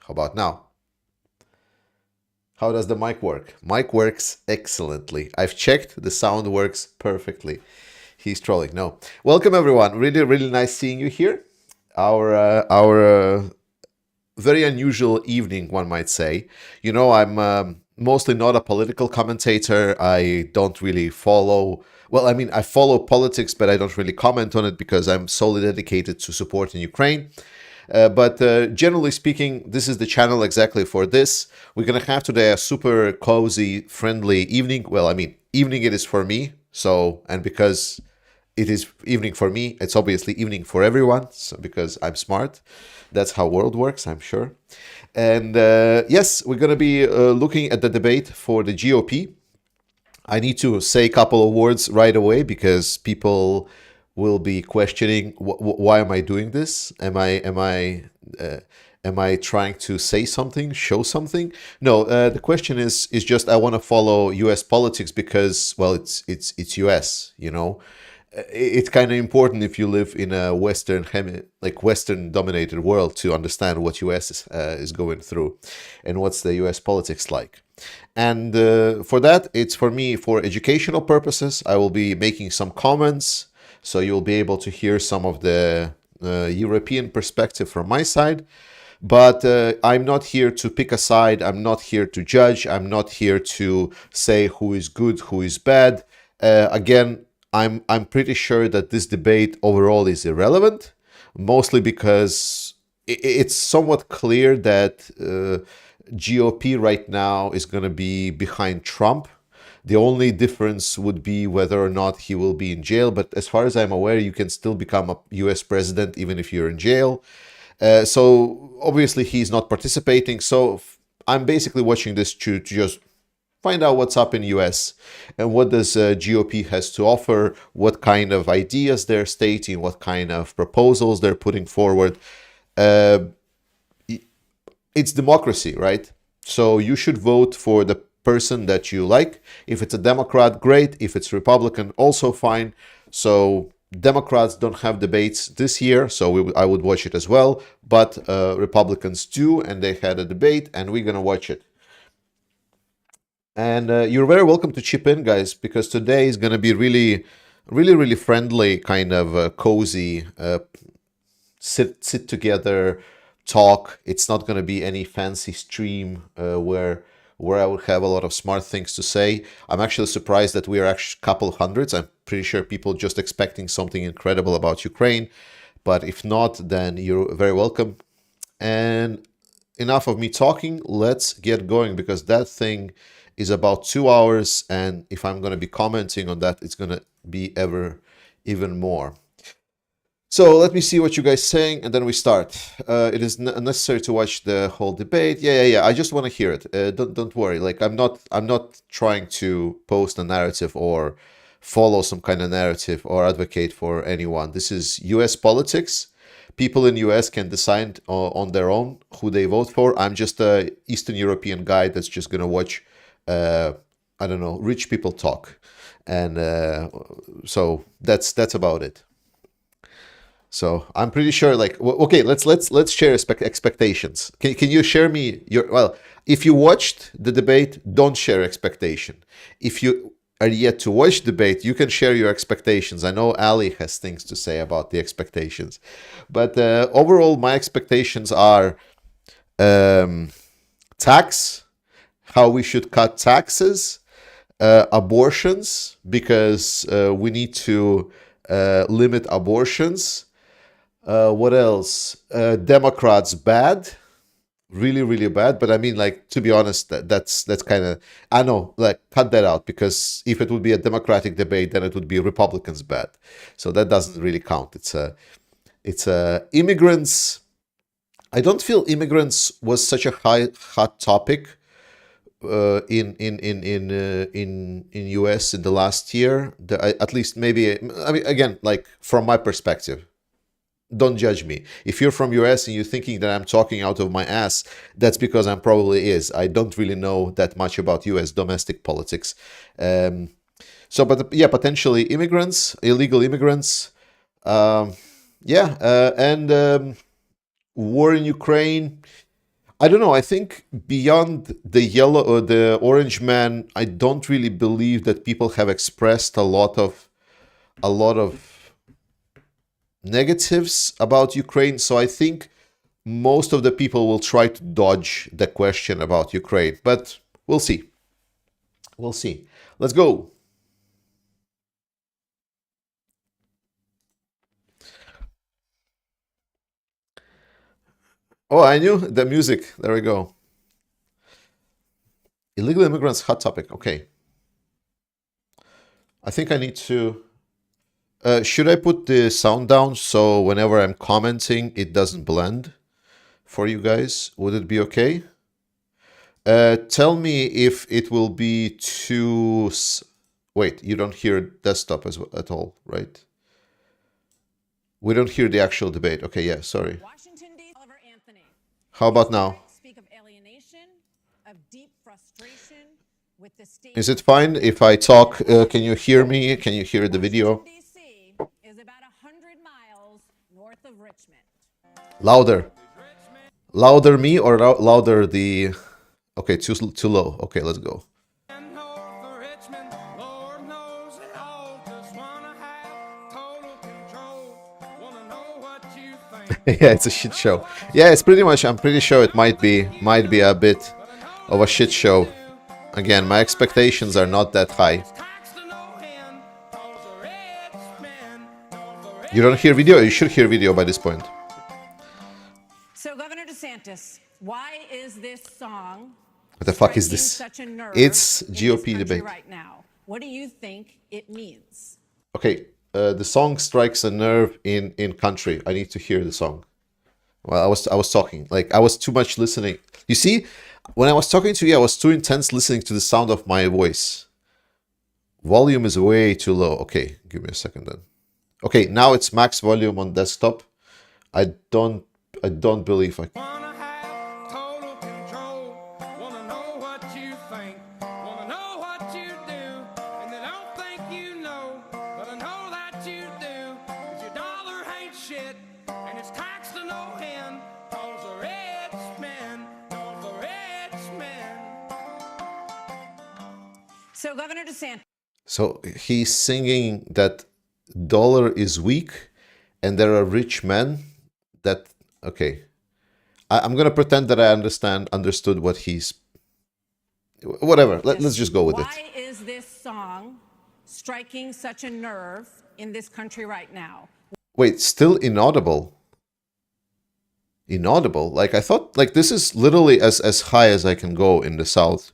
How about now? How does the mic work? Mic works excellently. I've checked, the sound works perfectly. He's trolling. No. Welcome everyone. Really, really nice seeing you here. Our very unusual evening, one might say. You know, I'm mostly not a political commentator. I don't really follow. Well, I mean, I follow politics, but I don't really comment on it because I'm solely dedicated to supporting Ukraine. But generally speaking, this is the channel exactly for this. We're going to have today a super cozy, friendly evening. Well, I mean, evening it is for me. So, and because it is evening for me, it's obviously evening for everyone. So, because I'm smart, that's how world works, I'm sure. And yes, we're going to be looking at the debate for the GOP. I need to say a couple of words right away because people will be questioning why am I doing this? Am I trying to say something, show something? No, the question is just I want to follow U.S. politics because well, it's U.S. You know, it's kind of important if you live in a Western dominated world to understand what US is going through and what's the US politics like. And for that, it's for me for educational purposes. I will be making some comments, so you'll be able to hear some of the European perspective from my side. But I'm not here to pick a side. I'm not here to judge. I'm not here to say who is good, who is bad. Again, I'm pretty sure that this debate overall is irrelevant, mostly because it's somewhat clear that GOP right now is going to be behind Trump. The only difference would be whether or not he will be in jail. But as far as I'm aware, you can still become a US president even if you're in jail. So obviously he's not participating. So I'm basically watching this to just find out what's up in US and what does GOP has to offer, what kind of ideas they're stating, what kind of proposals they're putting forward. It's democracy, right? So you should vote for the person that you like. If it's a Democrat, great. If it's Republican, also fine. So Democrats don't have debates this year, so I would watch it as well. But Republicans do, and they had a debate, and we're gonna watch it. And you're very welcome to chip in, guys, because today is gonna be really friendly, kind of cozy. Sit together, talk. It's not going to be any fancy stream where I would have a lot of smart things to say. I'm actually surprised that we are actually a couple hundreds. I'm pretty sure people just expecting something incredible about Ukraine, but if not, then you're very welcome. And enough of me talking. Let's get going because that thing is about 2 hours, and if I'm going to be commenting on that, it's going to be even more. So let me see what you guys saying, and then we start. It is necessary to watch the whole debate. Yeah. I just want to hear it. Don't worry. Like I'm not trying to post a narrative or follow some kind of narrative or advocate for anyone. This is U.S. politics. People in U.S. can decide on their own who they vote for. I'm just a Eastern European guy that's just gonna watch. I don't know, rich people talk, and so that's about it. So I'm pretty sure, like, okay, let's share expectations. Can you share me your well? If you watched the debate, don't share expectation. If you are yet to watch debate, you can share your expectations. I know Ali has things to say about the expectations, but overall, my expectations are tax, how we should cut taxes, abortions because we need to limit abortions. What else? Democrats bad, really bad. But I mean, like to be honest, that's kind of I know, like cut that out because if it would be a Democratic debate, then it would be Republicans bad. So that doesn't really count. It's immigrants. I don't feel immigrants was such a hot topic in US in the last year. At least maybe I mean again, like from my perspective. Don't judge me. If you're from US and you're thinking that I'm talking out of my ass, that's because I'm probably is. I don't really know that much about US domestic politics. But yeah, potentially immigrants, illegal immigrants. Yeah, and war in Ukraine. I don't know. I think beyond the yellow or the orange man, I don't really believe that people have expressed a lot of negatives about Ukraine. So I think most of the people will try to dodge the question about Ukraine, but we'll see. We'll see. Let's go. Oh, I knew the music. There we go. Illegal immigrants, hot topic. Okay. I think I need to... should I put the sound down so whenever I'm commenting, it doesn't blend for you guys? Would it be okay? Tell me if it will be too... Wait, you don't hear desktop at all, right? We don't hear the actual debate. Okay, yeah, sorry. Washington, D.C. Oliver Anthony. How about now? Speak of alienation, of deep frustration with the state. Is it fine if I talk? Can you hear me? Can you hear the video? Washington, D.C. is about 100 miles north of Richmond. Louder. Louder me or louder the... Okay, too low. Okay, let's go. Yeah, it's a shit show. Yeah, it's pretty much. I'm pretty sure it might be a bit of a shit show. Again, my expectations are not that high. You don't hear video? You should hear video by this point. So, Governor DeSantis, why is this song? What the fuck is this? It's GOP debate right now. What do you think it means? Okay. The song strikes a nerve in country. I need to hear the song. Well, I was talking. Like, I was too much listening. You see, when I was talking to you, I was too intense listening to the sound of my voice. Volume is way too low. Okay, give me a second then. Okay, now it's max volume on desktop. I don't believe I... So, Governor DeSantis. So he's singing that dollar is weak and there are rich men that... Okay. I'm going to pretend that I understood what he's... Whatever. Let's just go with it. Why is this song striking such a nerve in this country right now? Wait, still inaudible? Inaudible? Like, I thought, like, this is literally as high as I can go in the South.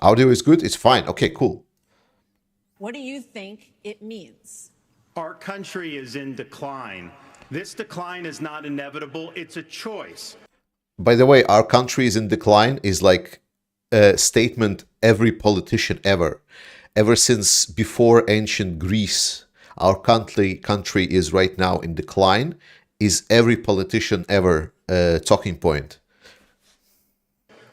Audio is good? It's fine. Okay, cool. What do you think it means? Our country is in decline. This decline is not inevitable. It's a choice. By the way, our country is in decline is like a statement every politician ever since before ancient Greece, our country is right now in decline, is every politician ever talking point.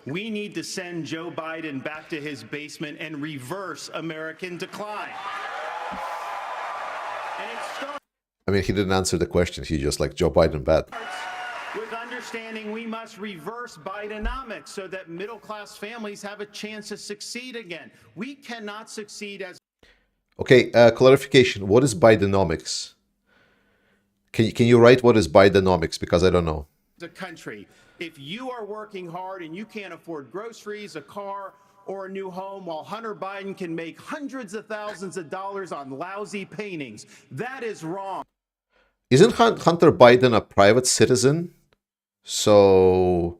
We need to send Joe Biden back to his basement and reverse American decline. And it starts... I mean, he didn't answer the question. He just like, Joe Biden bad. With understanding we must reverse Bidenomics so that middle-class families have a chance to succeed again. We cannot succeed as... Okay, clarification. What is Bidenomics? Can you write what is Bidenomics? Because I don't know. ...a country. If you are working hard and you can't afford groceries, a car, or a new home, while Hunter Biden can make hundreds of thousands of dollars on lousy paintings, that is wrong. Isn't Hunter Biden a private citizen? So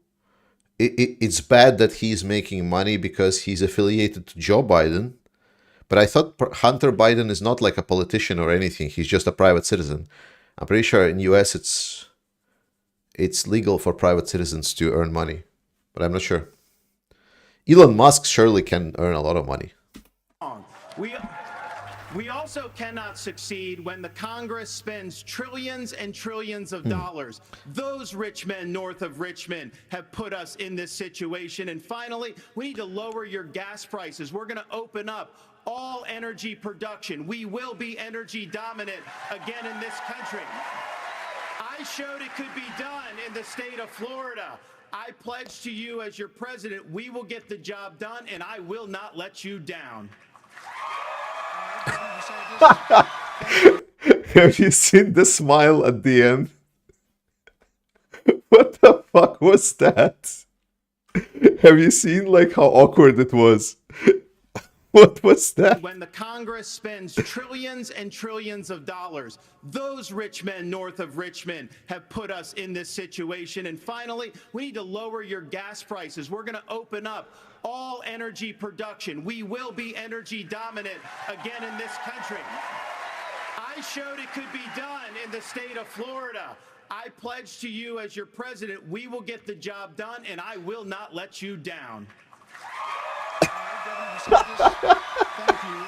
it's bad that he's making money because he's affiliated to Joe Biden. But I thought Hunter Biden is not like a politician or anything. He's just a private citizen. I'm pretty sure in US it's legal for private citizens to earn money, but I'm not sure. Elon Musk surely can earn a lot of money. We also cannot succeed when the Congress spends trillions and trillions of dollars. Those rich men north of Richmond have put us in this situation. And finally, we need to lower your gas prices. We're going to open up all energy production. We will be energy dominant again in this country. I showed it could be done in the state of Florida. I pledge to you as your president, we will get the job done, and I will not let you down. Have you seen the smile at the end? What the fuck was that? Have you seen like how awkward it was? What was that? When the Congress spends trillions and trillions of dollars, those rich men north of Richmond have put us in this situation. And finally, we need to lower your gas prices. We're going to open up all energy production. We will be energy dominant again in this country. I showed it could be done in the state of Florida. I pledge to you as your president, we will get the job done, and I will not let you down. Thank you.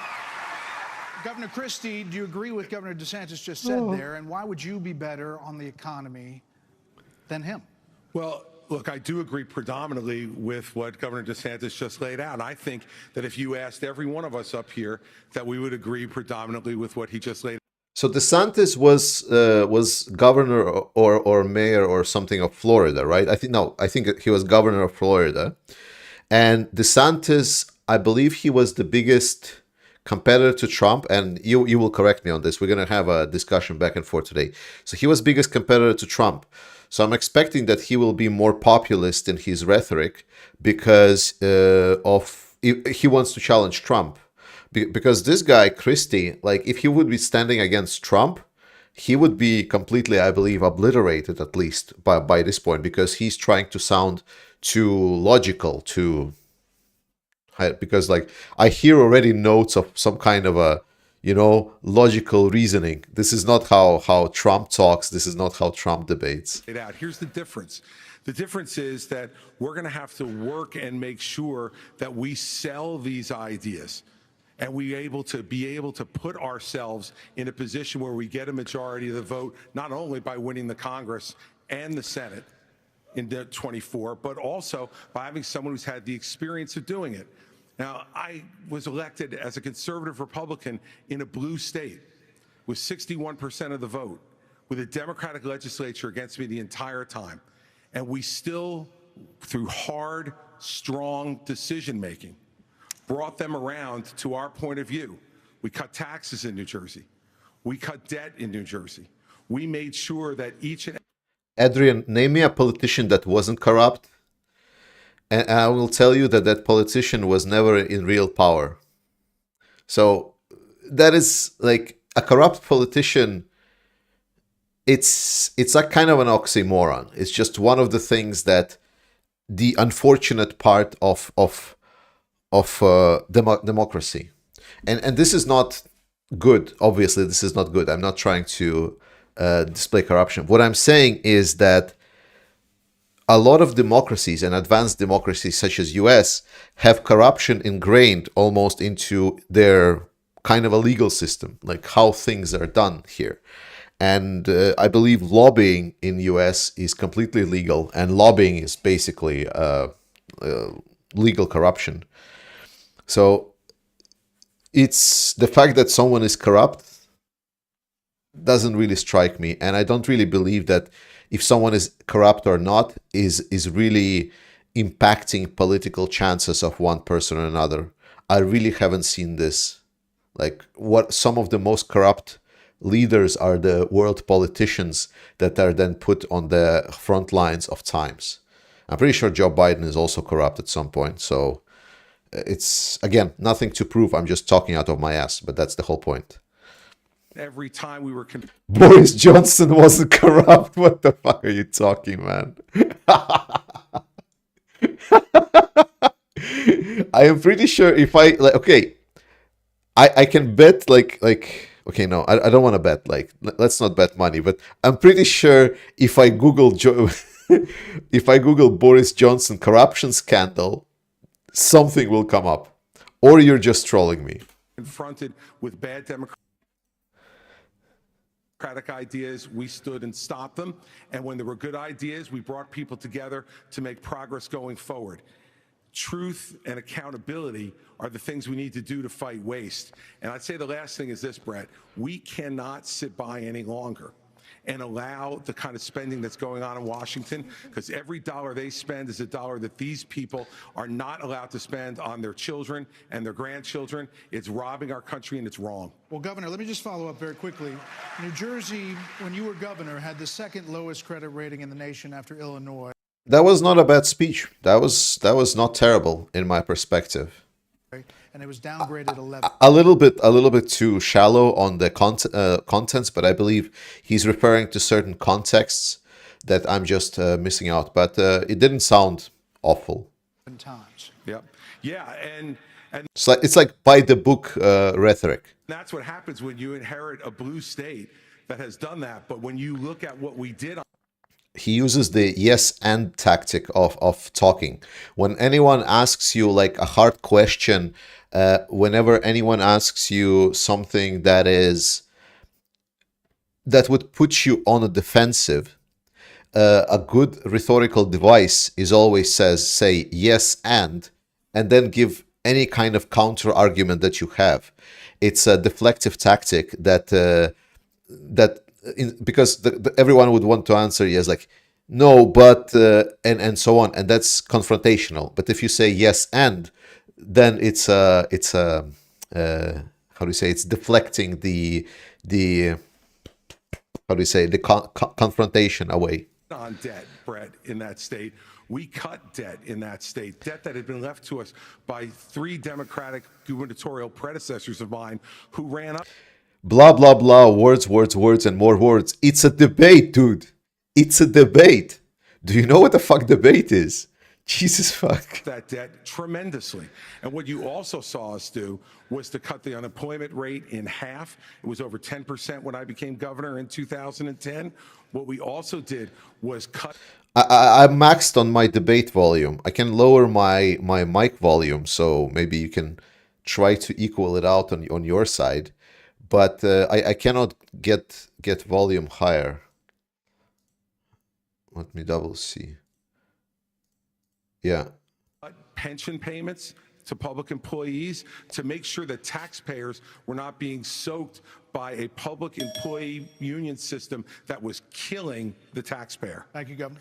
Governor Christie, do you agree with Governor DeSantis just said there? And why would you be better on the economy than him? Well, look, I do agree predominantly with what Governor DeSantis just laid out. I think that if you asked every one of us up here, that we would agree predominantly with what he just laid out. So DeSantis was governor or mayor or something of Florida, right? I think he was governor of Florida. And DeSantis, I believe he was the biggest competitor to Trump, and you will correct me on this. We're going to have a discussion back and forth today. So he was biggest competitor to Trump. So I'm expecting that he will be more populist in his rhetoric because he wants to challenge Trump. Because this guy, Christie, like if he would be standing against Trump, he would be completely, I believe, obliterated at least by this point, because he's trying to sound too logical, because like I hear already notes of some kind of a, logical reasoning. This is not how Trump talks. This is not how Trump debates. Here's the difference. The difference is that we're going to have to work and make sure that we sell these ideas, and be able to put ourselves in a position where we get a majority of the vote, not only by winning the Congress and the Senate in 24, but also by having someone who's had the experience of doing it. Now, I was elected as a conservative Republican in a blue state with 61% of the vote, with a Democratic legislature against me the entire time. And we still, through hard, strong decision-making, brought them around to our point of view. We cut taxes in New Jersey. We cut debt in New Jersey. We made sure that each and Adrian, name me a politician that wasn't corrupt, and I will tell you that politician was never in real power. So that is like a corrupt politician. It's a kind of an oxymoron. It's just one of the things that the unfortunate part of democracy, and this is not good. Obviously, this is not good. I'm not trying to display corruption. What I'm saying is that a lot of democracies and advanced democracies such as US have corruption ingrained almost into their kind of a legal system, like how things are done here. And I believe lobbying in US is completely legal, and lobbying is basically legal corruption. So it's the fact that someone is corrupt doesn't really strike me, and I don't really believe that if someone is corrupt or not is really impacting political chances of one person or another. I really haven't seen this. Like, what some of the most corrupt leaders are the world politicians that are then put on the front lines of times. I'm pretty sure Joe Biden is also corrupt at some point. So it's, again, nothing to prove. I'm just talking out of my ass, but that's the whole point. every time we were Boris Johnson wasn't corrupt. What the fuck are you talking, man? I am pretty sure if I like, okay, I can bet like okay, no, I don't want to bet, like, let's not bet money, but I'm pretty sure if I Google if I Google Boris Johnson corruption scandal, something will come up, or you're just trolling me. confronted with bad democratic ideas, we stood and stopped them. And when there were good ideas, we brought people together to make progress going forward. Truth and accountability are the things we need to do to fight waste. And I'd say the last thing is this, Brett. We cannot sit by any longer and allow the kind of spending that's going on in Washington, because every dollar they spend is a dollar that these people are not allowed to spend on their children and their grandchildren. It's robbing our country, and it's wrong. Well, Governor, let me just follow up very quickly. New Jersey, when you were governor, had the second lowest credit rating in the nation after Illinois. That was not a bad speech. That was not terrible in my perspective. And it was downgraded 11. A little bit too shallow on the contents, but I believe he's referring to certain contexts that I'm just missing out. But it didn't sound awful. Times. Yep. Yeah, and It's like by the book rhetoric. that's what happens when you inherit a blue state that has done that. But when you look at what we did, He uses the yes and tactic of talking. When anyone asks you like a hard question, whenever anyone asks you something that would put you on a defensive, a good rhetorical device is always say yes and then give any kind of counter argument that you have. It's a deflective tactic because everyone would want to answer yes, like no, but and so on, and that's confrontational. But if you say yes and, then it's how do you say, it's deflecting the how do you say, the confrontation away. on debt, Brett, in that state. We cut debt in that state, debt that had been left to us by 3 Democratic gubernatorial predecessors of mine who ran up. Blah, blah, blah, words, and more words. It's a debate, dude. It's a debate. Do you know what the fuck debate is? Jesus fuck. That debt tremendously. And what you also saw us do was to cut the unemployment rate in half. It was over 10% when I became governor in 2010. What we also did was cut. I maxed on my debate volume. I can lower my mic volume, so maybe you can try to equal it out on your side. But I cannot get volume higher. Let me double see. Yeah. Pension payments to public employees to make sure that taxpayers were not being soaked by a public employee union system that was killing the taxpayer. Thank you, Governor.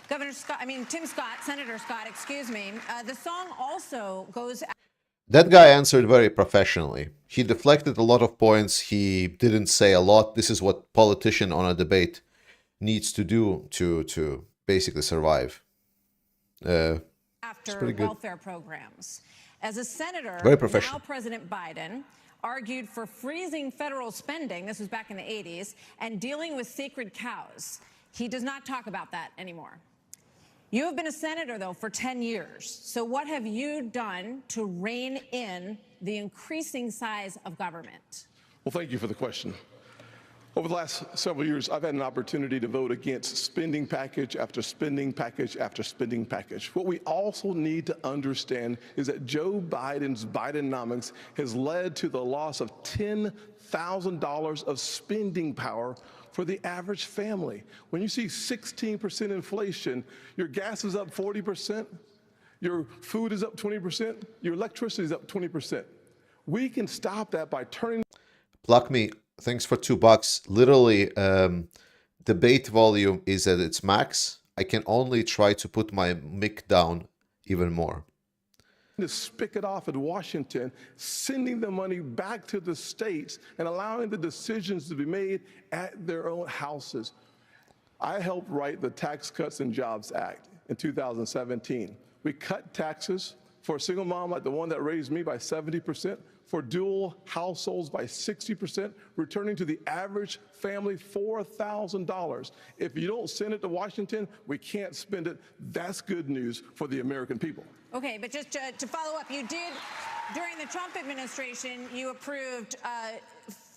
Tim Scott, Senator Scott, excuse me. The song also goes. That guy answered very professionally. He deflected a lot of points. He didn't say a lot. This is what politician on a debate needs to do to basically survive. After welfare programs. As a senator, Very professional. now President Biden argued for freezing federal spending, this was back in the 80s, and dealing with sacred cows. He does not talk about that anymore. You have been a senator, though, for 10 years. So what have you done to rein in the increasing size of government? Well, thank you for the question. Over the last several years, I've had an opportunity to vote against spending package after spending package after spending package. What we also need to understand is that Joe Biden's Bidenomics has led to the loss of $10,000 of spending power for the average family. When you see 16% inflation, your gas is up 40%, your food is up 20%, your electricity is up 20%. We can stop that by turning... Pluck me. Thanks for $2. Literally, debate volume is at its max. I can only try to put my mic down even more. To spick it off in Washington, sending the money back to the states and allowing the decisions to be made at their own houses. I helped write the Tax Cuts and Jobs Act in 2017. We cut taxes for a single mom like the one that raised me by 70%, for dual households by 60%, returning to the average family $4,000. If you don't send it to Washington, we can't spend it. That's good news for the American people. Okay, but just to follow up, you did, during the Trump administration, you approved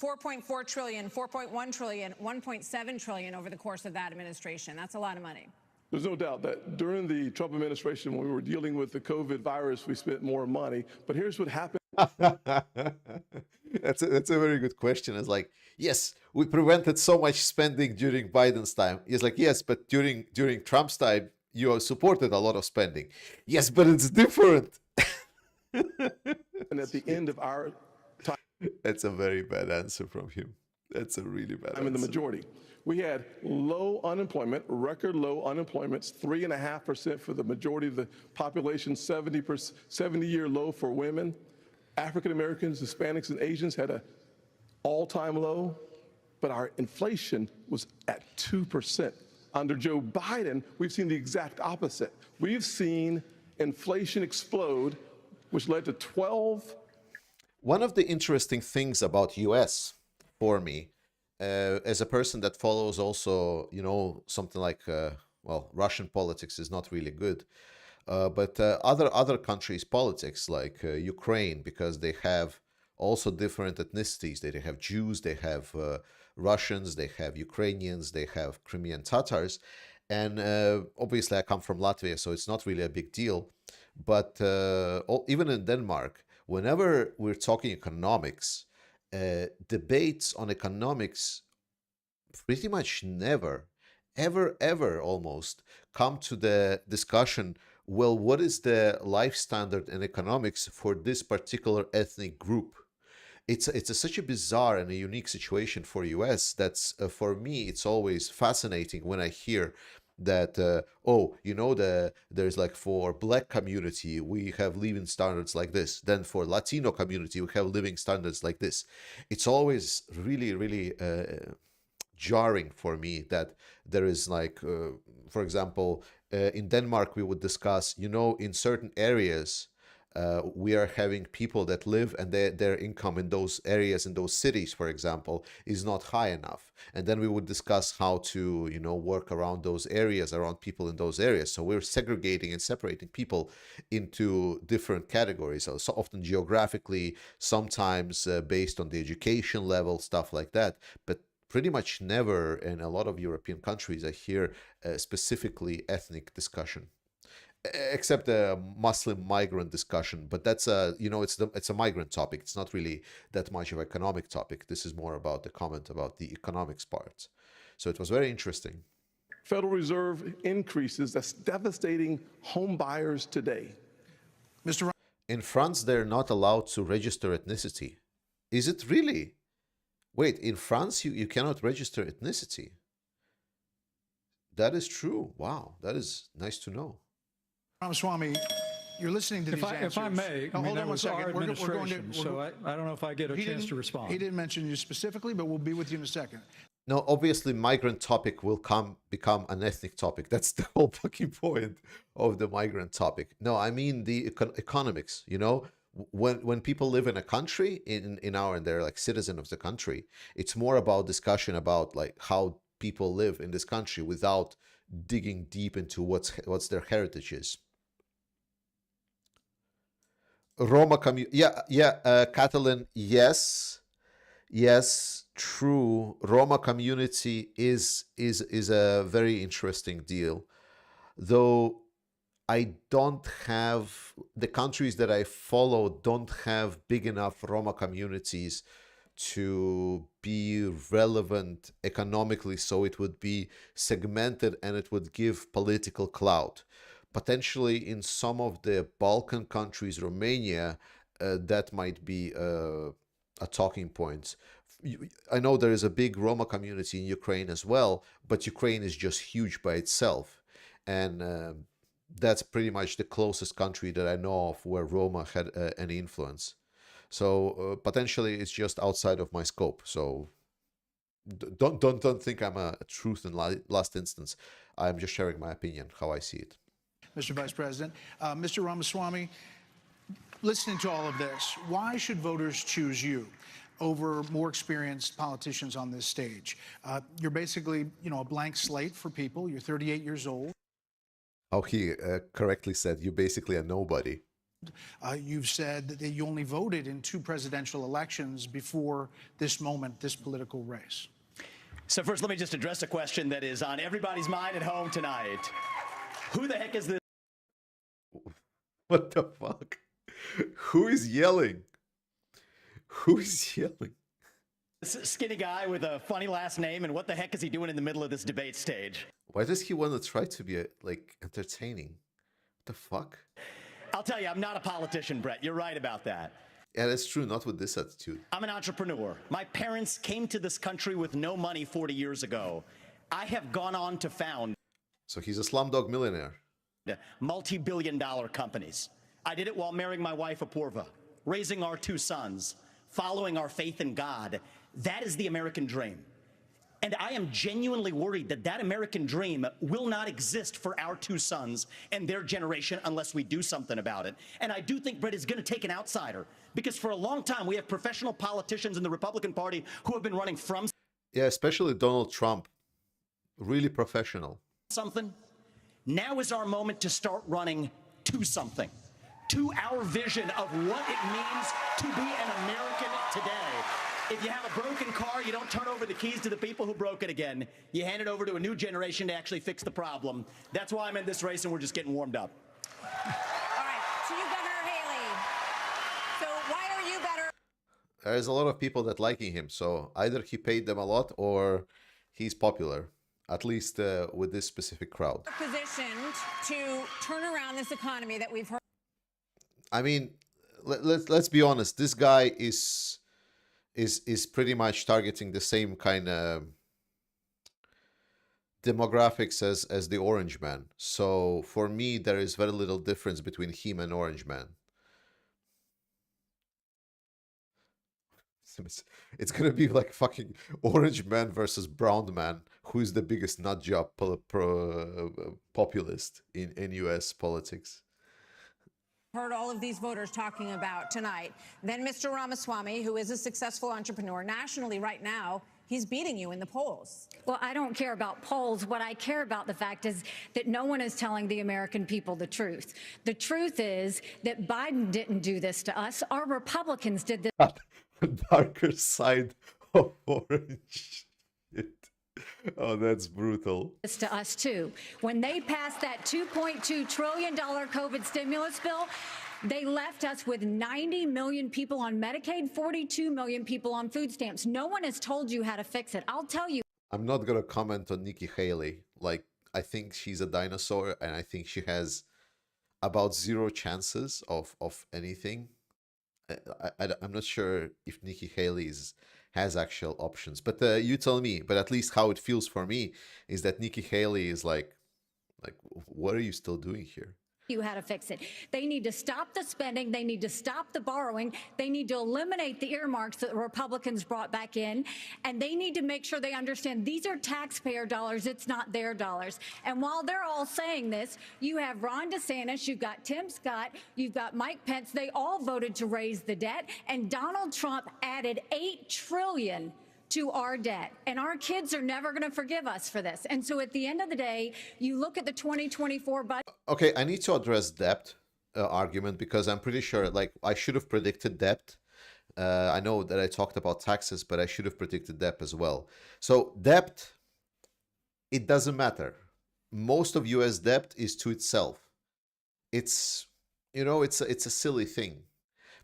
$4.4 trillion, $4.1 trillion, $1.7 trillion over the course of that administration. That's a lot of money. There's no doubt that during the Trump administration, when we were dealing with the COVID virus, we spent more money. But here's what happened. That's a very good question. It's like, yes, we prevented so much spending during Biden's time. It's like, yes, but during Trump's time, you have supported a lot of spending. Yes, but it's different. And at the end of our time That's a very bad answer from him. That's a really bad in the answer. majority, we had low unemployment, record low unemployment, 3.5% for the majority of the population, 70-year low for women. African Americans, Hispanics, and Asians had a all-time low, but our inflation was at 2%. Under Joe Biden, we've seen the exact opposite. We've seen inflation explode, which led to 12. One of the interesting things about US for me, as a person that follows also, something like, well, Russian politics is not really good. But other countries' politics, like Ukraine, because they have also different ethnicities. They have Jews, they have Russians, they have Ukrainians, they have Crimean Tatars. And obviously, I come from Latvia, so it's not really a big deal. But even in Denmark, whenever we're talking economics, debates on economics pretty much never, ever almost come to the discussion, well, what is the life standard in economics for this particular ethnic group? It's such a bizarre and a unique situation for US that's for me it's always fascinating when I hear that there's like for black community we have living standards like this, then for Latino community we have living standards like this. It's always really jarring for me that there is like for example in Denmark we would discuss, in certain areas we are having people that live and their income in those areas, in those cities, for example, is not high enough. And then we would discuss how to, work around those areas, around people in those areas. So we're segregating and separating people into different categories, so often geographically, sometimes based on the education level, stuff like that. But pretty much never in a lot of European countries I hear specifically ethnic discussion, except the Muslim migrant discussion. But that's it's a migrant topic. It's not really that much of an economic topic. This is more about the comment about the economics part. So it was very interesting. Federal Reserve increases that's devastating home buyers today. Mr. In France, they're not allowed to register ethnicity. Is it really? Wait, in France, you cannot register ethnicity. That is true. Wow, that is nice to know. Ramaswamy, you're listening to these answers. If I may, Now, hold that on one was our second. administration, so I don't know if I get a chance to respond. He didn't mention you specifically, but we'll be with you in a second. No, obviously, migrant topic will become an ethnic topic. That's the whole fucking point of the migrant topic. No, I mean the economics. When people live in a country, and they're like citizen of the country, it's more about discussion about like how people live in this country without digging deep into what's their heritage is. Roma community, Catalan, yes, true. Roma community is a very interesting deal, though. I don't have the countries that I follow don't have big enough Roma communities to be relevant economically, so it would be segmented and it would give political clout. Potentially in some of the Balkan countries, Romania, that might be a talking point. I know there is a big Roma community in Ukraine as well, but Ukraine is just huge by itself. And that's pretty much the closest country that I know of where Roma had any influence. So potentially it's just outside of my scope. So don't think I'm a truth in last instance. I'm just sharing my opinion, how I see it. Mr. Vice President, Mr. Ramaswamy, listening to all of this, why should voters choose you over more experienced politicians on this stage? You're basically, a blank slate for people. You're 38 years old. Oh, he correctly said, you're basically a nobody. You've said that you only voted in 2 presidential elections before this moment, this political race. So first, let me just address a question that is on everybody's mind at home tonight. Who the heck is this? What the fuck? Who is yelling? Who's yelling? This skinny guy with a funny last name, and what the heck is he doing in the middle of this debate stage? Why does he want to try to be like entertaining? What the fuck? I'll tell you, I'm not a politician, Brett. You're right about that. Yeah, that's true. Not with this attitude. I'm an entrepreneur. My parents came to this country with no money 40 years ago. I have gone on to found So he's a slumdog millionaire. multi-billion-dollar companies. I did it while marrying my wife, Apurva, raising our 2 sons, following our faith in God. That is the American dream. And I am genuinely worried that that American dream will not exist for our 2 sons and their generation unless we do something about it. And I do think Brett is going to take an outsider, because for a long time we have professional politicians in the Republican Party who have been running from Yeah, especially Donald Trump. Really professional. something. Now is our moment to start running to something, to our vision of what it means to be an American today. If you have a broken car, you don't turn over the keys to the people who broke it again. You hand it over to a new generation to actually fix the problem. That's why I'm in this race, and we're just getting warmed up. All right, to you, Governor Haley. So why are you better There's a lot of people that liking him, so either he paid them a lot or he's popular, at least with this specific crowd. positioned to turn around this economy that we've heard? I mean, let's be honest. This guy is pretty much targeting the same kind of demographics as the Orange Man. So for me, there is very little difference between him and Orange Man. It's gonna be like fucking Orange Man versus Brown Man. Who's the biggest nut job populist in U.S. politics? Heard all of these voters talking about tonight. Then Mr. Ramaswamy, who is a successful entrepreneur nationally right now, he's beating you in the polls. Well, I don't care about polls. What I care about the fact is that no one is telling the American people the truth. The truth is that Biden didn't do this to us. Our Republicans did this. Darker side of orange. Shit. Oh, that's brutal. To us too. When they passed that $2.2 trillion COVID stimulus bill, they left us with 90 million people on Medicaid, 42 million people on food stamps. No one has told you how to fix it. I'll tell you. I'm not gonna comment on Nikki Haley. Like, I think she's a dinosaur, and I think she has about 0 chances of anything. I'm not sure if Nikki Haley has actual options, but you tell me. But at least how it feels for me is that Nikki Haley is like, what are you still doing here? You how to fix it. They need to stop the spending. They need to stop the borrowing. They need to eliminate the earmarks that the Republicans brought back in. And they need to make sure they understand these are taxpayer dollars. It's not their dollars. And while they're all saying this, you have Ron DeSantis, you've got Tim Scott, you've got Mike Pence. They all voted to raise the debt. And Donald Trump added $8 trillion to our debt. And our kids are never going to forgive us for this. And so at the end of the day, you look at the 2024 budget. Okay, I need to address debt argument, because I'm pretty sure, like, I should have predicted debt. I know that I talked about taxes, but I should have predicted debt as well. So debt, it doesn't matter. Most of US debt is to itself. It's, you know, it's a silly thing.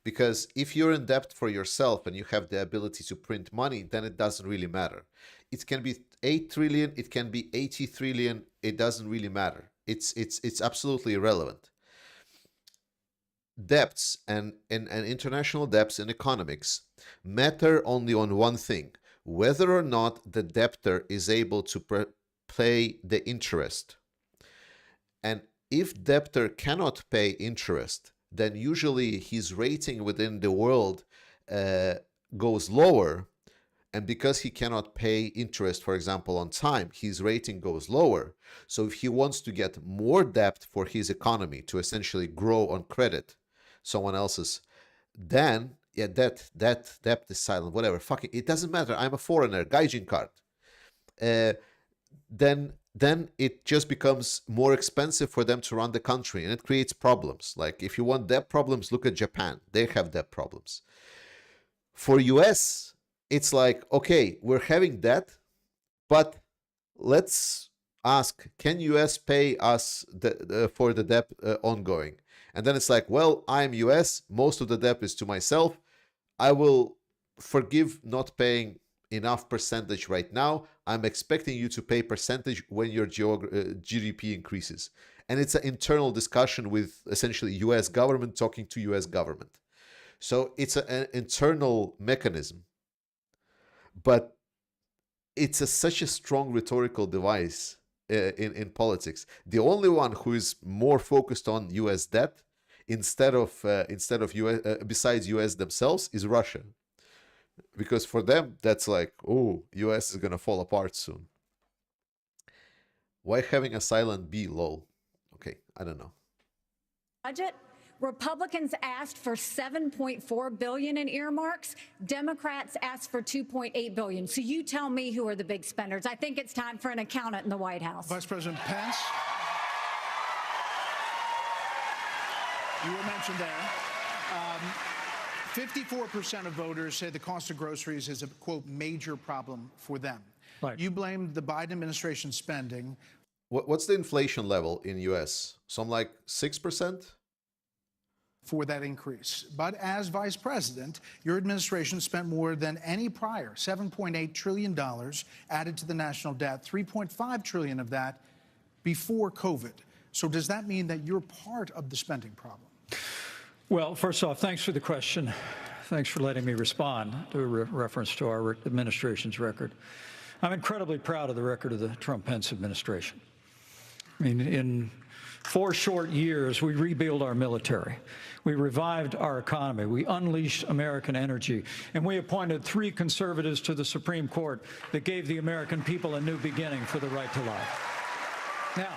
Because if you're in debt for yourself and you have the ability to print money, then it doesn't really matter. It can be 8 trillion, it can be 80 trillion, it doesn't really matter. It's absolutely irrelevant. Debts and international debts in economics matter only on one thing: whether or not the debtor is able to pay the interest. And if debtor cannot pay interest, then usually his rating within the world goes lower. And because he cannot pay interest, for example, on time, his rating goes lower. So if he wants to get more debt for his economy to essentially grow on credit, someone else's, then yeah, debt is silent, whatever. Fucking, it doesn't matter. I'm a foreigner, gaijin card. Then it just becomes more expensive for them to run the country, and it creates problems. Like, if you want debt problems, look at Japan. They have debt problems. For US, it's like, okay, we're having debt, but let's ask, can US pay us for the debt ongoing? And then it's like, well, I'm US, most of the debt is to myself. I will forgive not paying enough percentage right now. I'm expecting you to pay percentage when your GDP increases. And it's an internal discussion with essentially US government talking to US government. So it's an internal mechanism. But it's such a strong rhetorical device in politics. The only one who is more focused on US debt instead of US, besides US themselves, is Russia. Because for them, that's like, oh, US is going to fall apart soon. Why having a silent B, lol? Okay, I don't know. Budget. Republicans asked for $7.4 billion in earmarks. Democrats asked for $2.8 billion. So you tell me who are the big spenders. I think it's time for an accountant in the White House. Vice President Pence, you were mentioned there. 54% of voters say the cost of groceries is a, quote, major problem for them. Right. You blamed the Biden administration spending. What's the inflation level in US? Some like 6%? For that increase. But as vice president, your administration spent more than any prior, $7.8 trillion added to the national debt, $3.5 trillion of that before COVID. So does that mean that you're part of the spending problem? Well, first off, thanks for the question. Thanks for letting me respond to a reference to our administration's record. I'm incredibly proud of the record of the Trump-Pence administration. I mean, in 4 short years, we rebuilt our military. We revived our economy. We unleashed American energy. And we appointed 3 conservatives to the Supreme Court that gave the American people a new beginning for the right to life. Now,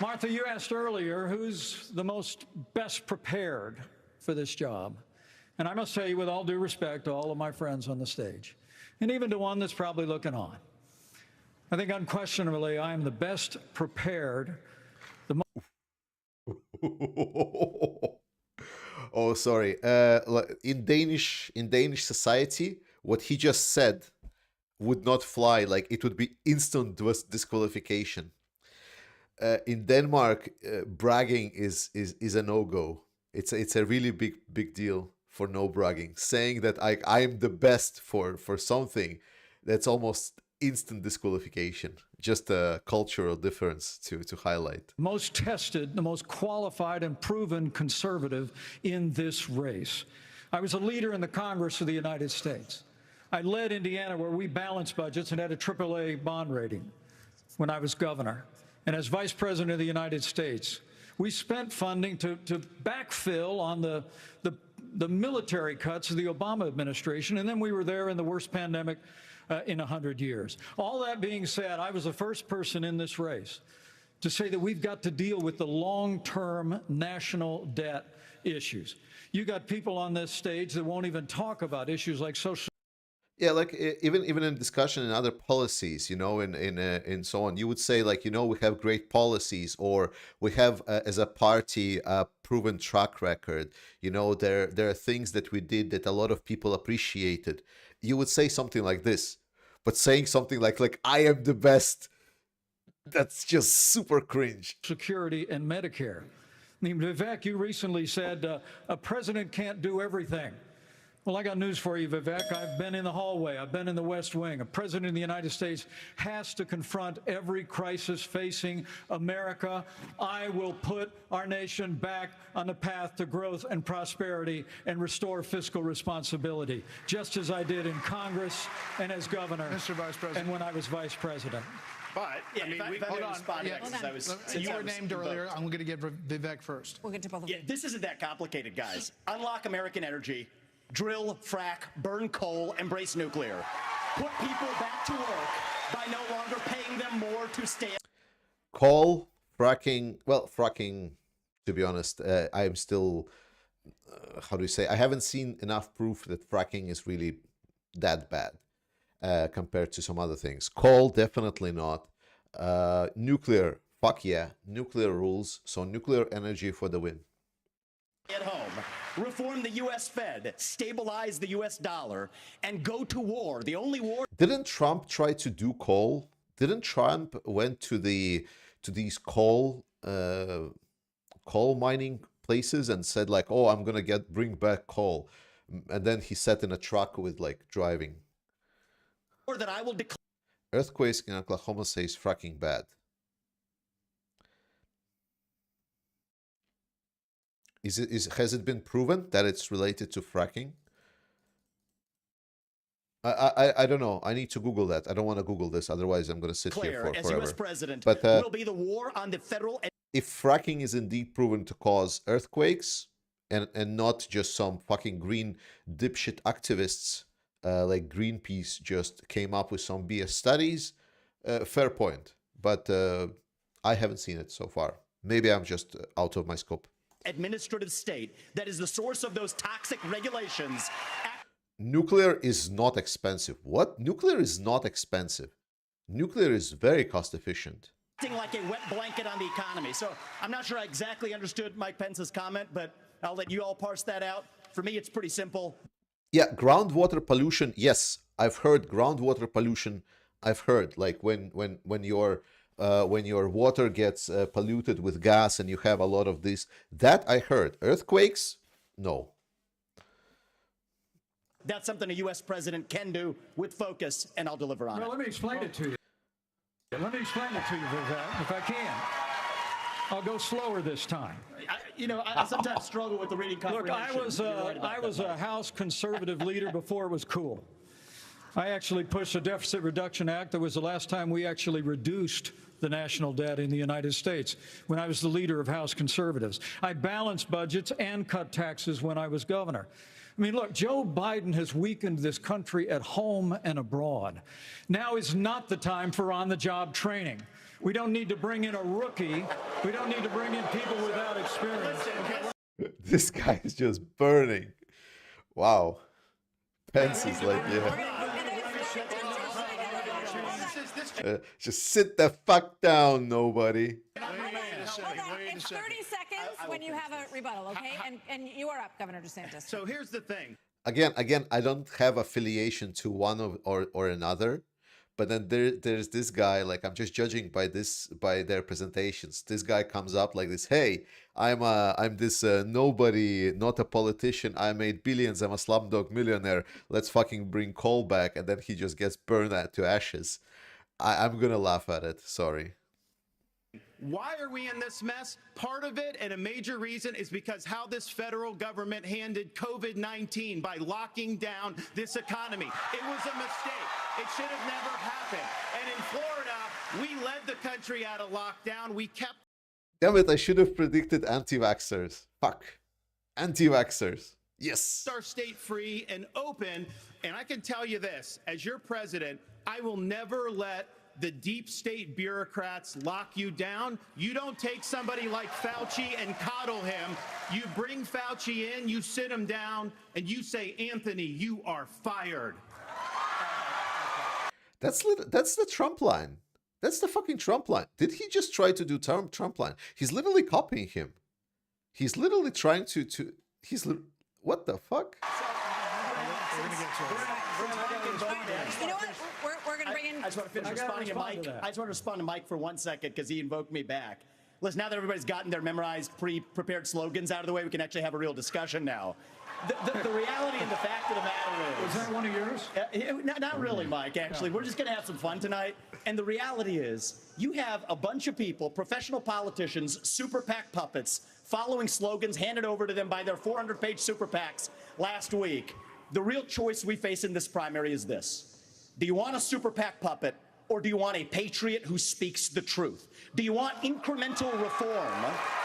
Martha, you asked earlier who's the most best prepared for this job. And I must tell you, with all due respect to all of my friends on the stage, and even to one that's probably looking on, I think unquestionably I am the best prepared. Oh, sorry. In Danish society, what he just said would not fly. Like, it would be instant disqualification. In Denmark, bragging is a no-go. It's a really big deal for no bragging. Saying that I'm the best for something, that's almost instant disqualification. Just a cultural difference to highlight. Most tested, the most qualified and proven conservative in this race. I was a leader in the Congress of the United States. I led Indiana, where we balanced budgets and had a AAA bond rating when I was governor. And as Vice President of the United States, we spent funding to backfill on the military cuts of the Obama administration, and then we were there in the worst pandemic in 100 years. All that being said, I was the first person in this race to say that we've got to deal with the long-term national debt issues. You got people on this stage that won't even talk about issues like social. Yeah, like even in discussion in other policies, you know, in so on, you would say, like, you know, we have great policies, or we have as a party a proven track record. You know, there are things that we did that a lot of people appreciated. You would say something like this, but saying something like I am the best, that's just super cringe. Security and Medicare. I mean, Vivek, you recently said a president can't do everything. Well, I got news for you, Vivek. I've been in the hallway. I've been in the West Wing. A president of the United States has to confront every crisis facing America. I will put our nation back on the path to growth and prosperity and restore fiscal responsibility, just as I did in Congress and as governor. Mr. Vice President. And when I was vice president. But, I mean, Hold on. You were named earlier. I'm going to get Vivek first. We'll get to both of Yeah, them. this isn't that complicated, guys. Unlock American energy. Drill, frack, burn coal, embrace nuclear. Put people back to work by no longer paying them more to stay. Coal, fracking, well, fracking, to be honest, I'm still, how do you say, I haven't seen enough proof that fracking is really that bad compared to some other things. Coal, definitely not. Nuclear, fuck yeah, nuclear rules. So nuclear energy for the win. At home, reform the U.S. Fed, stabilize the U.S. dollar, and go to war. The only war. Didn't Trump try to do coal? Didn't Trump went to these coal mining places and said, like, oh, I'm gonna bring back coal? And then he sat in a truck with like driving. Or that I will declare Earthquakes in Oklahoma says fracking bad. Has it been proven that it's related to fracking? I don't know. I need to Google that. I don't want to Google this, otherwise I'm going to sit here for as forever. U.S. president But will be the war on the federal. if fracking is indeed proven to cause earthquakes, and not just some fucking green dipshit activists like Greenpeace just came up with some BS studies, fair point. But I haven't seen it so far. Maybe I'm just out of my scope. Administrative state that is the source of those toxic regulations. Nuclear is not expensive. What? Nuclear is not expensive. Nuclear is very cost efficient. Acting like a wet blanket on the economy. So I'm not sure I exactly understood Mike Pence's comment, but I'll let you all parse that out. For me, it's pretty simple. Yeah, groundwater pollution. Yes, I've heard groundwater pollution. I've heard like when your water gets polluted with gas and you have a lot of this. That I heard. Earthquakes? No. That's something a U.S. president can do with focus, and I'll deliver on it. Well, let me explain it to you. Let me explain it to you, if I can. I'll go slower this time. I sometimes struggle with the reading comprehension. Look, I was a House conservative leader before it was cool. I actually pushed a Deficit Reduction Act. That was the last time we actually reduced the national debt in the United States, when I was the leader of House conservatives. I balanced budgets and cut taxes when I was governor. I mean, look, Joe Biden has weakened this country at home and abroad. Now is not the time for on-the-job training. We don't need to bring in a rookie. We don't need to bring in people without experience. This guy is just burning. Wow. Pence is like, yeah. Just sit the fuck down, nobody. It's 30 seconds when you have a rebuttal, okay? And you are up, Governor DeSantis. So here's the thing. Again, I don't have affiliation to one or another, but then there's this guy, like I'm just judging by their presentations. This guy comes up like this, hey, I'm this nobody, not a politician. I made billions. I'm a slumdog millionaire. Let's fucking bring coal back, and then he just gets burned to ashes. I'm gonna laugh at it. Sorry. Why are we in this mess? Part of it, and a major reason, is because how this federal government handled COVID-19 by locking down this economy. It was a mistake. It should have never happened. And in Florida, we led the country out of lockdown. We kept... Damn it, I should have predicted anti-vaxxers. Fuck. Anti-vaxxers. Yes. Our state free and open. And I can tell you this, as your president, I will never let the deep state bureaucrats lock you down. You don't take somebody like Fauci and coddle him. You bring Fauci in, you sit him down, and you say, Anthony, you are fired. That's the Trump line. That's the fucking Trump line. Did he just try to do Trump line? He's literally copying him. He's literally trying to what the fuck? You know what? We're going to bring in... I just want to finish responding to Mike. I just want to respond to Mike for 1 second because he invoked me back. Listen, now that everybody's gotten their memorized, pre-prepared slogans out of the way, we can actually have a real discussion now. The reality and the fact of the matter is... Was that one of yours? Not really, Mike, actually. We're just going to have some fun tonight. And the reality is, you have a bunch of people, professional politicians, super PAC puppets, following slogans handed over to them by their 400-page super PACs last week. The real choice we face in this primary is this. Do you want a super PAC puppet, or do you want a patriot who speaks the truth? Do you want incremental reform,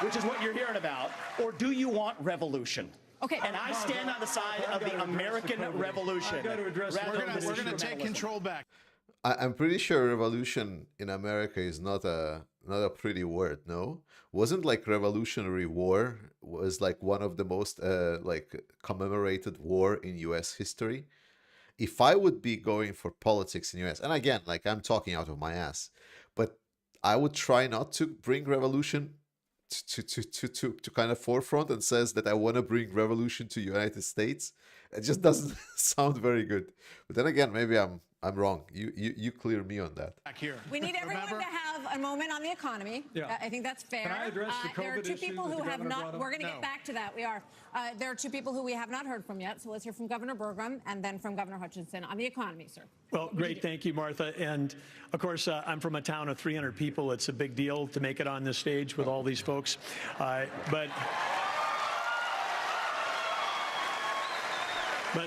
which is what you're hearing about, or do you want revolution? Okay. And I stand on the side of the American revolution. We're going to take control back. I'm pretty sure revolution in America is not a pretty word, no? Wasn't like Revolutionary War was like one of the most like commemorated war in US history? If I would be going for politics in US, and again, like I'm talking out of my ass, but I would try not to bring revolution to kind of forefront and says that I want to bring revolution to United States. It just doesn't sound very good. But then again, maybe I'm I'm wrong. You clear me on that. Back here. We need everyone Remember? to have a moment on the economy. Yeah. I think that's fair. Can I address the There are COVID two issue people that who the have governor not. brought up? We're going to No. get back to that. We are. There are two people who we have not heard from yet. So let's hear from Governor Burgum and then from Governor Hutchinson on the economy, sir. Well, great. Thank you, Martha. And of course, I'm from a town of 300 people. It's a big deal to make it on this stage with all these folks. But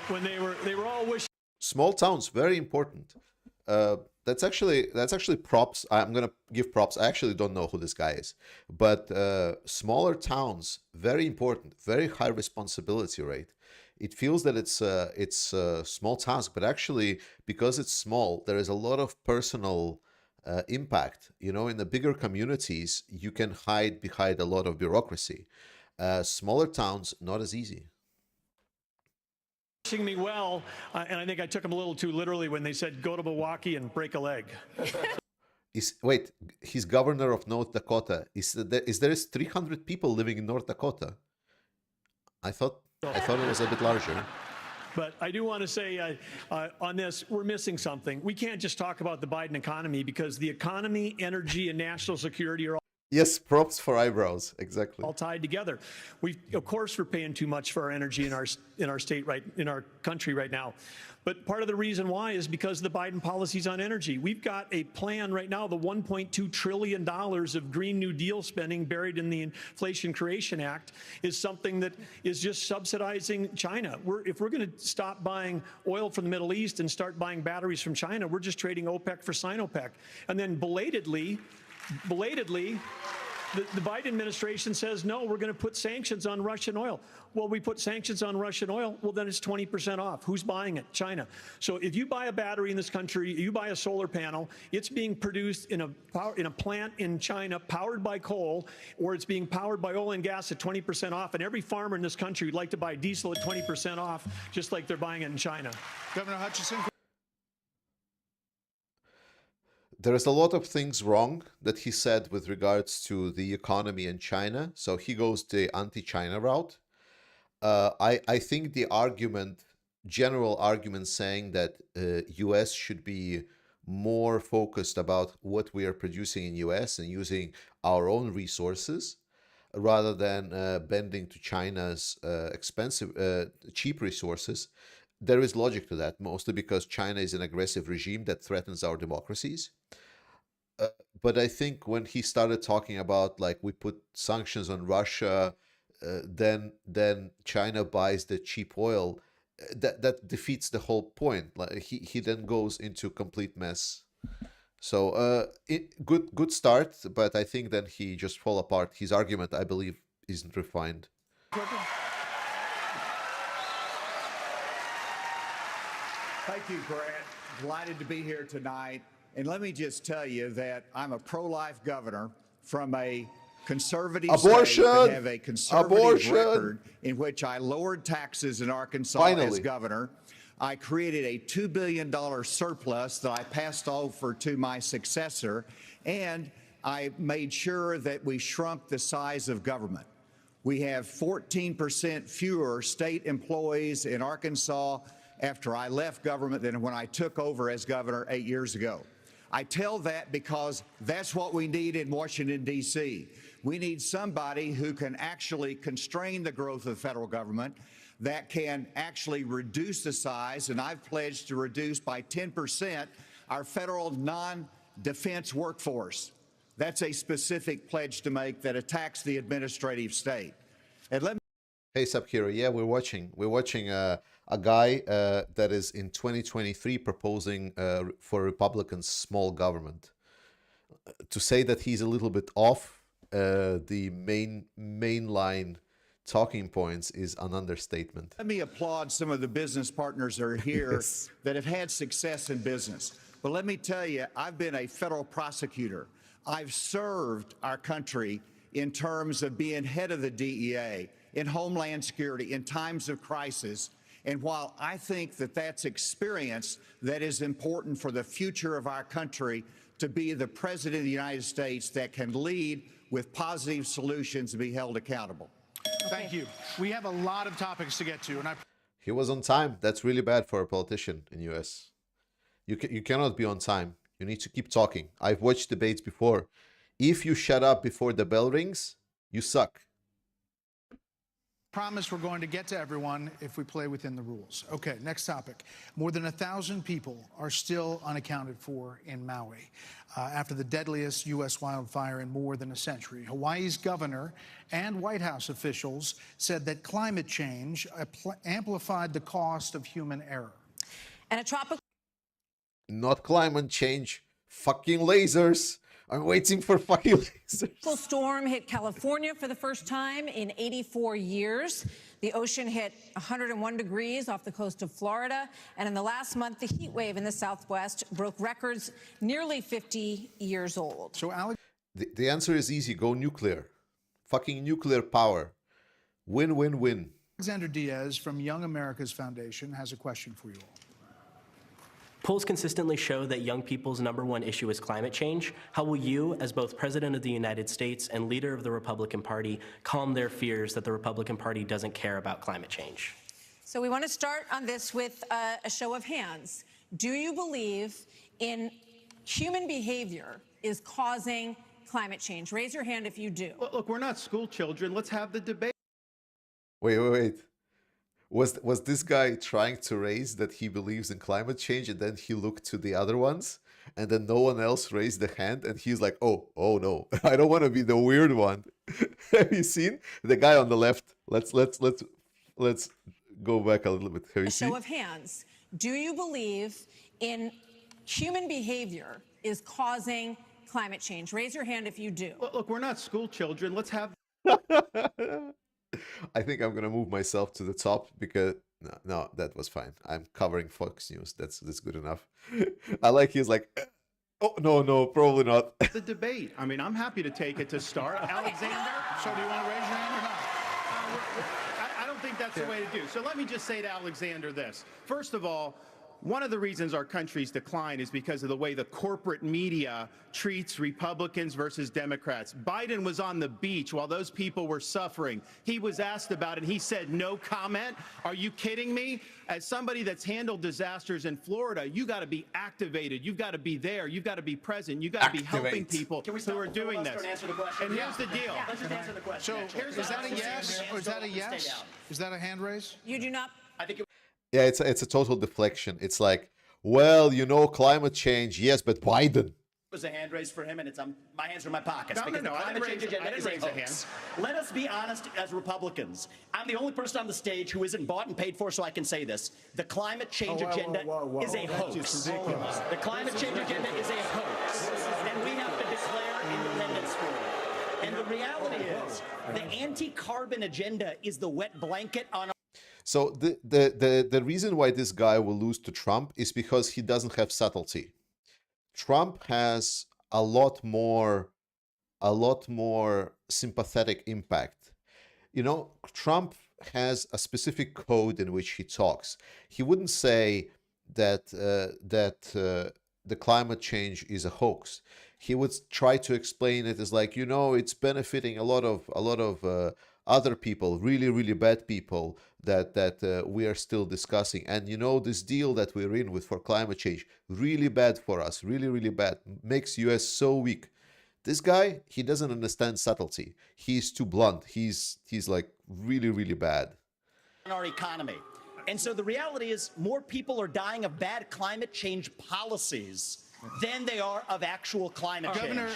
when they were all wishing. Small towns, very important. That's actually props. I'm gonna give props. I actually don't know who this guy is, but smaller towns, very important, very high responsibility rate. It feels that it's a small task, but actually because it's small, there is a lot of personal impact. You know, in the bigger communities, you can hide behind a lot of bureaucracy. Smaller towns, not as easy. Wishing me well, and I think I took them a little too literally when they said go to Milwaukee and break a leg. Wait, he's governor of North Dakota. Is there 300 people living in North Dakota? I thought it was a bit larger. But I do want to say on this, we're missing something. We can't just talk about the Biden economy because the economy, energy, and national security are Yes, props for eyebrows. Exactly. all tied together. Of course, we're paying too much for our energy in our state in our country right now. But part of the reason why is because of the Biden policies on energy. We've got a plan right now, the $1.2 trillion of Green New Deal spending buried in the Inflation Creation Act is something that is just subsidizing China. If we're going to stop buying oil from the Middle East and start buying batteries from China, we're just trading OPEC for Sinopec. And then belatedly, the Biden administration says, no, we're going to put sanctions on Russian oil. Well, we put sanctions on Russian oil. Well, then it's 20% off. Who's buying it? China. So if you buy a battery in this country, you buy a solar panel, it's being produced in a plant in China powered by coal, or it's being powered by oil and gas at 20% off. And every farmer in this country would like to buy diesel at 20% off, just like they're buying it in China. Governor Hutchinson. There is a lot of things wrong that he said with regards to the economy and China. So he goes the anti-China route. I think the general argument saying that U.S. should be more focused about what we are producing in U.S. and using our own resources rather than bending to China's cheap resources. There is logic to that, mostly because China is an aggressive regime that threatens our democracies. But I think when he started talking about like we put sanctions on Russia, then China buys the cheap oil, that defeats the whole point. Like he then goes into complete mess. So good start, but I think then he just fall apart. His argument, I believe, isn't refined. Thank you, Grant. Delighted to be here tonight. And let me just tell you that I'm a pro-life governor from a conservative Abortion! state that have a conservative Abortion! record in which I lowered taxes in Arkansas Finally. as governor. I created a $2 billion surplus that I passed over to my successor, and I made sure that we shrunk the size of government. We have 14% fewer state employees in Arkansas after I left government than when I took over as governor 8 years ago. I tell that because that's what we need in Washington, D.C. We need somebody who can actually constrain the growth of the federal government, that can actually reduce the size, and I've pledged to reduce by 10% our federal non-defense workforce. That's a specific pledge to make that attacks the administrative state. And let me Hey, Subhero, yeah, we're watching a guy that is in 2023 proposing for Republicans small government. To say that he's a little bit off the mainline talking points is an understatement. Let me applaud some of the business partners that are here Yes. that have had success in business. But let me tell you, I've been a federal prosecutor. I've served our country in terms of being head of the DEA, in Homeland Security, in times of crisis. And while I think that that's experience that is important for the future of our country, to be the President of the United States that can lead with positive solutions and be held accountable. Thank you. We have a lot of topics to get to, and I He was on time. That's really bad for a politician in US. You cannot be on time. You need to keep talking. I've watched debates before. If you shut up before the bell rings, you suck. Promise we're going to get to everyone if we play within the rules. Okay, next topic. More than 1,000 people are still unaccounted for in Maui after the deadliest U.S. wildfire in more than a century. Hawaii's governor and White House officials said that climate change amplified the cost of human error. And a tropical Not climate change, fucking lasers. I'm waiting for fucking lasers. storm hit California for the first time in 84 years. The ocean hit 101 degrees off the coast of Florida. And in the last month, the heat wave in the Southwest broke records nearly 50 years old. So, Alex, The answer is easy. Go nuclear. Fucking nuclear power. Win, win, win. Alexander Diaz from Young America's Foundation has a question for you all. Polls consistently show that young people's #1 issue is climate change. How will you, as both President of the United States and leader of the Republican Party, calm their fears that the Republican Party doesn't care about climate change? So we want to start on this with a show of hands. Do you believe in human behavior is causing climate change? Raise your hand if you do. Look, we're not school children. Let's have the debate. Wait. Was this guy trying to raise that he believes in climate change, and then he looked to the other ones, and then no one else raised the hand, and he's like, oh no, I don't want to be the weird one. Have you seen the guy on the left? Let's go back a little bit. Have you A seen? show of hands. Do you believe in human behavior is causing climate change? Raise your hand if you do. Look, we're not school children. Let's have I think I'm gonna move myself to the top because no, that was fine. I'm covering Fox News. That's good enough. I like he's like, oh no, probably not. the debate. I mean, I'm happy to take it to start. Alexander? So, do you want to raise your hand or not? I don't think that's the way to do. So let me just say to Alexander this. First of all, one of the reasons our country's decline is because of the way the corporate media treats Republicans versus Democrats. Biden was on the beach while those people were suffering. He was asked about it. He said, no comment. Are you kidding me? As somebody that's handled disasters in Florida, you got to be activated. You've got to be there. You've got to be present. You've got to be helping people who are doing this. And here's the deal. Let's just answer the question. So, is that a yes? Or is that a yes? Is that a hand raise? You do not. I think it Yeah, it's a total deflection. It's like, well, climate change, yes, but Biden. was a hand raise for him, and my hands are in my pockets. No, because no, the I climate didn't change raise- I agenda didn't is a raise a hoax. Let us be honest as Republicans. I'm the only person on the stage who isn't bought and paid for, so I can say this. The climate change agenda is a hoax. The climate change agenda is a hoax, and we have to declare independence for it. And the reality is, the anti-carbon agenda is the wet blanket on our So the reason why this guy will lose to Trump is because he doesn't have subtlety. Trump has a lot more sympathetic impact. Trump has a specific code in which he talks. He wouldn't say that the climate change is a hoax. He would try to explain it as like, it's benefiting a lot of other people, really, really bad people that we are still discussing. And this deal that we're in with for climate change, really bad for us, really, really bad, makes US so weak. This guy, he doesn't understand subtlety. He's too blunt. He's like really, really bad. our economy. And so the reality is more people are dying of bad climate change policies than they are of actual climate change. Governor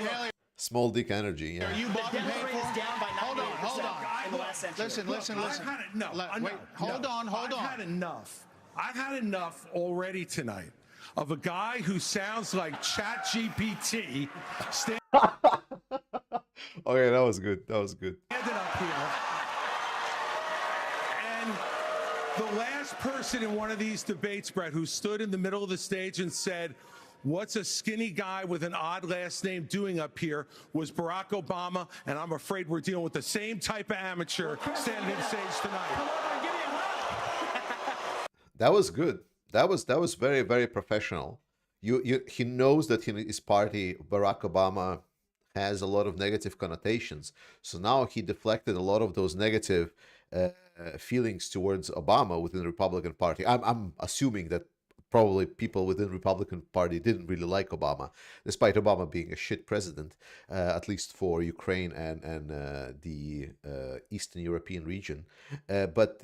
Haley, Small dick energy, yeah. are you bought and paid Death rate is for? down by 98% Hold on. in the last century. Listen. Wait, hold on. I've had enough. I've had enough already tonight of a guy who sounds like ChatGPT standing Okay, that was good. up here. And the last person in one of these debates, Brett, who stood in the middle of the stage and said, "What's a skinny guy with an odd last name doing up here?" was Barack Obama, and I'm afraid we're dealing with the same type of amateur standing on stage tonight. That was good. That was very, very professional. He knows that in his party, Barack Obama has a lot of negative connotations. So now he deflected a lot of those negative feelings towards Obama within the Republican Party. I'm assuming that probably people within the Republican Party didn't really like Obama, despite Obama being a shit president, at least for Ukraine and the Eastern European region. But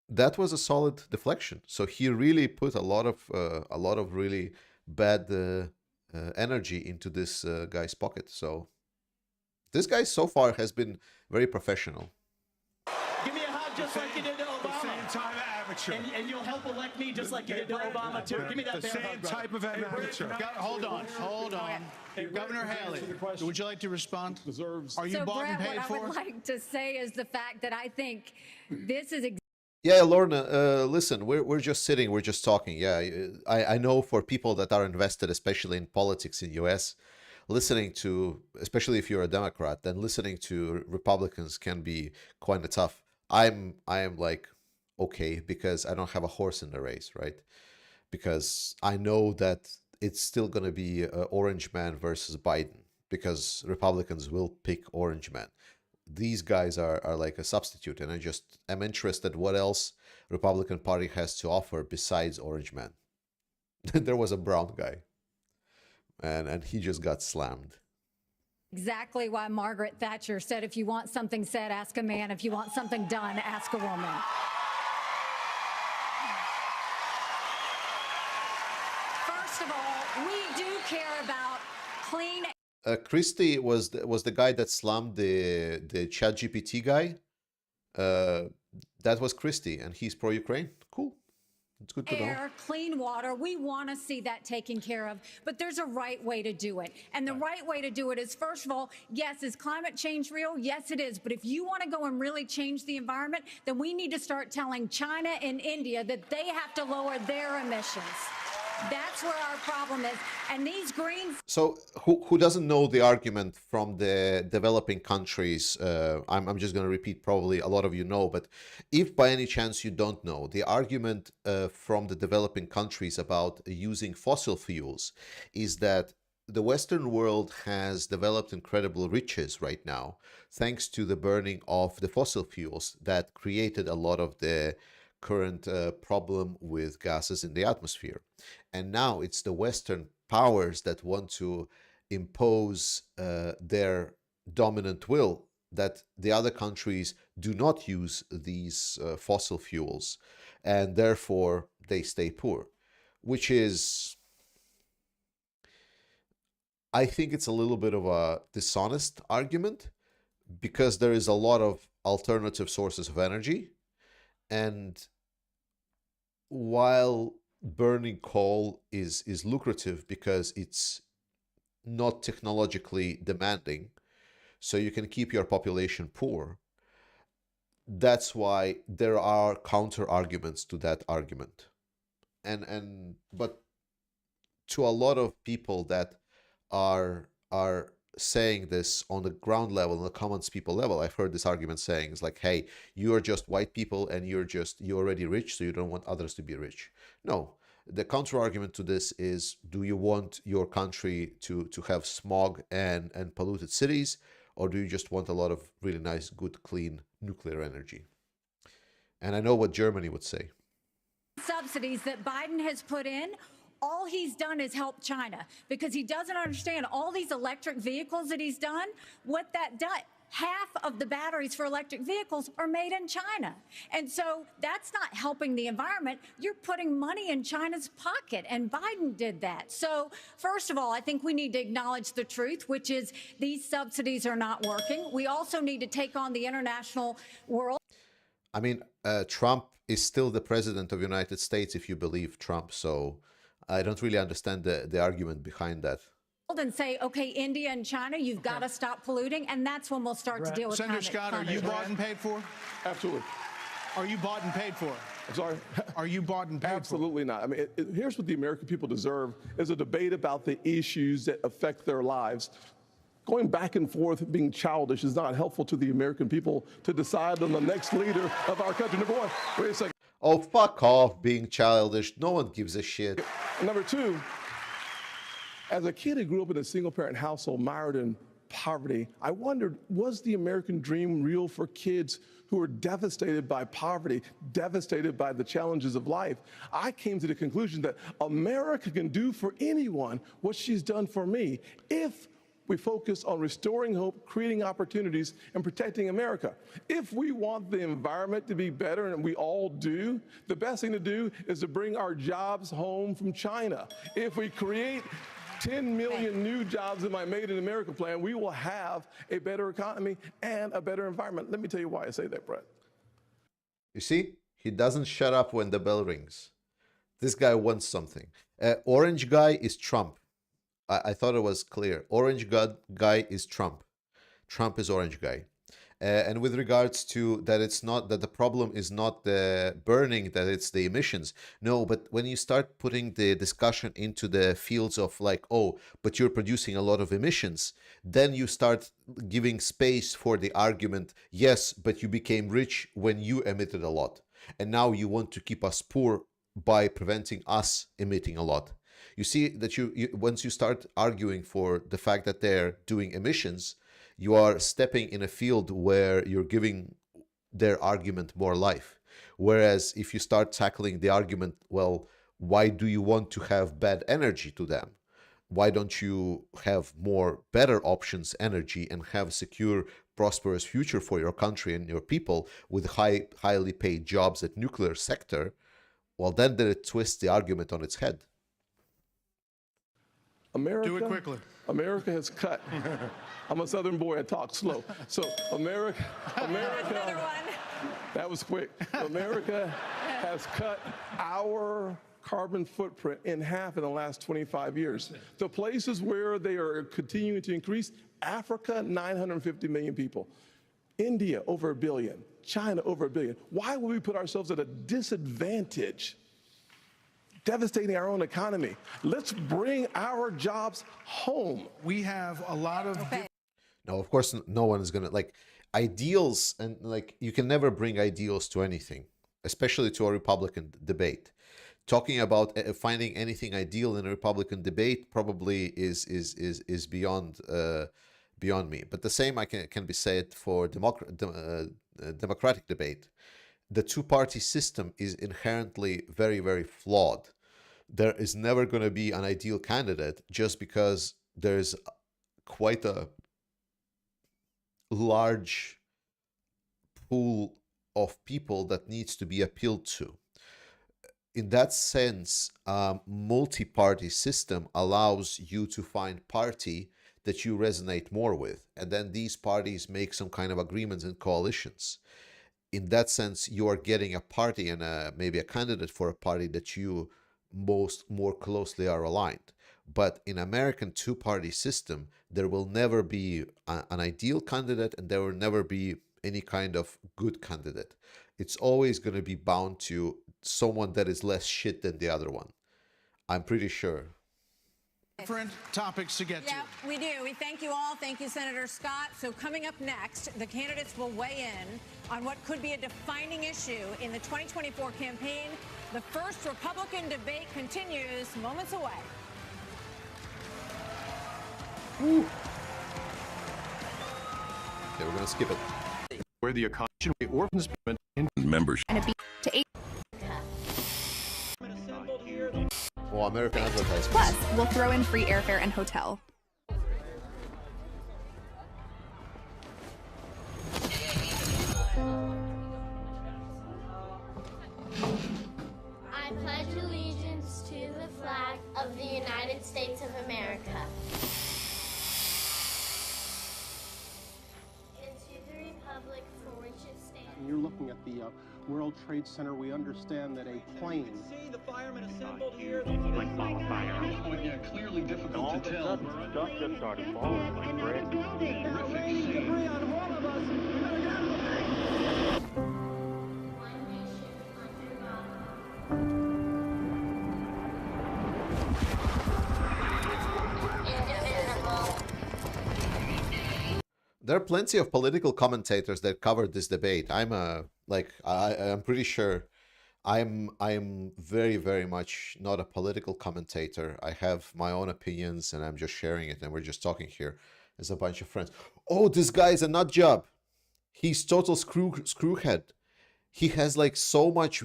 that was a solid deflection. So he really put a lot of really bad energy into this guy's pocket. So this guy so far has been very professional. Give me a hug just like you did to Obama. The same type of amateur. And you'll help elect me just like you did to Obama, too. Give me that The bear same hug, brother. type of amateur. Hold on. Governor Haley, would you like to respond? Are you So, bought and Brett, paid what for? I would like to say is the fact that I think this is Yeah, Lorna, listen, we're just sitting, we're just talking. Yeah, I know for people that are invested, especially in politics in US, listening to, especially if you're a Democrat, then listening to Republicans can be quite tough. I am like, okay, because I don't have a horse in the race, right? Because I know that it's still going to be Orange Man versus Biden, because Republicans will pick Orange Man. These guys are like a substitute, and I just am interested what else Republican Party has to offer besides Orange Man. There was a brown guy, and he just got slammed. exactly why Margaret Thatcher said, if you want something said, ask a man. If you want something done, ask a woman. First of all, we do care about clean. Christie was the guy that slammed the ChatGPT guy. That was Christie, and he's pro-Ukraine. Cool. It's good to know. Air, clean water. We want to see that taken care of, but there's a right way to do it. And the right way to do it is, first of all, yes, is climate change real? Yes, it is. But if you want to go and really change the environment, then we need to start telling China and India that they have to lower their emissions. That's where our problem is. And these Greens. So who doesn't know the argument from the developing countries? I'm just going to repeat, probably a lot of you know, but if by any chance you don't know, the argument from the developing countries about using fossil fuels is that the Western world has developed incredible riches right now, thanks to the burning of the fossil fuels that created a lot of the current problem with gases in the atmosphere. And now it's the Western powers that want to impose their dominant will, that the other countries do not use these fossil fuels, and therefore they stay poor, which is, I think it's a little bit of a dishonest argument, because there is a lot of alternative sources of energy. And while burning coal is lucrative because it's not technologically demanding, so you can keep your population poor, that's why there are counter arguments to that argument. But to a lot of people that are saying this on the ground level, on the common people level, I've heard this argument saying, it's like, hey, you are just white people and you're already rich, so you don't want others to be rich. No, the counter argument to this is, do you want your country to have smog and polluted cities, or do you just want a lot of really nice, good, clean nuclear energy? And I know what Germany would say. Subsidies that Biden has put in, all he's done is help China, because he doesn't understand all these electric vehicles that he's done, what that does. Half of the batteries for electric vehicles are made in China. And so that's not helping the environment. You're putting money in China's pocket, and Biden did that. So first of all, I think we need to acknowledge the truth, which is these subsidies are not working. We also need to take on the international world. I mean, Trump is still the president of the United States, if you believe Trump. So I don't really understand the argument behind that. And say, okay, India and China, you've got to stop polluting, and that's when we'll start to deal with Senator Scott, are you bought and paid for? Absolutely. Are you bought and paid for? I'm sorry? Are you bought and paid Absolutely not. I mean, here's what the American people deserve, is a debate about the issues that affect their lives. Going back and forth, being childish, is not helpful to the American people to decide on the next leader of our country. Number one, wait a second. Oh, fuck off being childish. No one gives a shit. Number two, as a kid who grew up in a single-parent household mired in poverty, I wondered, was the American dream real for kids who are devastated by poverty, devastated by the challenges of life, I came to the conclusion that America can do for anyone what she's done for me if we focus on restoring hope, creating opportunities, and protecting America. If we want the environment to be better, and we all do, the best thing to do is to bring our jobs home from China. If we create 10 million new jobs in my Made in America plan, we will have a better economy and a better environment. Let me tell you why I say that, Brett. You see, he doesn't shut up when the bell rings. This guy wants something. Orange guy is Trump. I thought it was clear. Orange guy is Trump. Trump is orange guy. And with regards to that, it's not that the problem is not the burning, that it's the emissions. No, but when you start putting the discussion into the fields of like, oh, but you're producing a lot of emissions, then you start giving space for the argument, yes, but you became rich when you emitted a lot. And now you want to keep us poor by preventing us emitting a lot. You see that once you start arguing for the fact that they're doing emissions, you are stepping in a field where you're giving their argument more life. Whereas if you start tackling the argument, well, why do you want to have bad energy to them? Why don't you have more better options energy and have secure, prosperous future for your country and your people with highly paid jobs at nuclear sector? Well, then it twists the argument on its head. America, Do it quickly. America has cut. I'm a Southern boy, I talk slow. So America, that was quick. America has cut our carbon footprint in half in the last 25 years. The places where they are continuing to increase, Africa, 950 million people. India, over 1 billion. China, over 1 billion. Why would we put ourselves at a disadvantage? Devastating our own economy. Let's bring our jobs home. We have a lot of... No, of course, no one is going to, like, ideals, and like, you can never bring ideals to anything, especially to a Republican debate. Talking about finding anything ideal in a Republican debate probably is beyond me. But the same can be said for democratic debate. The two-party system is inherently very, very flawed. There is never going to be an ideal candidate just because there's quite a large pool of people that needs to be appealed to. In that sense, multi-party system allows you to find party that you resonate more with, and then these parties make some kind of agreements and coalitions. In that sense, you are getting a party and maybe a candidate for a party that you more closely are aligned. But in American two-party system, there will never be an ideal candidate, and there will never be any kind of good candidate. It's always going to be bound to someone that is less shit than the other one. I'm pretty sure. Different topics to get to. Yeah, we do. We thank you all. Thank you, Senator Scott. So coming up next, the candidates will weigh in on what could be a defining issue in the 2024 campaign. The first Republican debate continues moments away. Woo. Okay, we're going to skip it. Where the economy orphans members to 8. Well, American advertisements. Plus, we'll throw in free airfare and hotel. I pledge allegiance to the flag of the United States of America and to the republic for which it stands. You're looking at the World Trade Center. We understand that a plane. See the firemen assembled here. Like fire. Oh yeah, clearly difficult to tell. Stuff just started falling like bread. Debris on one of us. We better get out of the way. One nation under God. Indivisible. There are plenty of political commentators that covered this debate. I'm pretty sure I'm very, very much not a political commentator. I have my own opinions and I'm just sharing it, and we're just talking here as a bunch of friends. Oh, this guy is a nut job. He's total screwhead. He has like so much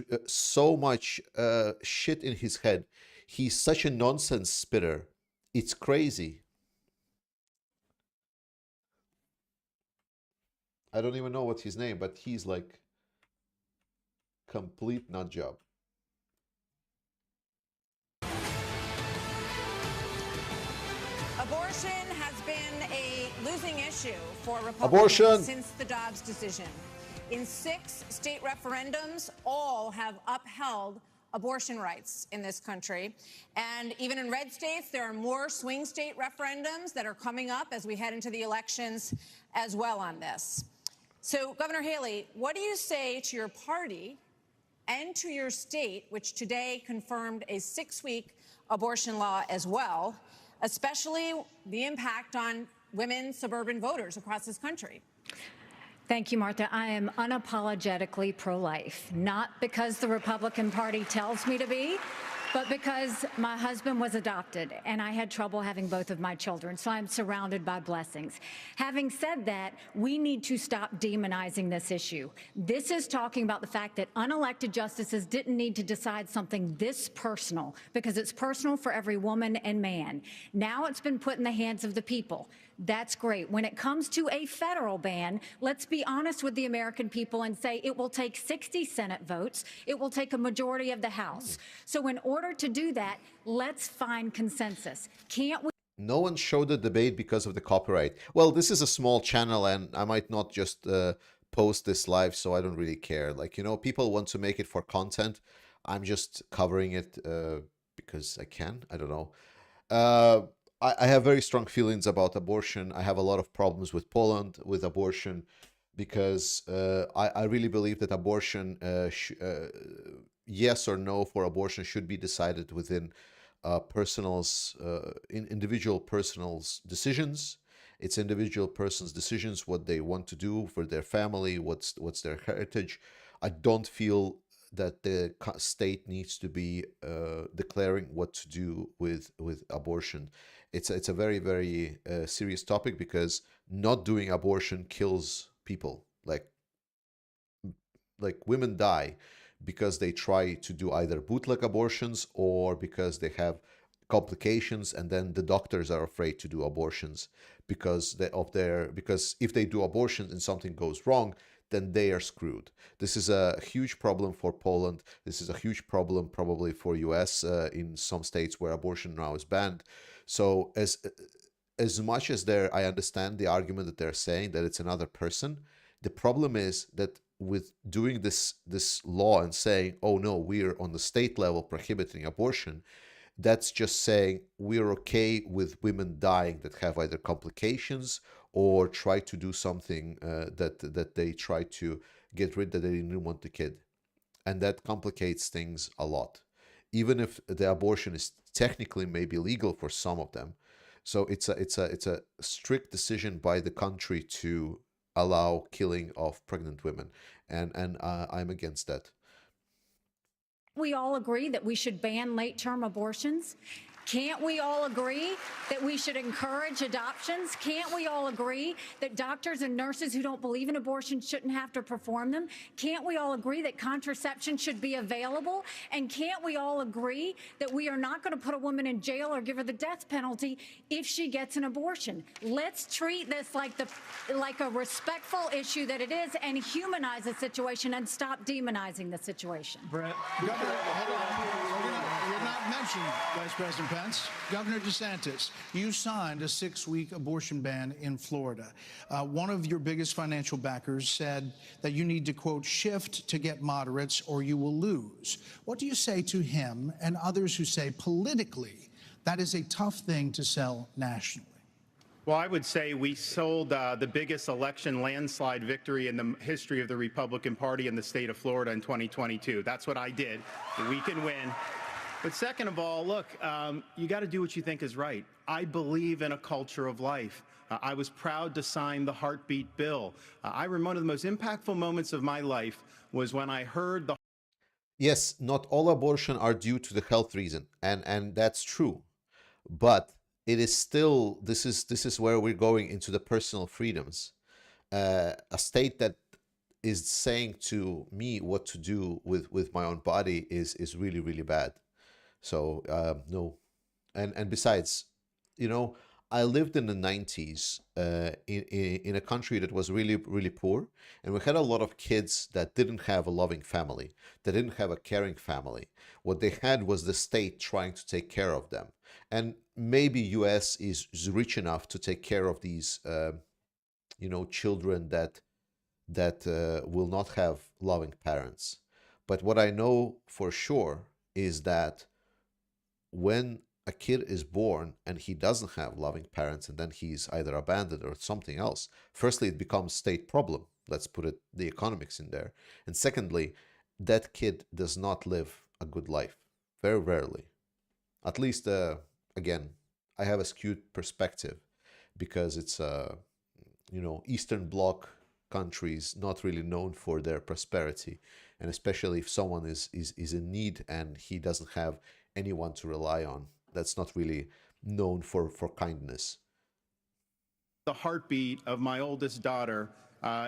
shit in his head. He's such a nonsense spitter. It's crazy. I don't even know what's his name, but he's like complete nut job. Abortion has been a losing issue for Republicans since the Dobbs decision. In 6 state referendums, all have upheld abortion rights in this country. And even in red states, there are more swing state referendums that are coming up as we head into the elections as well on this. So, Governor Haley, what do you say to your party and to your state, which today confirmed a 6-week abortion law as well, especially the impact on women suburban voters across this country? Thank you, Martha. I am unapologetically pro-life, not because the Republican Party tells me to be, but because my husband was adopted and I had trouble having both of my children, so I'm surrounded by blessings. Having said that, we need to stop demonizing this issue. This is talking about the fact that unelected justices didn't need to decide something this personal, because it's personal for every woman and man. Now it's been put in the hands of the people. That's great. When it comes to a federal ban, let's be honest with the American people and say it will take 60 Senate votes. It will take a majority of the House. So in order to do that, let's find consensus. Can't we? No one showed the debate because of the copyright. Well, this is a small channel and I might not just post this live, so I don't really care. Like, you know, people want to make it for content. I'm just covering it because I can. I don't know. I have very strong feelings about abortion. I have a lot of problems with Poland with abortion because I really believe that abortion, yes or no for abortion should be decided within individual person's decisions. It's individual person's decisions, what they want to do for their family, what's their heritage. I don't feel that the state needs to be declaring what to do with abortion. It's a very, very serious topic because not doing abortion kills people. Like women die because they try to do either bootleg abortions or because they have complications, and then the doctors are afraid to do abortions because if they do abortions and something goes wrong, then they are screwed. This is a huge problem for Poland. This is a huge problem probably for US in some states where abortion now is banned. So as much as I understand the argument that they're saying that it's another person, the problem is that with doing this law and saying, oh no, we're on the state level prohibiting abortion, that's just saying we're okay with women dying that have either complications or try to do something that they try to get rid that they didn't want the kid. And that complicates things a lot. Even if the abortion is technically maybe legal for some of them. So it's a strict decision by the country to allow killing of pregnant women. And I'm against that. We all agree that we should ban late-term abortions? Can't we all agree that we should encourage adoptions? Can't we all agree that doctors and nurses who don't believe in abortion shouldn't have to perform them? Can't we all agree that contraception should be available? And can't we all agree that we are not going to put a woman in jail or give her the death penalty if she gets an abortion? Let's treat this like a respectful issue that it is and humanize the situation and stop demonizing the situation. Brett, Governor, you're not mentioned, Vice President Pence. Governor DeSantis, you signed a 6-week abortion ban in Florida. One of your biggest financial backers said that you need to, quote, shift to get moderates or you will lose. What do you say to him and others who say politically that is a tough thing to sell nationally? Well, I would say we sold the biggest election landslide victory in the history of the Republican Party in the state of Florida in 2022. That's what I did. We can win. But second of all, look, you got to do what you think is right. I believe in a culture of life. I was proud to sign the Heartbeat bill. I remember one of the most impactful moments of my life was when I heard the... Yes, not all abortion are due to the health reason, and that's true. But it is still, this is where we're going into the personal freedoms. A state that is saying to me what to do with my own body is really, really bad. So no. And besides, you know, I lived in the 90s in a country that was really, really poor. And we had a lot of kids that didn't have a loving family, that didn't have a caring family. What they had was the state trying to take care of them. And maybe US is rich enough to take care of these, you know, children that will not have loving parents. But what I know for sure is that when a kid is born and he doesn't have loving parents, and then he's either abandoned or something else, firstly, it becomes state problem. Let's put it, the economics in there. And secondly, that kid does not live a good life, very rarely. At least, again, I have a skewed perspective because it's, you know, Eastern Bloc countries not really known for their prosperity, and especially if someone is in need and he doesn't have anyone to rely on, that's not really known for kindness. The heartbeat of my oldest daughter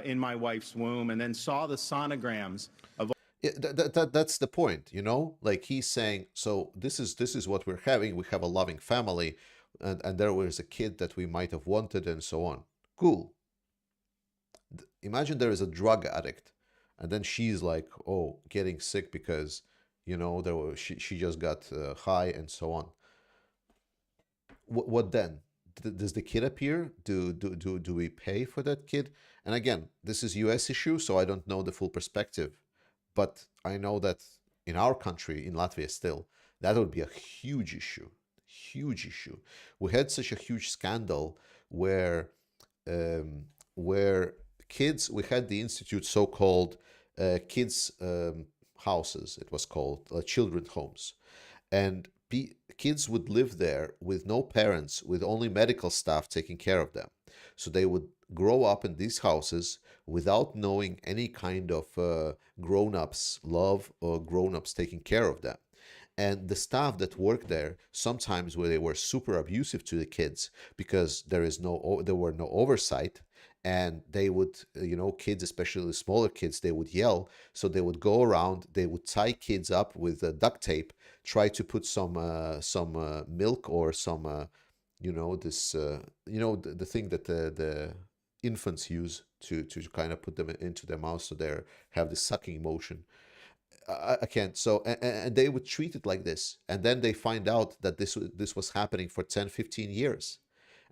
in my wife's womb, and then saw the sonograms of. Yeah, that's the point, you know, like he's saying, so this is what we're having. We have a loving family, and there was a kid that we might have wanted, and so on. Cool. Imagine there is a drug addict, and then she's like, oh, getting sick because, you know, she just got high and so on. What then? Does the kid appear? Do we pay for that kid? And again, this is US issue, so I don't know the full perspective. But I know that in our country, in Latvia still, that would be a huge issue. Huge issue. We had such a huge scandal where kids, we had the institute so-called kids houses, it was called, children's homes. And kids would live there with no parents, with only medical staff taking care of them. So they would grow up in these houses without knowing any kind of grown-ups love or grown-ups taking care of them. And the staff that worked there, sometimes where they were super abusive to the kids because there were no oversight, and they would, you know, kids, especially the smaller kids, they would yell. So they would go around, they would tie kids up with duct tape, try to put some milk or some, you know, this, you know, the thing that the infants use to kind of put them into their mouth, so they have this sucking motion. I can't. So, and they would treat it like this. And then they find out that this was happening for 10, 15 years.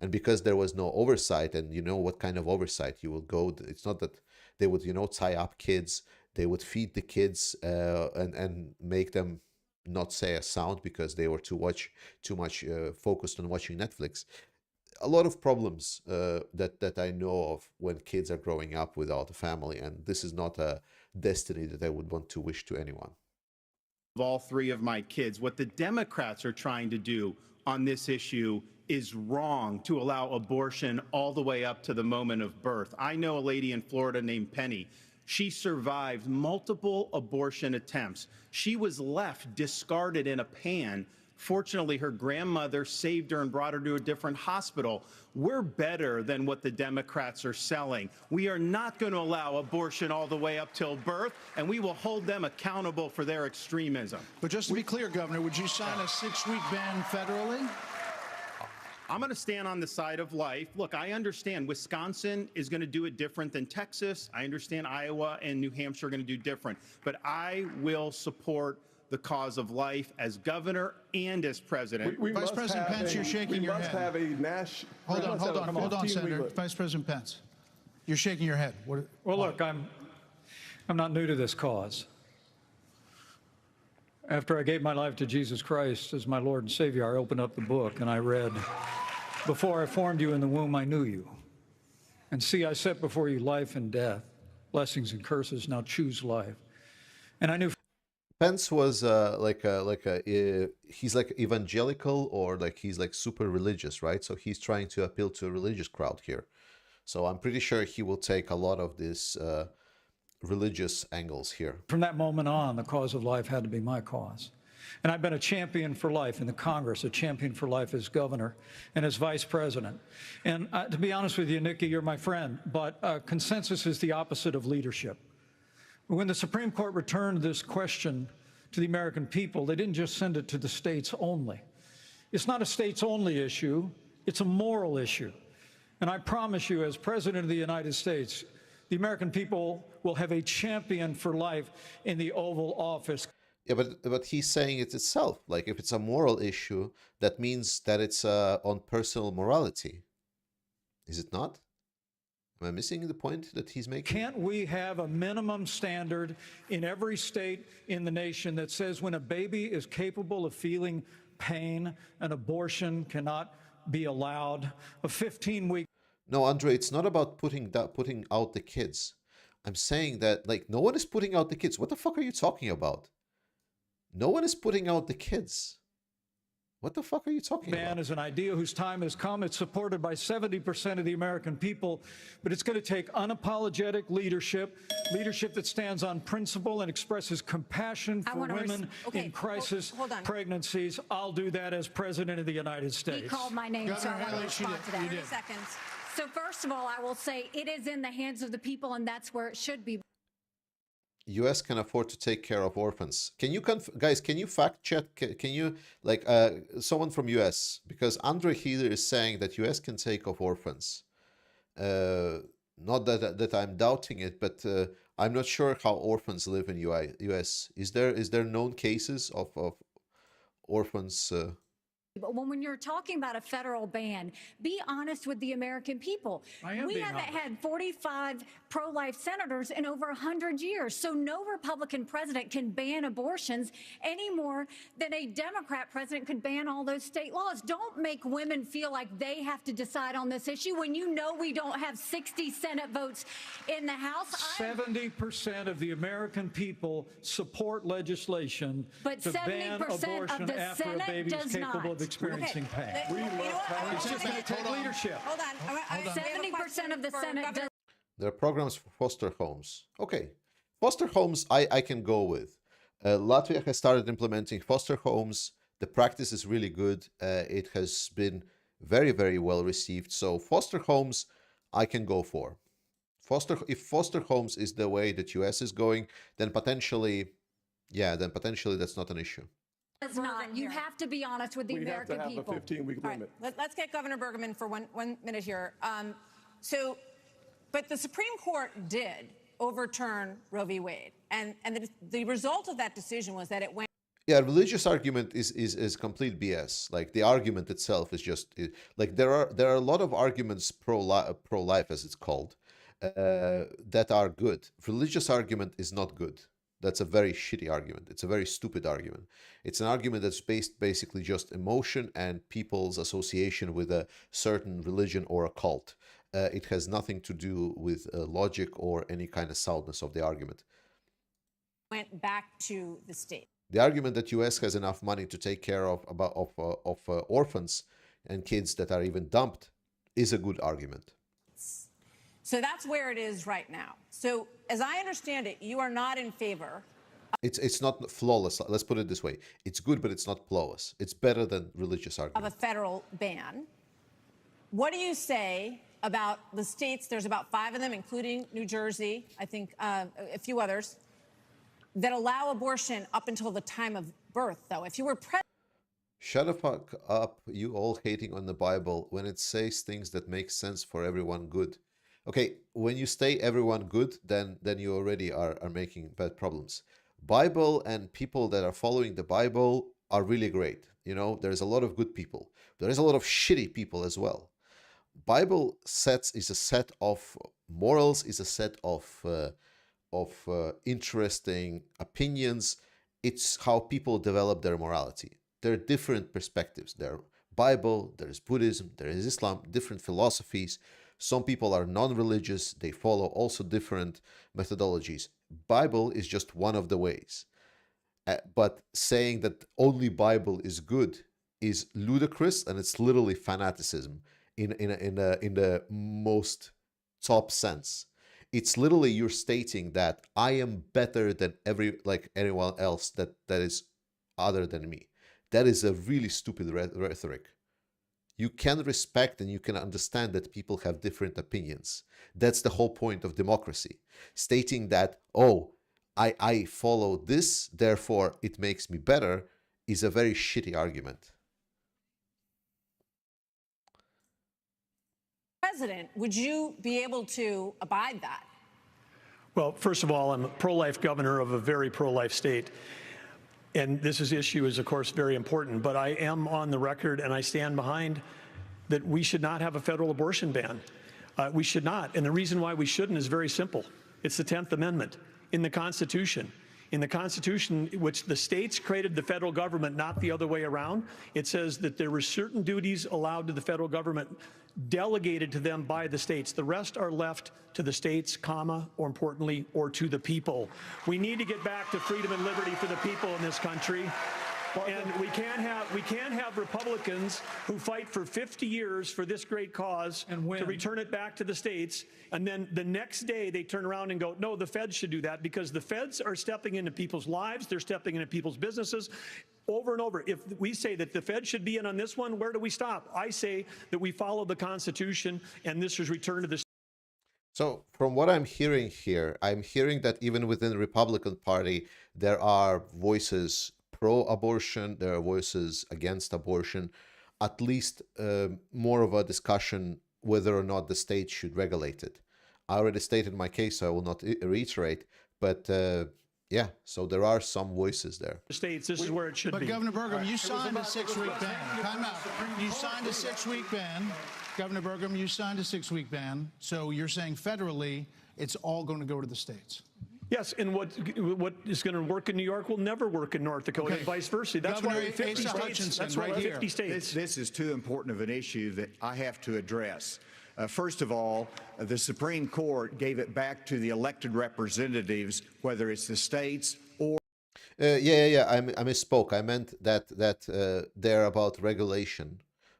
And because there was no oversight, and you know what kind of oversight you will go, it's not that they would, you know, tie up kids, they would feed the kids and make them not say a sound because they were too much focused on watching Netflix. A lot of problems that I know of when kids are growing up without a family, and this is not a destiny that I would want to wish to anyone. Of all three of my kids, what the Democrats are trying to do on this issue is wrong, to allow abortion all the way up to the moment of birth. I know a lady in Florida named Penny. She survived multiple abortion attempts. She was left discarded in a pan. Fortunately, her grandmother saved her and brought her to a different hospital. We're better than what the Democrats are selling. We are not going to allow abortion all the way up till birth, and we will hold them accountable for their extremism. But just to be clear, Governor, would you sign a 6-week ban federally? I'm going to stand on the side of life. Look, I understand Wisconsin is going to do it different than Texas. I understand Iowa and New Hampshire are going to do different. But I will support the cause of life as governor and as president. Vice President Pence, you're shaking your head. We must have a national. Hold on, Senator. Vice President Pence, you're shaking your head. Well, look, I'm not new to this cause. After I gave my life to Jesus Christ as my Lord and Savior, I opened up the book and I read, "Before I formed you in the womb, I knew you. And see, I set before you life and death, blessings and curses. Now choose life." And I knew. Pence was he's like evangelical, or like he's like super religious, right? So he's trying to appeal to a religious crowd here. So I'm pretty sure he will take a lot of this religious angles here. From that moment on, the cause of life had to be my cause. And I've been a champion for life in the Congress, a champion for life as governor and as vice president. And to be honest with you, Nikki, you're my friend, but consensus is the opposite of leadership. When the Supreme Court returned this question to the American people, they didn't just send it to the states only. It's not a states-only issue, it's a moral issue. And I promise you, as President of the United States, the American people will have a champion for life in the Oval Office. Yeah, but he's saying it itself. Like, if it's a moral issue, that means that it's on personal morality. Is it not? Am I missing the point that he's making? Can't we have a minimum standard in every state in the nation that says when a baby is capable of feeling pain, an abortion cannot be allowed? A 15-week... No, Andre, it's not about putting out the kids. I'm saying that, like, no one is putting out the kids. What the fuck are you talking about? No one is putting out the kids. What the fuck are you talking about? Ban is an idea whose time has come. It's supported by 70% of the American people, but it's going to take unapologetic leadership that stands on principle and expresses compassion for women in crisis pregnancies. I'll do that as President of the United States. He called my name, so I will respond to that. 30 seconds. So first of all, I will say it is in the hands of the people, and that's where it should be. U.S. can afford to take care of orphans. Can you, guys, can you fact check? Can you, like, someone from U.S., because Andre here is saying that U.S. can take of orphans. Not that I'm doubting it, but I'm not sure how orphans live in U.S. Is there known cases of orphans? But when you're talking about a federal ban, be honest with the American people. We haven't had 45 pro-life senators in over 100 years, so no Republican president can ban abortions any more than a Democrat president could ban all those state laws. Don't make women feel like they have to decide on this issue when you know we don't have 60 Senate votes in the House. 70% of the American people support legislation to ban abortion after a baby is capable of experiencing pain. It's just going to take leadership. Hold on. 70% of the Senate does. There are programs for foster homes. Okay. Foster homes, I can go with. Latvia has started implementing foster homes. The practice is really good. It has been very, very well received. So foster homes, I can go for. If foster homes is the way that US is going, then potentially that's not an issue. It's not. You have to be honest with the American people. We have to have a 15-week limit. Right. Let's get Governor Bergman for one minute here. But the Supreme Court did overturn Roe v. Wade, and the result of that decision was that it went. Yeah, religious argument is complete BS. Like, the argument itself is just like there are a lot of arguments pro-life, as it's called, that are good. Religious argument is not good. That's a very shitty argument. It's a very stupid argument. It's an argument that's based basically just emotion and people's association with a certain religion or a cult. It has nothing to do with logic or any kind of soundness of the argument. Went back to the state. The argument that U.S. has enough money to take care of orphans and kids that are even dumped is a good argument. So that's where it is right now. So as I understand it, you are not in favor. It's not flawless. Let's put it this way. It's good, but it's not flawless. It's better than religious argument. Of a federal ban. What do you say about the states? There's about 5 of them, including New Jersey, I think a few others, that allow abortion up until the time of birth, though. If you were president. Shut the fuck up, you all hating on the Bible when it says things that make sense for everyone good. Okay, when you say everyone good, then you already are making bad problems. Bible and people that are following the Bible are really great. You know, there's a lot of good people. There is a lot of shitty people as well. Bible is a set of morals, is a set of interesting opinions. It's how people develop their morality. There are different perspectives. There are Bible, there is Buddhism, there is Islam, different philosophies. Some people are non-religious. They follow also different methodologies. Bible is just one of the ways. But saying that only Bible is good is ludicrous, and it's literally fanaticism in the most top sense. It's literally you're stating that I am better than anyone else that is other than me. That is a really stupid rhetoric. You can respect and you can understand that people have different opinions. That's the whole point of democracy. Stating that, oh, I follow this, therefore it makes me better, is a very shitty argument. President, would you be able to abide that? Well, first of all, I'm a pro-life governor of a very pro-life state. And this issue is, of course, very important. But I am on the record, and I stand behind that we should not have a federal abortion ban. We should not. And the reason why we shouldn't is very simple. It's the 10th Amendment in the Constitution. In the Constitution, which the states created the federal government, not the other way around, it says that there were certain duties allowed to the federal government delegated to them by the states. The rest are left to the states, comma, or importantly, or to the people. We need to get back to freedom and liberty for the people in this country. And we can't have Republicans who fight for 50 years for this great cause to return it back to the states, and then the next day they turn around and go, no, the feds should do that, because the feds are stepping into people's lives, they're stepping into people's businesses over and over. If we say that the feds should be in on this one, where do we stop? I say that we follow the Constitution, and this is returned to the. So from what I'm hearing here, I'm hearing that even within the Republican Party, there are voices pro-abortion, there are voices against abortion, at least more of a discussion whether or not the state should regulate it. I already stated my case, so I will not reiterate, but yeah, so there are some voices there. States, this is where it should be. But Governor Burgum, you signed a 6-week ban. Time out. You signed a 6-week ban. Governor Burgum, you signed a 6-week ban. So you're saying federally, it's all going to go to the states. Yes, and what is going to work in New York will never work in North Dakota, and vice versa. That's Governor why 50 Asa states. Hutchinson, That's why right 50 here. states. This is too important of an issue that I have to address. First of all, the Supreme Court gave it back to the elected representatives, whether it's the states or. I misspoke. I meant that they're about regulation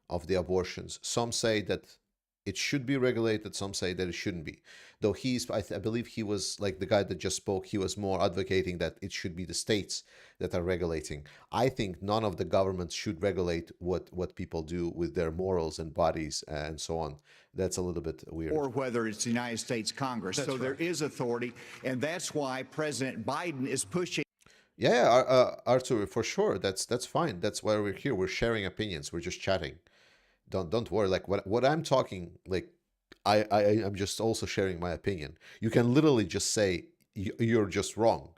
of the abortions. Some say that it should be regulated. Some say that it shouldn't be. Though I believe he was like the guy that just spoke. He was more advocating that it should be the states that are regulating. I think none of the governments should regulate what people do with their morals and bodies and so on. That's a little bit weird. Or whether it's the United States Congress. That's so right. There is authority, and that's why President Biden is pushing. Yeah, Arthur, for sure. That's fine. That's why we're here. We're sharing opinions. We're just chatting. Don't worry. Like what I'm talking, like I'm just also sharing my opinion. You can literally just say you're just wrong.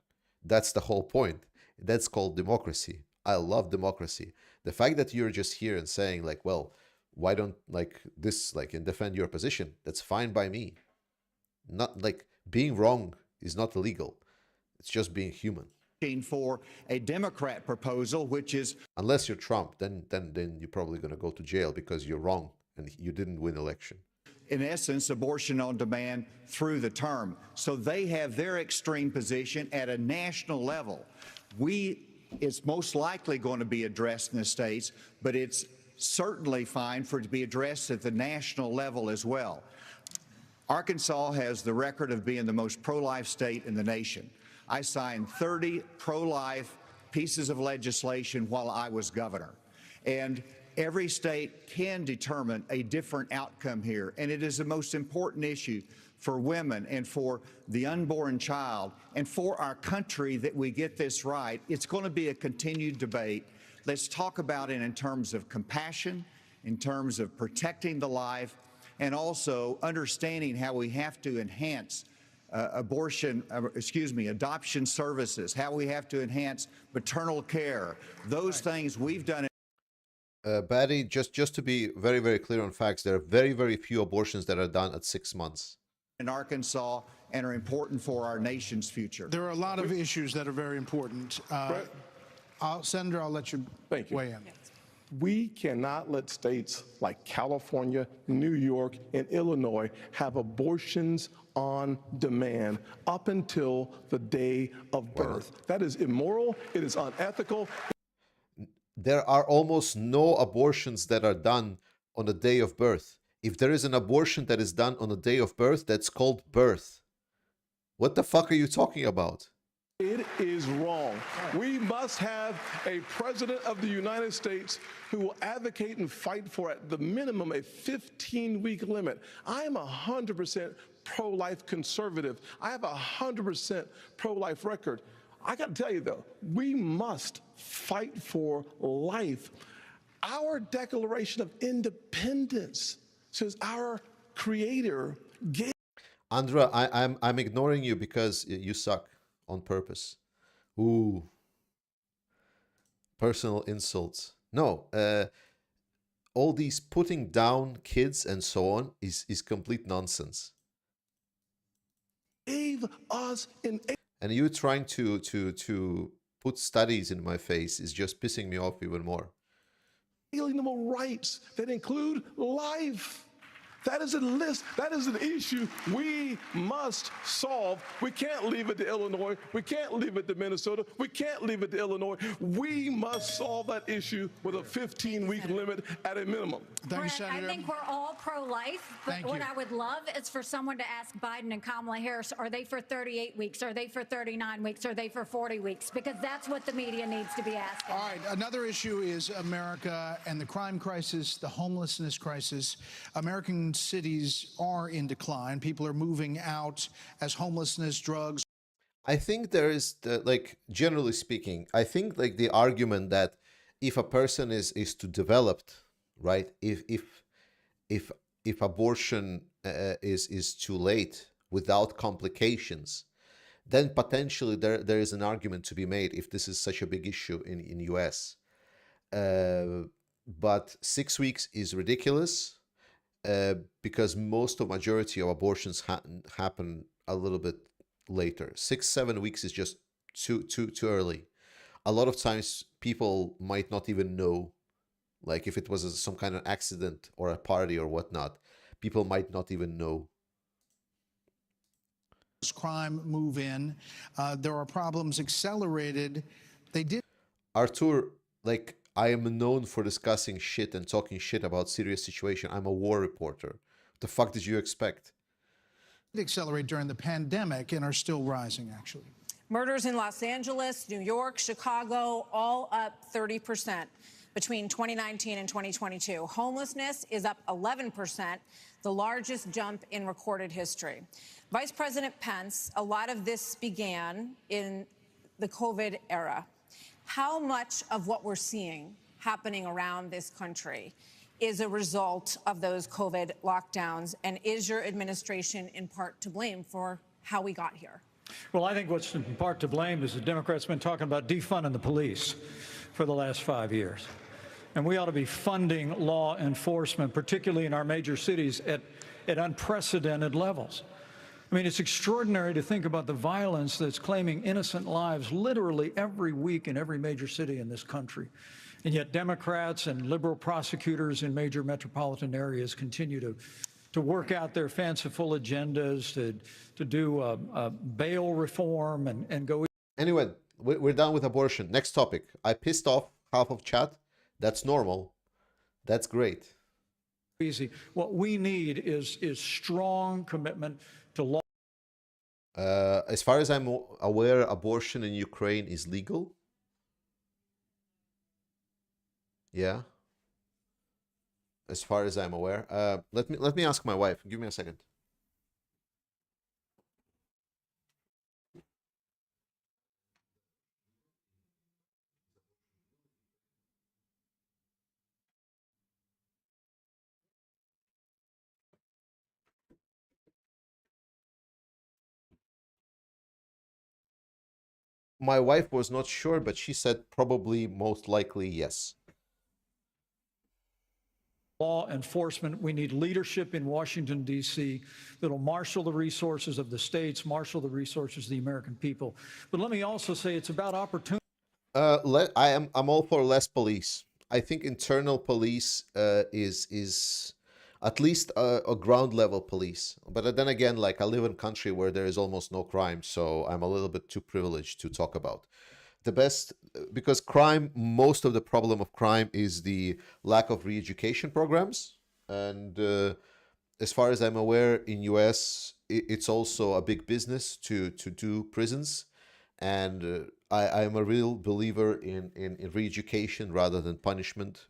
That's the whole point. That's called democracy. I love democracy. The fact that you're just here and saying like, well, why don't like this, like, and defend your position, that's fine by me. Not like being wrong is not illegal. It's just being human. For a Democrat proposal, which is unless you're Trump, then you're probably going to go to jail because you're wrong and you didn't win election. In essence, abortion on demand through the term. So they have their extreme position at a national level. It's most likely going to be addressed in the states, but it's certainly fine for it to be addressed at the national level as well. Arkansas has the record of being the most pro-life state in the nation. I signed 30 pro-life pieces of legislation while I was governor. And every state can determine a different outcome here. And it is the most important issue for women and for the unborn child and for our country that we get this right. It's going to be a continued debate. Let's talk about it in terms of compassion, in terms of protecting the life, and also understanding how we have to enhance adoption services, how we have to enhance maternal care, those things we've done. Batty, just to be very, very clear on facts, there are very, very few abortions that are done at 6 months. In Arkansas and are important for our nation's future. There are a lot of issues that are very important. Senator, I'll let you weigh in. We cannot let states like California, New York, and Illinois have abortions on demand up until the day of birth. That is immoral. It is unethical. There are almost no abortions that are done on the day of birth. If there is an abortion that is done on the day of birth, that's called birth. What the fuck are you talking about? It is wrong. We must have a president of the United States who will advocate and fight for, at the minimum, a 15-week limit. I am 100% pro-life conservative. I have a 100% pro-life record. I got to tell you, though, we must fight for life. Our Declaration of Independence says our Creator gave. Andra, I'm ignoring you because you suck on purpose. Ooh. Personal insults. No, all these putting down kids and so on is complete nonsense. Gave us an. And you trying to put studies in my face is just pissing me off even more. Inalienable rights that include life. That is a list. That is an issue we must solve. We can't leave it to Illinois. We can't leave it to Minnesota. We can't leave it to Illinois. We must solve that issue with a 15-week limit at a minimum. Thank you, Senator. I think we're all pro-life, but what I would love is for someone to ask Biden and Kamala Harris, are they for 38 weeks? Are they for 39 weeks? Are they for 40 weeks? Because that's what the media needs to be asking. All right, another issue is America and the crime crisis, the homelessness crisis. American cities are in decline. People are moving out as homelessness, drugs. I think there is, like, generally speaking, I think like the argument that if a person is too developed, right? If abortion is too late without complications, then potentially there is an argument to be made if this is such a big issue in US. But 6 weeks is ridiculous. Because majority of abortions happen a little bit later. 6-7 weeks is just too early. A lot of times people might not even know, like if it was some kind of accident or a party or whatnot, people might not even know. Crime move in. There are problems accelerated. They did. Artur, like, I am known for discussing shit and talking shit about serious situation. I'm a war reporter. What the fuck did you expect? Accelerate during the pandemic and are still rising, actually. Murders in Los Angeles, New York, Chicago, all up 30% between 2019 and 2022. Homelessness is up 11%, the largest jump in recorded history. Vice President Pence, a lot of this began in the COVID era. How much of what we're seeing happening around this country is a result of those COVID lockdowns? And is your administration in part to blame for how we got here? Well, I think what's in part to blame is the Democrats have been talking about defunding the police for the last 5 years. And we ought to be funding law enforcement, particularly in our major cities, at unprecedented levels. I mean, it's extraordinary to think about the violence that's claiming innocent lives literally every week in every major city in this country. And yet Democrats and liberal prosecutors in major metropolitan areas continue to work out their fanciful agendas, to do bail reform and go. Anyway, we're done with abortion. Next topic. I pissed off half of chat. That's normal. That's great. Easy. What we need is strong commitment to law. As far as I'm aware, abortion in Ukraine is legal. Yeah. As far as I'm aware. Let me ask my wife. Give me a second. My wife was not sure, but she said probably most likely yes. Law enforcement, we need leadership in Washington, D.C. that'll marshal the resources of the states, marshal the resources of the American people. But let me also say it's about opportunity. I'm all for less police. I think internal police is at least a ground level police. But then again, like, I live in a country where there is almost no crime, so I'm a little bit too privileged to talk about. The best, because crime, most of the problem of crime is the lack of re-education programs. And as far as I'm aware, in US, it's also a big business to do prisons. And I'm a real believer in re-education rather than punishment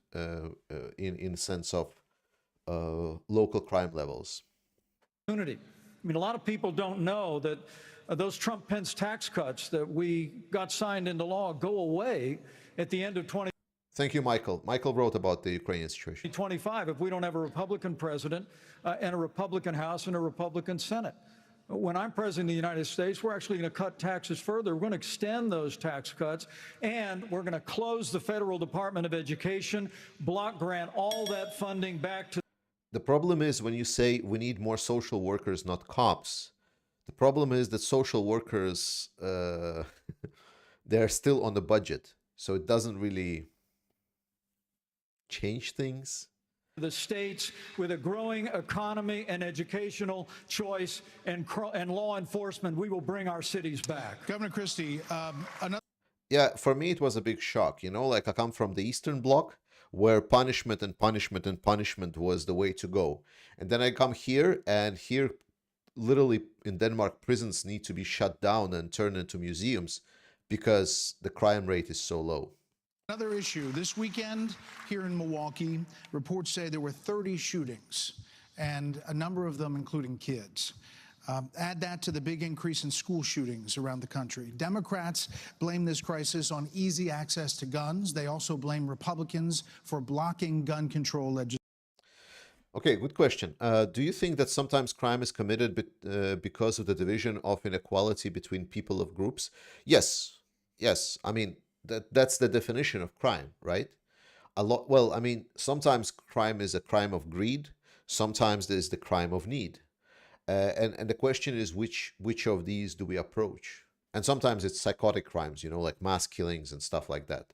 in sense of local crime levels. Opportunity I mean, a lot of people don't know that those Trump-Pence tax cuts that we got signed into law go away at the end of 2025 Thank you, Michael. Michael wrote about the Ukrainian situation. if we don't have a Republican president and a Republican House and a Republican Senate. When I'm president of the United States, we're actually going to cut taxes further. We're going to extend those tax cuts, and we're going to close the Federal Department of Education, block grant all that funding back to. The problem is when you say we need more social workers, not cops. The problem is that social workers, they're still on the budget, so it doesn't really change things. The states with a growing economy and educational choice and law enforcement, we will bring our cities back. Governor Christie, another. Yeah, for me, it was a big shock. You know, like I come from the Eastern Bloc where punishment and punishment and punishment was the way to go. And then I come here, and here, literally in Denmark, prisons need to be shut down and turned into museums because the crime rate is so low. Another issue. This weekend here in Milwaukee, reports say there were 30 shootings, and a number of them including kids. Add that to the big increase in school shootings around the country. Democrats blame this crisis on easy access to guns. They also blame Republicans for blocking gun control legislation. Okay, good question. Do you think that sometimes crime is committed because of the division of inequality between people of groups? Yes. Yes. I mean, that's the definition of crime, right? Well, I mean, sometimes crime is a crime of greed. Sometimes there's the crime of need. And the question is which of these do we approach? And sometimes it's psychotic crimes, you know, like mass killings and stuff like that.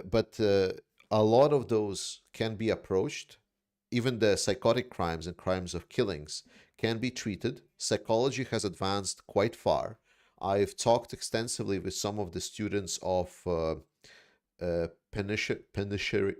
But a lot of those can be approached. Even the psychotic crimes and crimes of killings can be treated. Psychology has advanced quite far. I've talked extensively with some of the students of penitentiary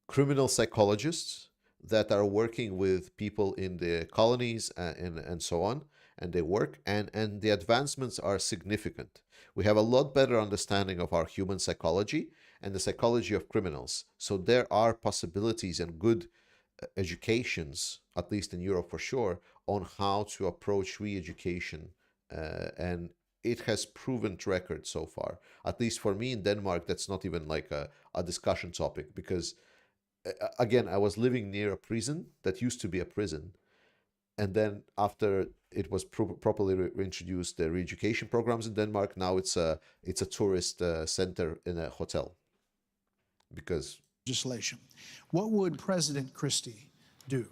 criminal psychologists that are working with people in the colonies and so on, and they work, and the advancements are significant. We have a lot better understanding of our human psychology and the psychology of criminals. So there are possibilities and good educations, at least in Europe for sure, on how to approach re-education, and it has proven record so far. At least for me in Denmark, that's not even like a discussion topic, because again, I was living near a prison that used to be a prison, and then after it was properly reintroduced, the re-education programs in Denmark, now it's a tourist center in a hotel. Because legislation. What would President Christie do?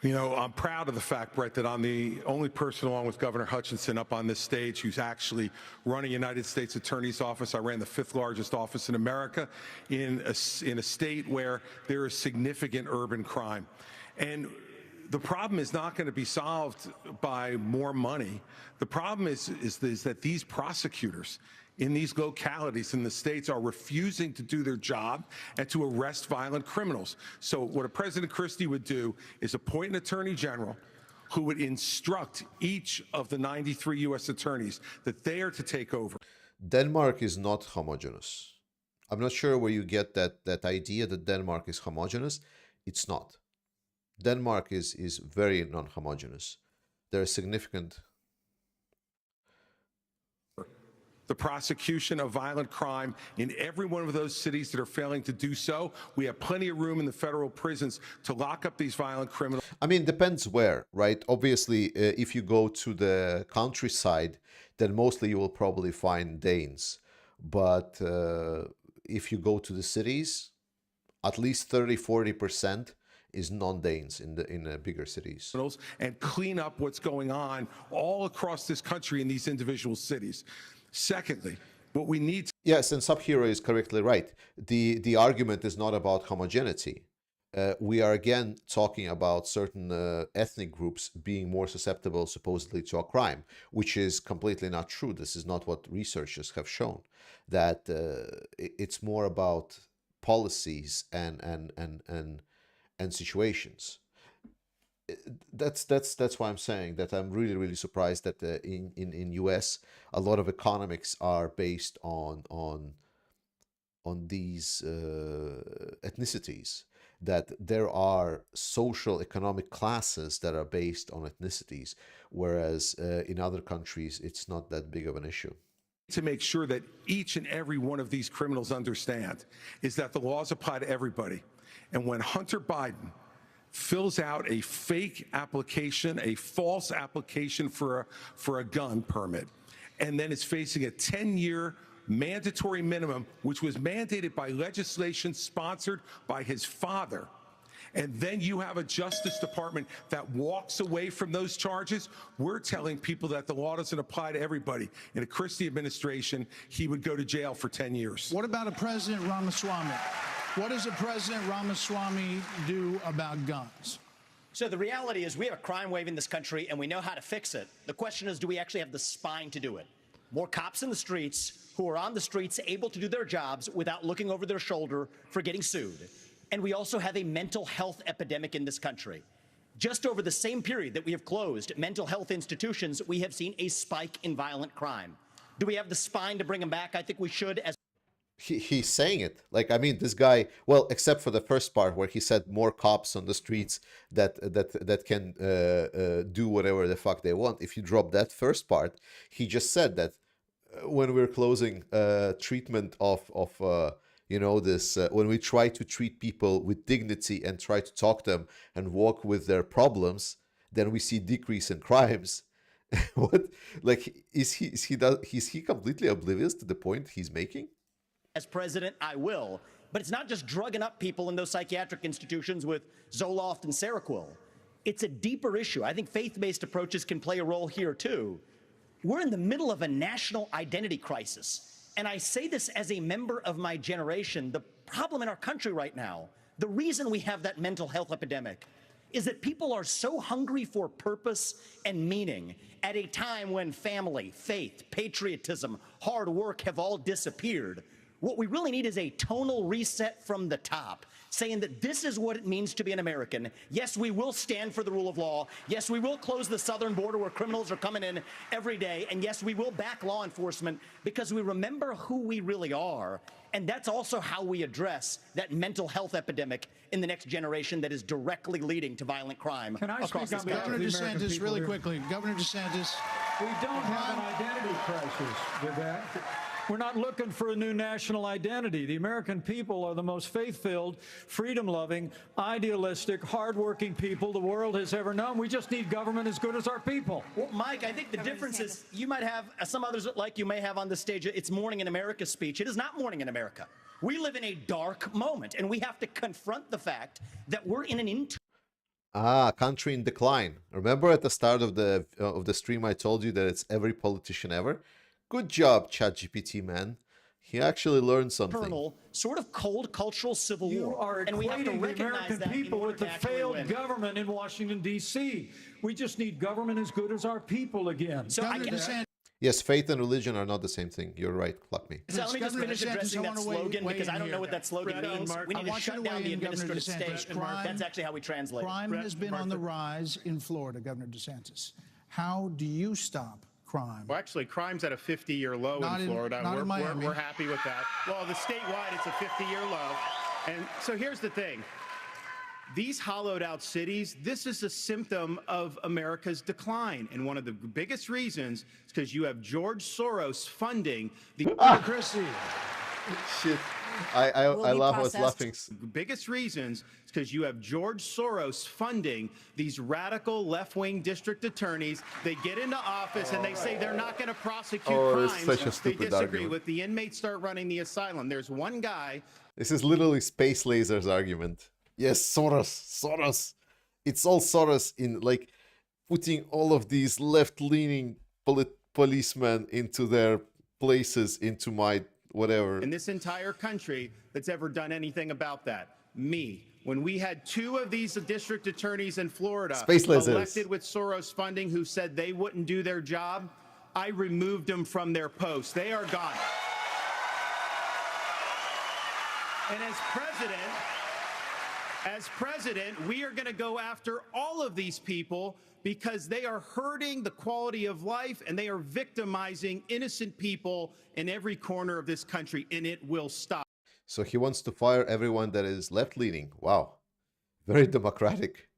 You know, I'm proud of the fact, Brett, that I'm the only person along with Governor Hutchinson up on this stage who's actually running a United States Attorney's Office. I ran the 5th largest office in America in a state where there is significant urban crime. And the problem is not going to be solved by more money. The problem is that these prosecutors in these localities in the states are refusing to do their job and to arrest violent criminals. So what a President Christie would do is appoint an attorney general who would instruct each of the 93 U.S. attorneys that they are to take over. Denmark is not homogeneous. I'm not sure where you get that idea that Denmark is homogeneous. It's not. Denmark is very non-homogeneous. There are significant... The prosecution of violent crime in every one of those cities that are failing to do so. We have plenty of room in the federal prisons to lock up these violent criminals. I mean, depends where, right? Obviously, if you go to the countryside, then mostly you will probably find Danes. But if you go to the cities, at least 30-40% is non-Danes in the bigger cities. And clean up what's going on all across this country in these individual cities. Secondly, what we need to... Yes, and Subhero is correctly right. The argument is not about homogeneity. We are again talking about certain ethnic groups being more susceptible supposedly to a crime, which is completely not true. This is not what researchers have shown. That it's more about policies and situations. That's why I'm saying that I'm really surprised that in US a lot of economics are based on these ethnicities. that there are social economic classes that are based on ethnicities, whereas in other countries it's not that big of an issue. To make sure that each and every one of these criminals understand is that the laws apply to everybody. And when Hunter Biden fills out a fake application, a false application for a gun permit, and then is facing a 10-year mandatory minimum, which was mandated by legislation sponsored by his father, and then you have a Justice Department that walks away from those charges, we're telling people that the law doesn't apply to everybody. In a Christie administration, he would go to jail for 10 years. What about a President Ramaswamy? What does a President Ramaswamy do about guns? So the reality is we have a crime wave in this country and we know how to fix it. The question is, do we actually have the spine to do it? More cops in the streets who are on the streets able to do their jobs without looking over their shoulder for getting sued. And we also have a mental health epidemic in this country. Just over the same period that we have closed mental health institutions, we have seen a spike in violent crime. Do we have the spine to bring them back? I think we should. As He's saying it. Like, I mean, this guy, well, except for the first part where he said more cops on the streets that can do whatever the fuck they want. If you drop that first part, he just said that when we're closing treatment of this, when we try to treat people with dignity and try to talk them and walk with their problems, then we see decrease in crimes. What? Like, is he completely oblivious to the point he's making? As president, I will. But it's not just drugging up people in those psychiatric institutions with Zoloft and Seroquel. It's a deeper issue. I think faith-based approaches can play a role here, too. We're in the middle of a national identity crisis. And I say this as a member of my generation. The problem in our country right now, the reason we have that mental health epidemic, is that people are so hungry for purpose and meaning at a time when family, faith, patriotism, hard work have all disappeared. What we really need is a tonal reset from the top, saying that this is what it means to be an American. Yes, we will stand for the rule of law. Yes, we will close the southern border where criminals are coming in every day. And yes, we will back law enforcement because we remember who we really are. And that's also how we address that mental health epidemic in the next generation that is directly leading to violent crime across this country. Governor DeSantis, really quickly. Governor DeSantis. We don't have an identity crisis with that. We're not looking for a new national identity. The American people are the most faith-filled, freedom-loving, idealistic, hardworking people the world has ever known. We just need government as good as our people. Well, Mike, I think the difference is you might have, some others like you may have on the stage, it's Morning in America speech. It is not Morning in America. We live in a dark moment, and we have to confront the fact that we're in an country in decline. Remember at the start of the stream I told you that it's every politician ever? Good job, ChatGPT, man. He actually learned something. Sort of cold cultural civil war. You are and we have to equating the recognize American that people with the failed government in Washington, D.C. We just need government as good as our people again. So Yes, faith and religion are not the same thing. You're right, Cluckme. So let me just finish addressing that slogan because I don't know what that slogan means. We need to shut down the administrative state. That's actually how we translate it. Crime has been on the rise in Florida, Governor DeSantis. How do you stop crime? Well, actually, crime's at a 50-year low in Florida. We're happy with that. Well, the statewide, it's a 50-year low. And so here's the thing. These hollowed out cities, this is a symptom of America's decline. And one of the biggest reasons is because you have George Soros funding the... Christie. Shit. I love what's laughing. The biggest reasons is because you have George Soros funding these radical left-wing district attorneys. They get into office and they say they're not going to prosecute crimes. Such a stupid they disagree argument. with the inmates start running the asylum. There's one guy. This is literally Space Laser's argument. Yes, Soros. It's all Soros in like putting all of these left-leaning policemen into their places, into my whatever. In this entire country that's ever done anything about that. Me. When we had two of these district attorneys in Florida elected with Soros funding who said they wouldn't do their job, I removed them from their posts. They are gone. And as president, we are going to go after all of these people because they are hurting the quality of life and they are victimizing innocent people in every corner of this country, and it will stop. So he wants to fire everyone that is left-leaning. Wow. very democratic.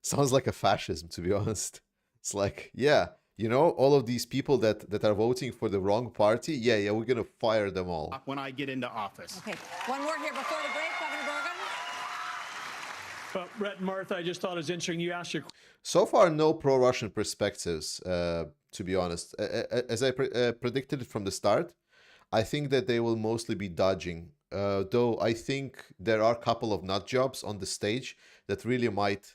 Sounds like a fascism, to be honest. It's like, yeah, you know, all of these people that are voting for the wrong party, yeah, we're gonna fire them all. When I get into office. Okay, one more here before the break, Governor Burgum. Brett and Martha, I just thought it was interesting. You asked your So far, no pro-Russian perspectives, to be honest. As I predicted from the start, I think that they will mostly be dodging. Though I think there are a couple of nut jobs on the stage that really might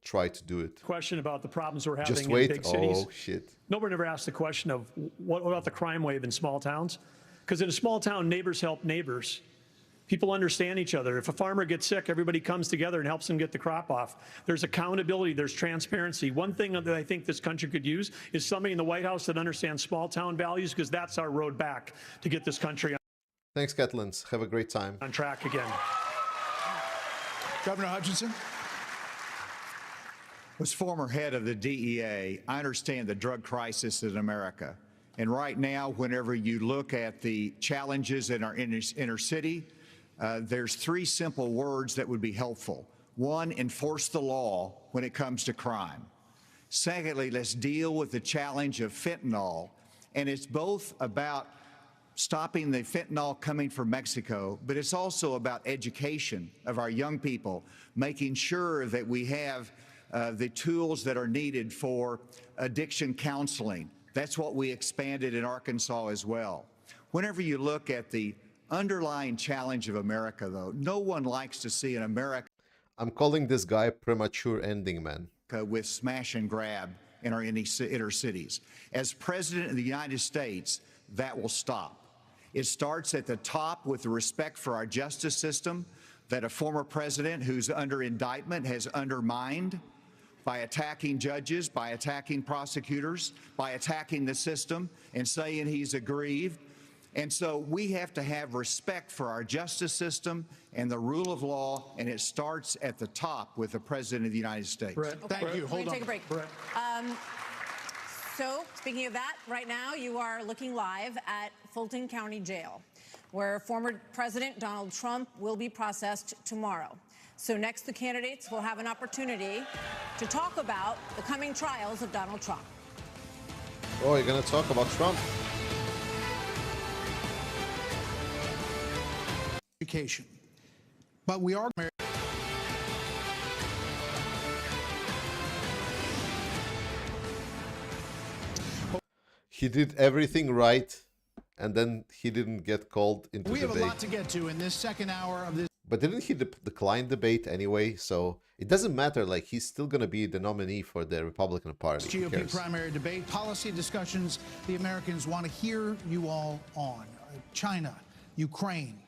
try to do it. question about the problems we're having Just in wait. big cities. Oh, shit. Nobody ever asked the question of what about the crime wave in small towns? Because in a small town, neighbors help neighbors. People understand each other. If a farmer gets sick, everybody comes together and helps him get the crop off. There's accountability. There's transparency. One thing that I think this country could use is somebody in the White House that understands small town values, because that's our road back to get this country Thanks, Catlins. Have a great time. on track again. Governor Hutchinson. As former head of the DEA, I understand the drug crisis in America. And right now, whenever you look at the challenges in our inner city, there's three simple words that would be helpful. One, enforce the law when it comes to crime. Secondly, let's deal with the challenge of fentanyl. And it's both about stopping the fentanyl coming from Mexico, but it's also about education of our young people, making sure that we have the tools that are needed for addiction counseling. That's what we expanded in Arkansas as well. Whenever you look at the underlying challenge of America, though, no one likes to see an America I'm calling this guy premature ending, man. with smash and grab in our inner cities. As President of the United States, that will stop. It starts at the top with the respect for our justice system that a former president who's under indictment has undermined by attacking judges, by attacking prosecutors, by attacking the system and saying he's aggrieved. And so we have to have respect for our justice system and the rule of law, and it starts at the top with the President of the United States. Brett, thank you. Hold on. Take a break. Brett. So, speaking of that, right now you are looking live at Fulton County Jail, where former President Donald Trump will be processed tomorrow. So next, the candidates will have an opportunity to talk about the coming trials of Donald Trump. Oh, you're gonna talk about Trump? Education. But we are He did everything right, and then he didn't get called into We have debate. a lot to get to in this second hour of this. But didn't he decline debate anyway? So it doesn't matter. Like, he's still gonna be the nominee for the Republican Party. Who GOP cares? primary debate, policy discussions the Americans want to hear you all on. China, Ukraine,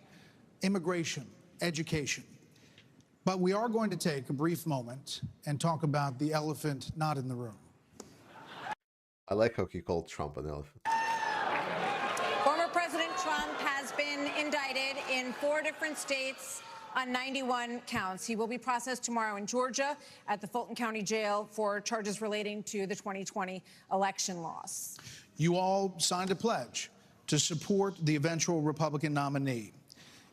immigration, education. But we are going to take a brief moment and talk about the elephant not in the room. I like how he called Trump an elephant. Former President Trump has been indicted in 4 different states on 91 counts. He will be processed tomorrow in Georgia at the Fulton County Jail for charges relating to the 2020 election loss. You all signed a pledge to support the eventual Republican nominee.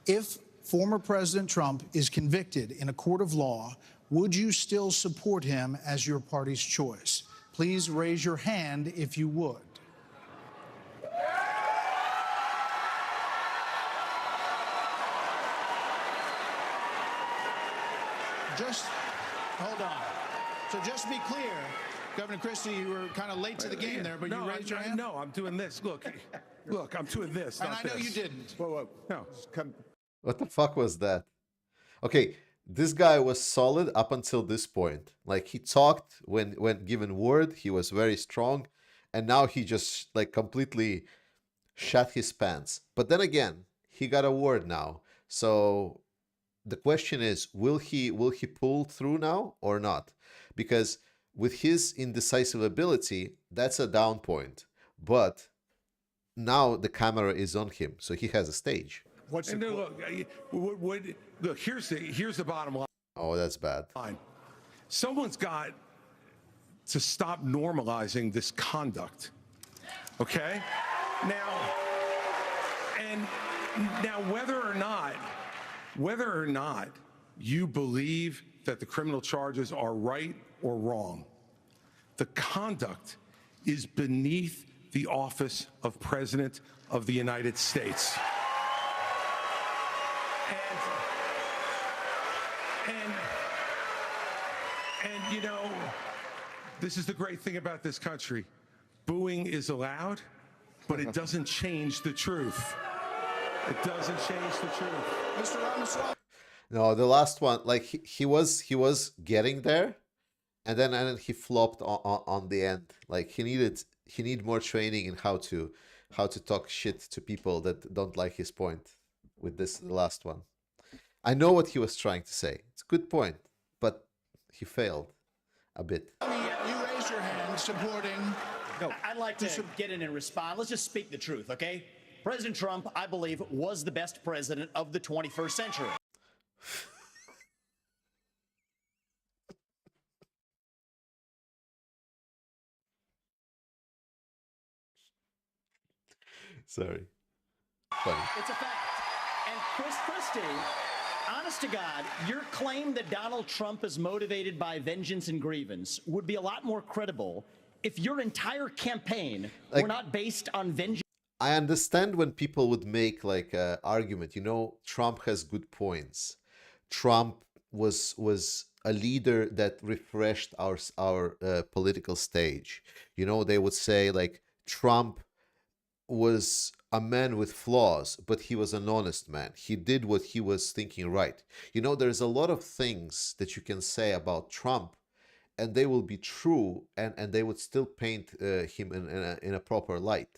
If former President Trump is convicted in a court of law, would you still support him as your party's choice? Please raise your hand if you would. Just hold on. So just to be clear, Governor Christie, you were kind of late to the game there, but you raised your hand? No, I'm doing this. Look, I'm doing this. And not I know this. you didn't. Whoa. No. What the fuck was that? Okay, this guy was solid up until this point. Like, he talked when given word, he was very strong, and now he just like completely shat his pants. But then again, he got a word now. So the question is, will he pull through now or not? Because with his indecisive ability, that's a down point. But now the camera is on him, so he has a stage. Look, here's the bottom line. Oh, that's bad. Someone's got to stop normalizing this conduct. Okay? Now whether or not you believe that the criminal charges are right or wrong. The conduct is beneath the office of President of the United States. And you know, this is the great thing about this country. Booing is allowed, but it doesn't change the truth. It doesn't change the truth. Mr. Ramaswamy. No, the last one, like he was getting there, and then he flopped on the end. Like he need more training in how to talk shit to people that don't like his point with this last one. I know what he was trying to say. It's a good point, but he failed a bit. You raised your hand supporting. No, I'd like to get in and respond. Let's just speak the truth, okay? President Trump, I believe, was the best president of the 21st century. Sorry. Funny. It's a fact. And Chris Christie, honest to God, your claim that Donald Trump is motivated by vengeance and grievance would be a lot more credible if your entire campaign were not based on vengeance. I understand when people would make like an argument, you know, Trump has good points. Trump was a leader that refreshed our political stage. You know, they would say like Trump was a man with flaws, but he was an honest man. He did what he was thinking right. You know, there's a lot of things that you can say about Trump, and they will be true, and they would still paint him in a proper light.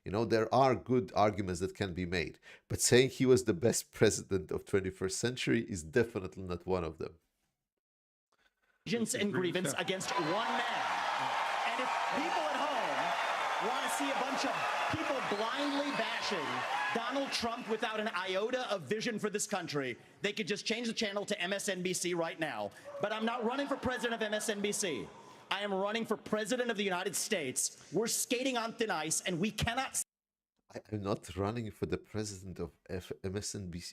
You know, there are good arguments that can be made, but saying he was the best president of 21st century is definitely not one of them. Vengeance and grievance against one man. And if people at home want to see a bunch of people blindly bashing Donald Trump without an iota of vision for this country, they could just change the channel to MSNBC right now. But I'm not running for president of MSNBC. I am running for president of the United States. We're skating on thin ice, and we cannot... I'm not running for the president of MSNBC.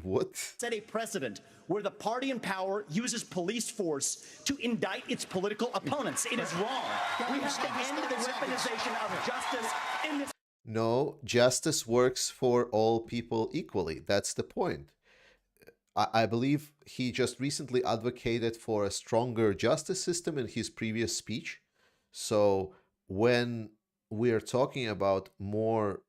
What? Set a precedent where the party in power uses police force to indict its political opponents. It is wrong. We have to end the weaponization of justice in this... No, justice works for all people equally. That's the point. I believe he just recently advocated for a stronger justice system in his previous speech. So when we're talking about more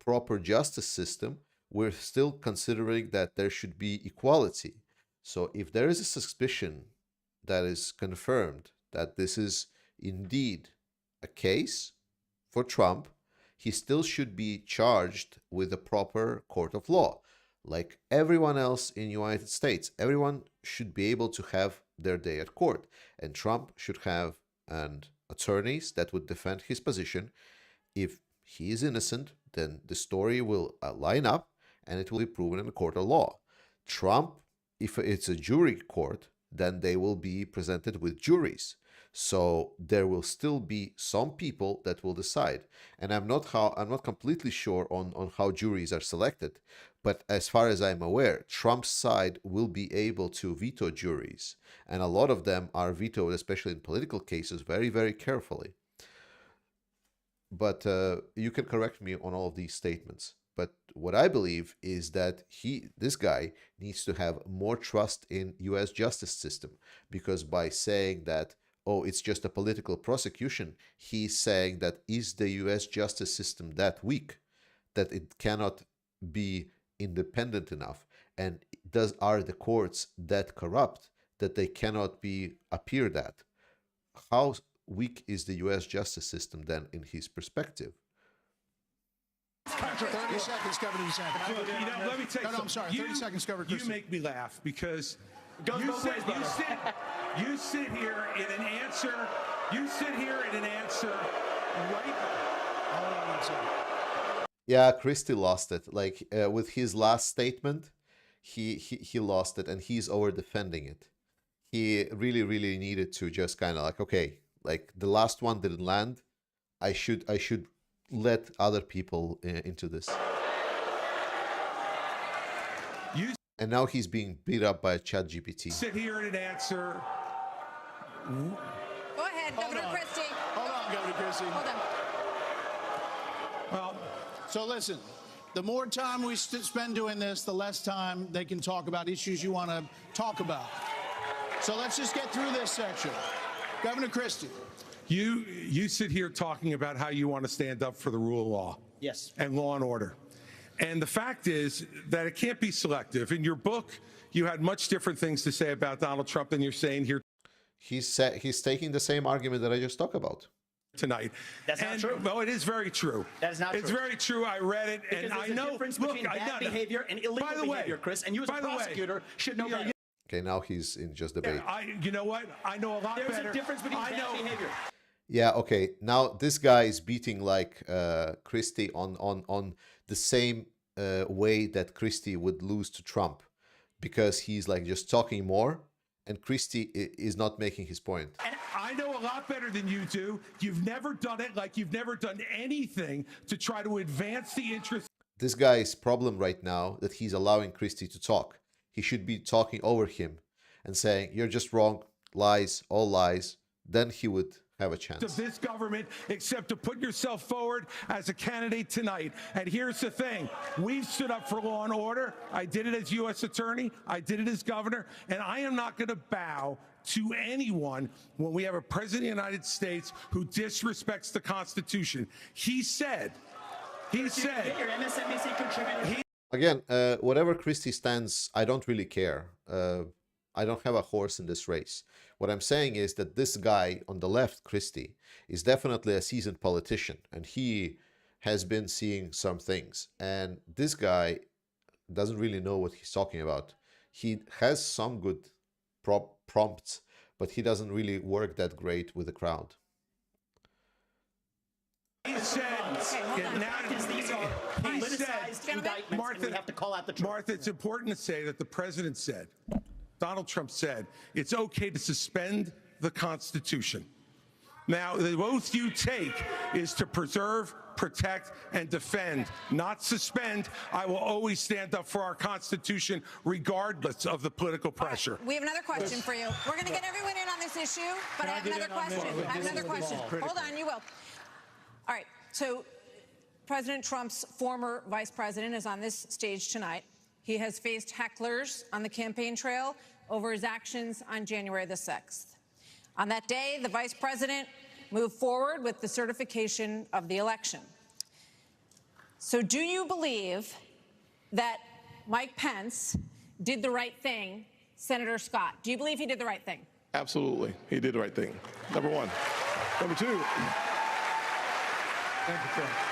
proper justice system, we're still considering that there should be equality. So if there is a suspicion that is confirmed that this is indeed a case for Trump, he still should be charged with a proper court of law. Like everyone else in the United States, everyone should be able to have their day at court. And Trump should have attorneys that would defend his position. If he is innocent, then the story will line up and it will be proven in a court of law. Trump, if it's a jury court, then they will be presented with juries. So there will still be some people that will decide. And I'm not completely sure on how juries are selected. But as far as I'm aware, Trump's side will be able to veto juries. And a lot of them are vetoed, especially in political cases, very, very carefully. But you can correct me on all of these statements. But what I believe is that this guy needs to have more trust in U.S. justice system. Because by saying that, oh, it's just a political prosecution, he's saying that is the U.S. justice system that weak, that it cannot be independent enough, and are the courts that corrupt that they cannot be appeared at? How weak is the U.S. justice system then in his perspective? 30 seconds, Governor DeSantis. Look, you know, let me take I'm sorry. 30 seconds, Governor You Christie. make me laugh because you sit here in an answer. You sit here in an answer right. Hold on one second. Yeah, Christie lost it. Like with his last statement, he lost it, and he's over defending it. He really, really needed to just kind of like, okay, like the last one didn't land. I should let other people into this. And now he's being beat up by ChatGPT. Sit here and answer. Go ahead, Governor Christie. Hold on, Governor Christie. Hold on. Well, so listen, the more time we spend doing this, the less time they can talk about issues you want to talk about. So let's just get through this section. Governor Christie. You sit here talking about how you want to stand up for the rule of law. Yes. And law and order. And the fact is that it can't be selective. In your book, you had much different things to say about Donald Trump than you're saying here. He's taking the same argument that I just talked about Tonight. That's not true. Well, it is very true. That is not It's true. very true. I read it, Because and I there's a know. difference Look, between bad know. behavior and illegal By the way, behavior, Chris, and you as a by the way, prosecutor should know better. Okay, now he's in just debate. You know what? I know a lot There's better. a difference between bad behavior. Yeah, okay. Now this guy is beating like Christie on the same way that Christie would lose to Trump, because he's like just talking more, and Christie is not making his point. And I know a lot better than you do. You've never done it, like you've never done anything to try to advance the interests. This guy's problem right now that he's allowing Christie to talk. He should be talking over him and saying, "You're just wrong, lies, all lies." Then he would have a chance. Of this government, except to put yourself forward as a candidate tonight. And here's the thing. We've stood up for law and order. I did it as U.S. attorney. I did it as governor. And I am not going to bow to anyone when we have a president of the United States who disrespects the Constitution. He said. Get your MSNBC contributor. Again, whatever Christie stands, I don't really care. I don't have a horse in this race. What I'm saying is that this guy on the left, Christie, is definitely a seasoned politician, and he has been seeing some things. And this guy doesn't really know what he's talking about. He has some good prompts, but he doesn't really work that great with the crowd. He said, Martha, it's important to say that the president said, Donald Trump said, it's okay to suspend the Constitution. Now, the oath you take is to preserve, protect, and defend, not suspend. I will always stand up for our Constitution, regardless of the political pressure. We have another question for you. We're going to get everyone in on this issue, but I have another question. I have another question. Hold on, you will. All right, so President Trump's former vice president is on this stage tonight. He has faced hecklers on the campaign trail over his actions on January the 6th. On that day, the vice president moved forward with the certification of the election. So do you believe that Mike Pence did the right thing, Senator Scott? Do you believe he did the right thing? Absolutely. He did the right thing. Number one. Number two,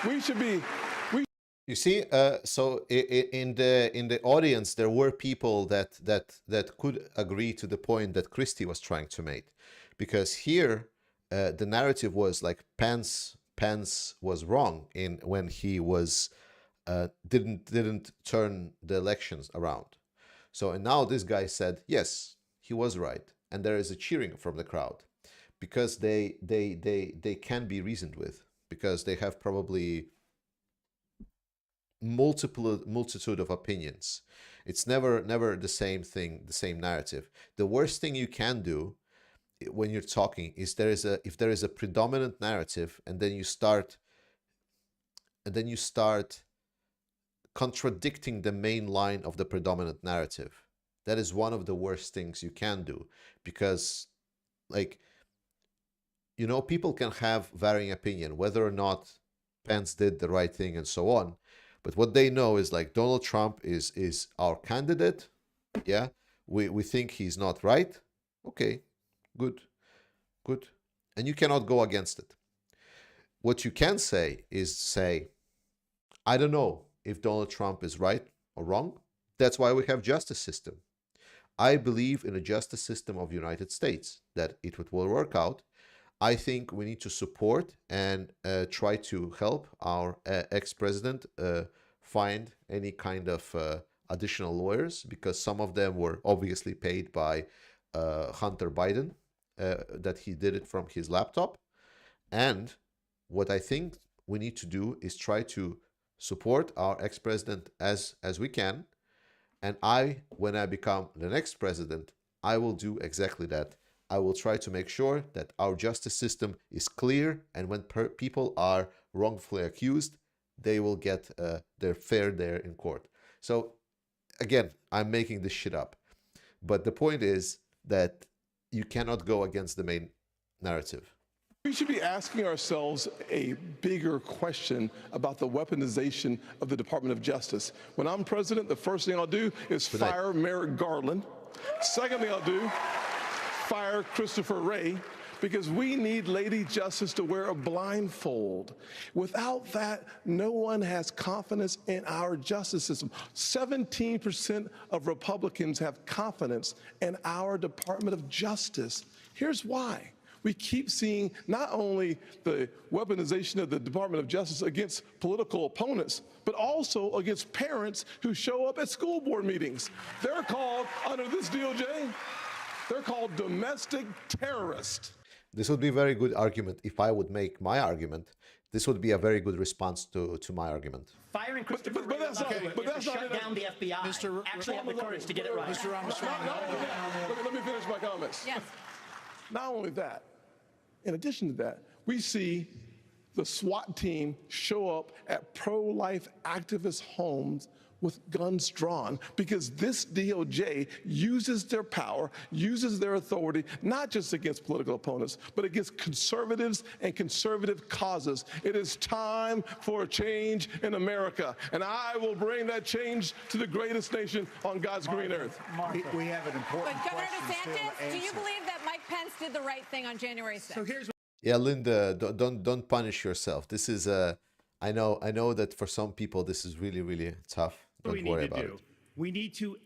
we should be. You see, so in the audience, there were people that could agree to the point that Christie was trying to make, because here the narrative was like Pence was wrong in when he was didn't turn the elections around. So and now this guy said yes, he was right, and there is a cheering from the crowd because they can be reasoned with, because they have probably multitude of opinions. It's never the same thing, the same narrative. The worst thing you can do when you're talking is if there is a predominant narrative and then you start contradicting the main line of the predominant narrative. That is one of the worst things you can do, because like, you know, people can have varying opinion whether or not Pence did the right thing and so on. But what they know is like Donald Trump is our candidate. Yeah, we think he's not right. Okay, good. And you cannot go against it. What you can say is say, I don't know if Donald Trump is right or wrong. That's why we have justice system. I believe in a justice system of the United States, that it will work out. I think we need to support and try to help our ex-president find any kind of additional lawyers, because some of them were obviously paid by Hunter Biden, that he did it from his laptop. And what I think we need to do is try to support our ex-president as we can, And when I become the next president, I will do exactly that. I will try to make sure that our justice system is clear, and when people are wrongfully accused, they will get their fair there in court. So again, I'm making this shit up. But the point is that you cannot go against the main narrative. We should be asking ourselves a bigger question about the weaponization of the Department of Justice. When I'm president, the first thing I'll do is fire Merrick Garland. Second thing I'll do, fire Christopher Wray, because we need Lady Justice to wear a blindfold. Without that, no one has confidence in our justice system. 17% of Republicans have confidence in our Department of Justice. Here's why. We keep seeing not only the weaponization of the Department of Justice against political opponents, but also against parents who show up at school board meetings. They're called, under this DOJ, they're called domestic terrorists. This would be a very good argument if I would make my argument. This would be a very good response to my argument. Firing Christopher Wray to shut down the FBI. Actually have the courage to get it right. Mr. Ramaswamy, let me finish my comments. Yes. Not only that, in addition to that, we see the SWAT team show up at pro-life activist homes with guns drawn because this DOJ uses their power, uses their authority, not just against political opponents, but against conservatives and conservative causes. It is time for a change in America, and I will bring that change to the greatest nation on God's green earth. We have an important But Governor question DeSantis, do you believe that Mike Pence did the right thing on January 6th? So here's Yeah, Linda, don't punish yourself. This is I know that for some people this is really, really tough. what we Don't worry need to about do. it. We need to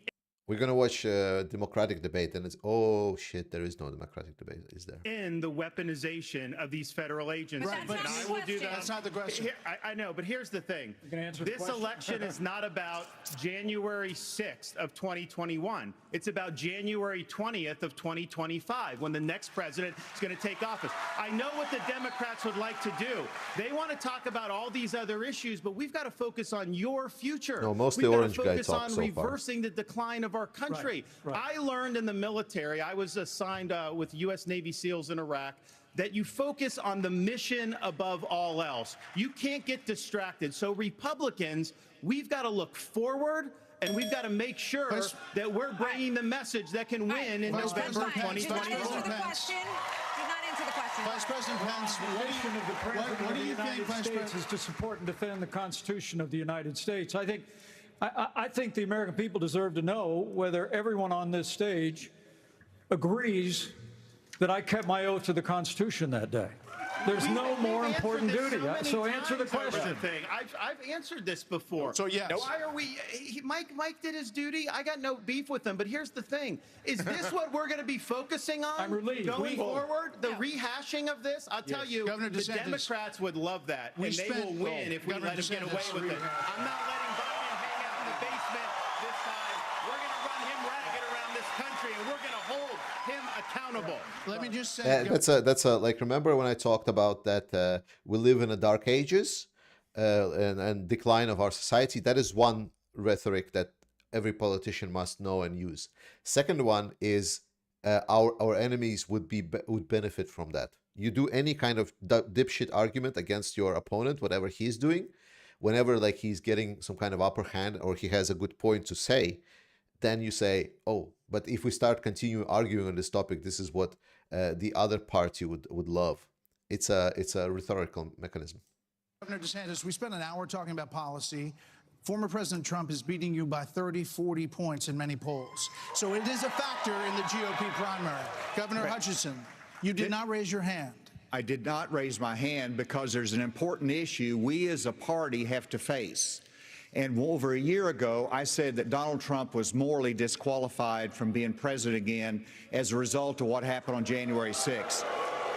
We're gonna watch Democratic debate, and it's oh shit, there is no Democratic debate, is there? end the weaponization of these federal agents. But that's and not I the will do question. that. That's not the question. I know, but here's the thing. gonna answer the This question? election is not about January 6th of 2021. It's about January 20th of 2025, when the next president is going to take office. I know what the Democrats would like to do. They want to talk about all these other issues, but we've got to focus on your future. No, mostly We've got orange to guy focus talk on so far. reversing the decline of our country. Right. I learned in the military, I was assigned with U.S. Navy SEALs in Iraq, that you focus on the mission above all else. You can't get distracted. So Republicans, we've got to look forward, and we've got to make sure that we're bringing the message that can win in November Did not answer 2024. the question. Did not answer the question. Vice President Pence, The mission of the President what of do the you think, United Vice States President? is to support and defend the Constitution of the United States. I think the American people deserve to know whether everyone on this stage agrees that I kept my oath to the Constitution that day. There's no more important duty. So answer the question. I've answered this before. So yes. Why are we? Mike did his duty. I got no beef with him. But here's the thing: is this what we're going to be focusing on I'm relieved. going forward? The rehashing of this. I'll tell you, Governor the DeSantis, Democrats would love that, we and they spent- will win if we Governor let him get away DeSantis, with it. I'm not letting Biden hang out in the basement this time. We're going to run him ragged around this country, and we're going to hold him accountable. Let me just say, That's a like, remember when I talked about that we live in a dark ages and decline of our society? That is one rhetoric that every politician must know and use. Second one is our enemies would benefit from that. You do any kind of dipshit argument against your opponent, whatever he's doing, whenever like he's getting some kind of upper hand or he has a good point to say, then you say, oh, but if we continue arguing on this topic, this is what the other party would love. It's a rhetorical mechanism. Governor DeSantis, we spent an hour talking about policy. Former President Trump is beating you by 30, 40 points in many polls. So it is a factor in the GOP primary. Governor Hutchinson, you did not raise your hand. I did not raise my hand because there's an important issue we as a party have to face. And over a year ago, I said that Donald Trump was morally disqualified from being president again as a result of what happened on January 6th.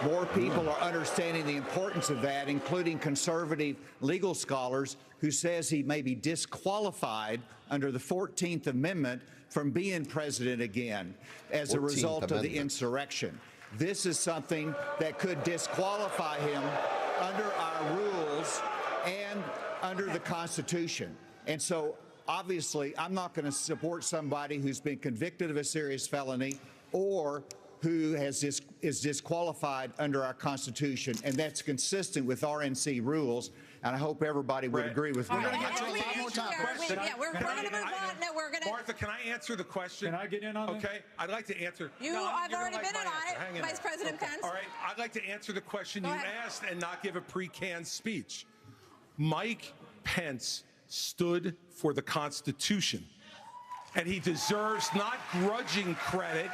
More people are understanding the importance of that, including conservative legal scholars who says he may be disqualified under the 14th Amendment from being president again as a result of the insurrection. This is something that could disqualify him under our rules and under the Constitution. And so obviously, I'm not going to support somebody who's been convicted of a serious felony or who is disqualified under our Constitution, and that's consistent with RNC rules. And I hope everybody would agree with me. We're going to get to it 5 more times. We're going to move on. No, we're going to. Martha, can I answer the question? Can I get in on this? Okay, I'd like to answer. I've you're already gonna like been in my on answer. it, Hang in Vice there. President Pence. All right, I'd like to answer the question Go you ahead. asked and not give a pre-canned speech. Mike Pence stood for the Constitution, and he deserves not grudging credit.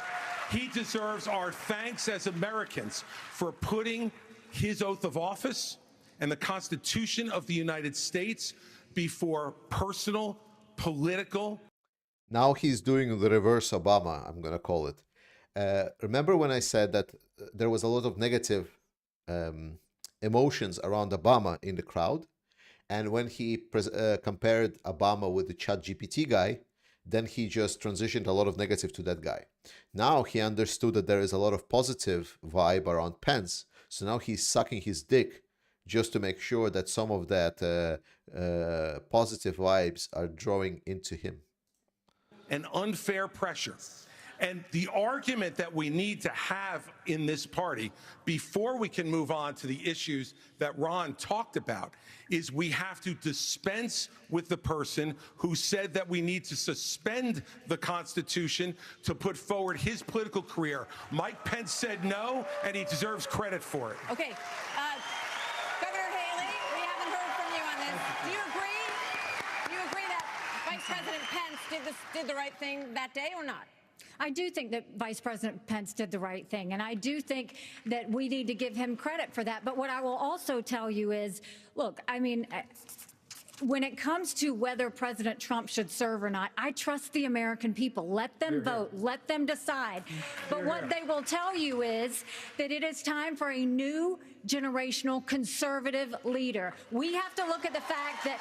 He deserves our thanks as Americans for putting his oath of office and the Constitution of the United States before personal, political. Now he's doing the reverse Obama, I'm going to call it. Remember when I said that there was a lot of negative emotions around Obama in the crowd? And when he compared Obama with the ChatGPT guy, then he just transitioned a lot of negative to that guy. Now he understood that there is a lot of positive vibe around Pence. So now he's sucking his dick just to make sure that some of that positive vibes are drawing into him. And unfair pressure. And the argument that we need to have in this party before we can move on to the issues that Ron talked about is we have to dispense with the person who said that we need to suspend the Constitution to put forward his political career. Mike Pence said no, and he deserves credit for it. Okay. Governor Haley, we haven't heard from you on this. Do you agree? Do you agree that Vice President Pence did the right thing that day or not? I do think that Vice President Pence did the right thing, and I do think that we need to give him credit for that. But what I will also tell you is, look, I mean, when it comes to whether President Trump should serve or not, I trust the American people. Let them vote. Let them decide. But what they will tell you is that it is time for a new generational conservative leader. We have to look at the fact that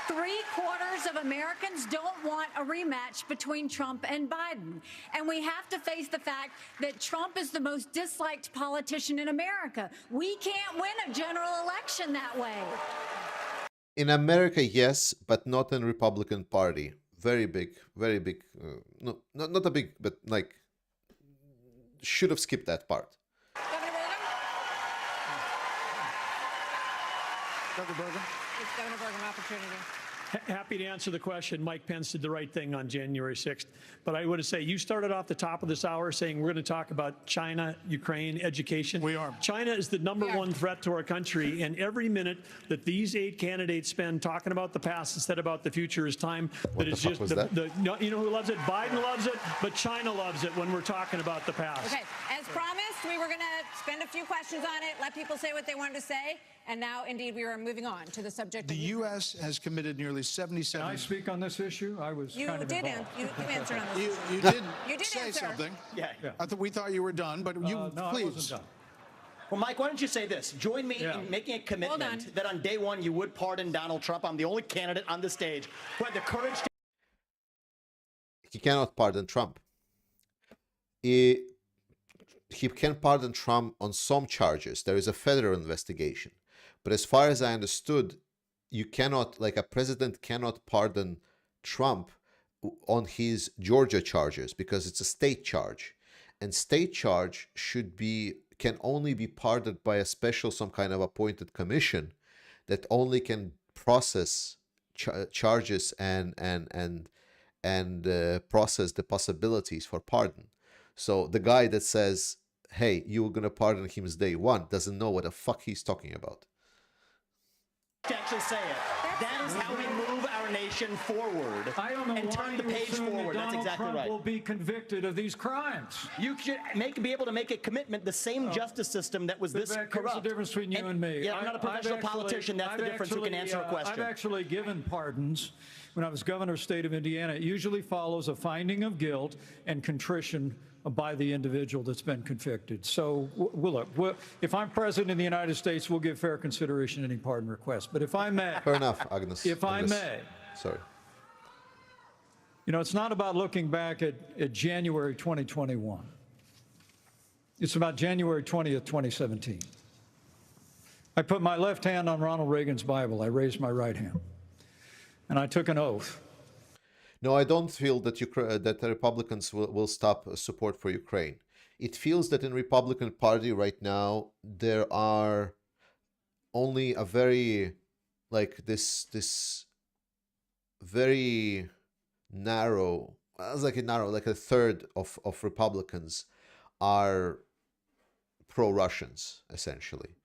3/4 of Americans don't want a rematch between Trump and Biden. And we have to face the fact that Trump is the most disliked politician in America. We can't win a general election that way. In America, yes, but not in Republican Party. Very big, no, not a big, but like, should have skipped that part. Governor Bergen? It's Governor Bergen, opportunity. Happy to answer the question. Mike Pence did the right thing on January 6th. But I want to say, you started off the top of this hour saying we're going to talk about China, Ukraine, education. We are. China is the #1 threat to our country. And every minute that these 8 candidates spend talking about the past instead about the future is time that is just you know who loves it? Biden loves it, but China loves it when we're talking about the past. Okay, as promised, we were going to spend a few questions on it, let people say what they wanted to say. And now, indeed, we are moving on to the subject. The U.S. has committed nearly 77. Can I speak on this issue? I was kind of involved. You answered on this issue. You did say answer. something. Yeah. We thought you were done, but No, I please. wasn't done. Well, Mike, why don't you say this? Join me in making a commitment that on day one you would pardon Donald Trump. I'm the only candidate on the stage who had the courage to. He cannot pardon Trump. He can pardon Trump on some charges. There is a federal investigation. But as far as I understood, you cannot, like a president cannot pardon Trump on his Georgia charges because it's a state charge. And state charge can only be pardoned by a special, some kind of appointed commission that only can process charges and process the possibilities for pardon. So the guy that says, hey, you're going to pardon him day one doesn't know what the fuck he's talking about. To actually say it. That is how we move our nation forward. I don't know and why turn the you page assume that forward. That's Donald exactly Trump right. will be convicted of these crimes. You should be able to make a commitment. The same justice system that was this Vivek, corrupt. Here's the difference between you and me. Yeah, I'm not a professional politician. That's the difference. Who can answer a question? I've actually given pardons when I was governor of the state of Indiana. It usually follows a finding of guilt and contrition by the individual that's been convicted. So, look, if I'm president of the United States, we'll give fair consideration to any pardon request. But if I may... Fair enough, Agnes. If I may... Sorry. You know, it's not about looking back at January 2021. It's about January 20th, 2017. I put my left hand on Ronald Reagan's Bible. I raised my right hand. And I took an oath. No, I don't feel that that the Republicans will stop support for Ukraine. It feels that in Republican Party right now there are only a very like this very narrow, like a third of Republicans are pro-Russians essentially.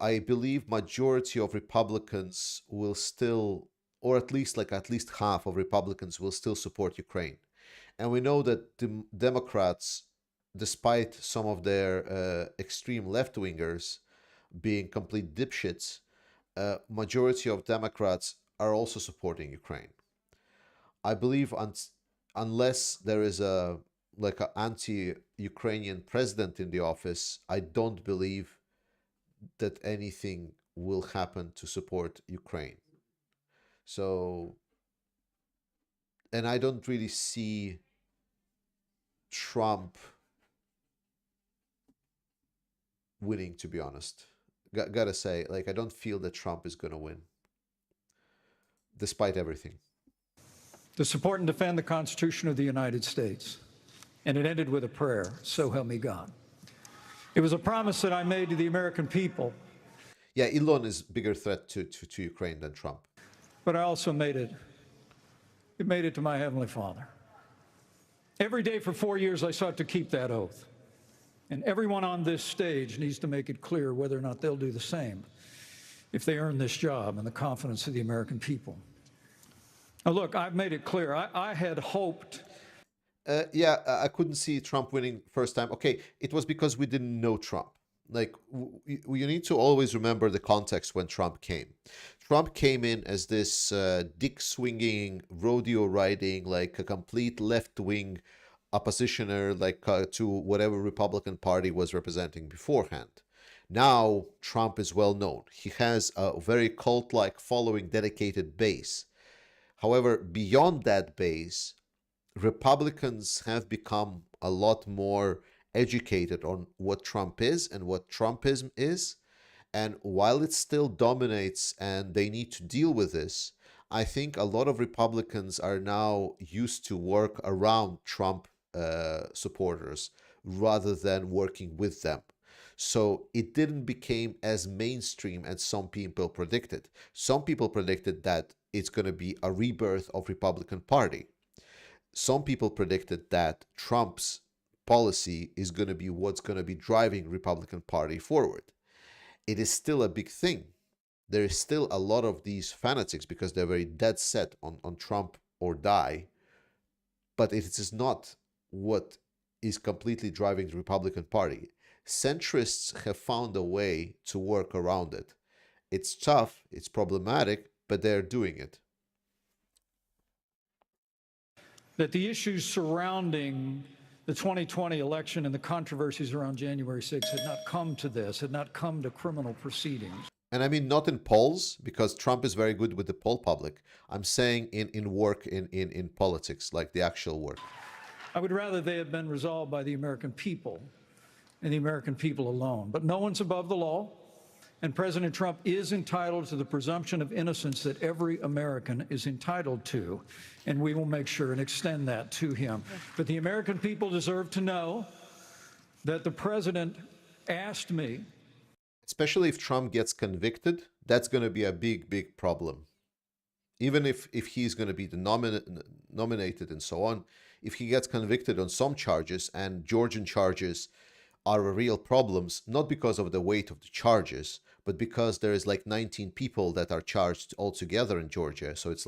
I believe majority of Republicans will still, or at least half of Republicans will still support Ukraine. And we know that the Democrats, despite some of their extreme left-wingers being complete dipshits, majority of Democrats are also supporting Ukraine. I believe unless there is an anti-Ukrainian president in the office, I don't believe that anything will happen to support Ukraine. So, and I don't really see Trump winning, to be honest. Gotta say, I don't feel that Trump is gonna win, despite everything. To support and defend the Constitution of the United States. And it ended with a prayer, so help me God. It was a promise that I made to the American people. Yeah, Elon is a bigger threat to Ukraine than Trump. But I also made it to my Heavenly Father. Every day for 4 years, I sought to keep that oath. And everyone on this stage needs to make it clear whether or not they'll do the same if they earn this job and the confidence of the American people. Now, look, I've made it clear. I had hoped... Yeah, I couldn't see Trump winning first time. Okay, it was because we didn't know Trump. You need to always remember the context when Trump came. Trump came in as this dick-swinging, rodeo-riding, a complete left-wing oppositioner, to whatever Republican Party was representing beforehand. Now, Trump is well known. He has a very cult-like following, dedicated base. However, beyond that base, Republicans have become a lot more educated on what Trump is and what Trumpism is. And while it still dominates and they need to deal with this, I think a lot of Republicans are now used to work around Trump supporters rather than working with them. So it didn't become as mainstream as some people predicted. Some people predicted that it's going to be a rebirth of Republican Party. Some people predicted that Trump's policy is going to be what's going to be driving Republican Party forward. It is still a big thing. There is still a lot of these fanatics because they're very dead set on Trump or die. But it is not what is completely driving the Republican Party. Centrists have found a way to work around it. It's tough, it's problematic, but they're doing it. That the issues surrounding the 2020 election and the controversies around January 6th had not come to this, had not come to criminal proceedings. And I mean, not in polls, because Trump is very good with the poll public. I'm saying in work, in politics, like the actual work. I would rather they had been resolved by the American people and the American people alone. But no one's above the law. And President Trump is entitled to the presumption of innocence that every American is entitled to. And we will make sure and extend that to him. But the American people deserve to know that the president asked me. Especially if Trump gets convicted, that's going to be a big, big problem. Even if he's going to be nominated and so on, if he gets convicted on some charges, and Georgian charges are real problems, not because of the weight of the charges, but because there is 19 people that are charged altogether in Georgia. So it's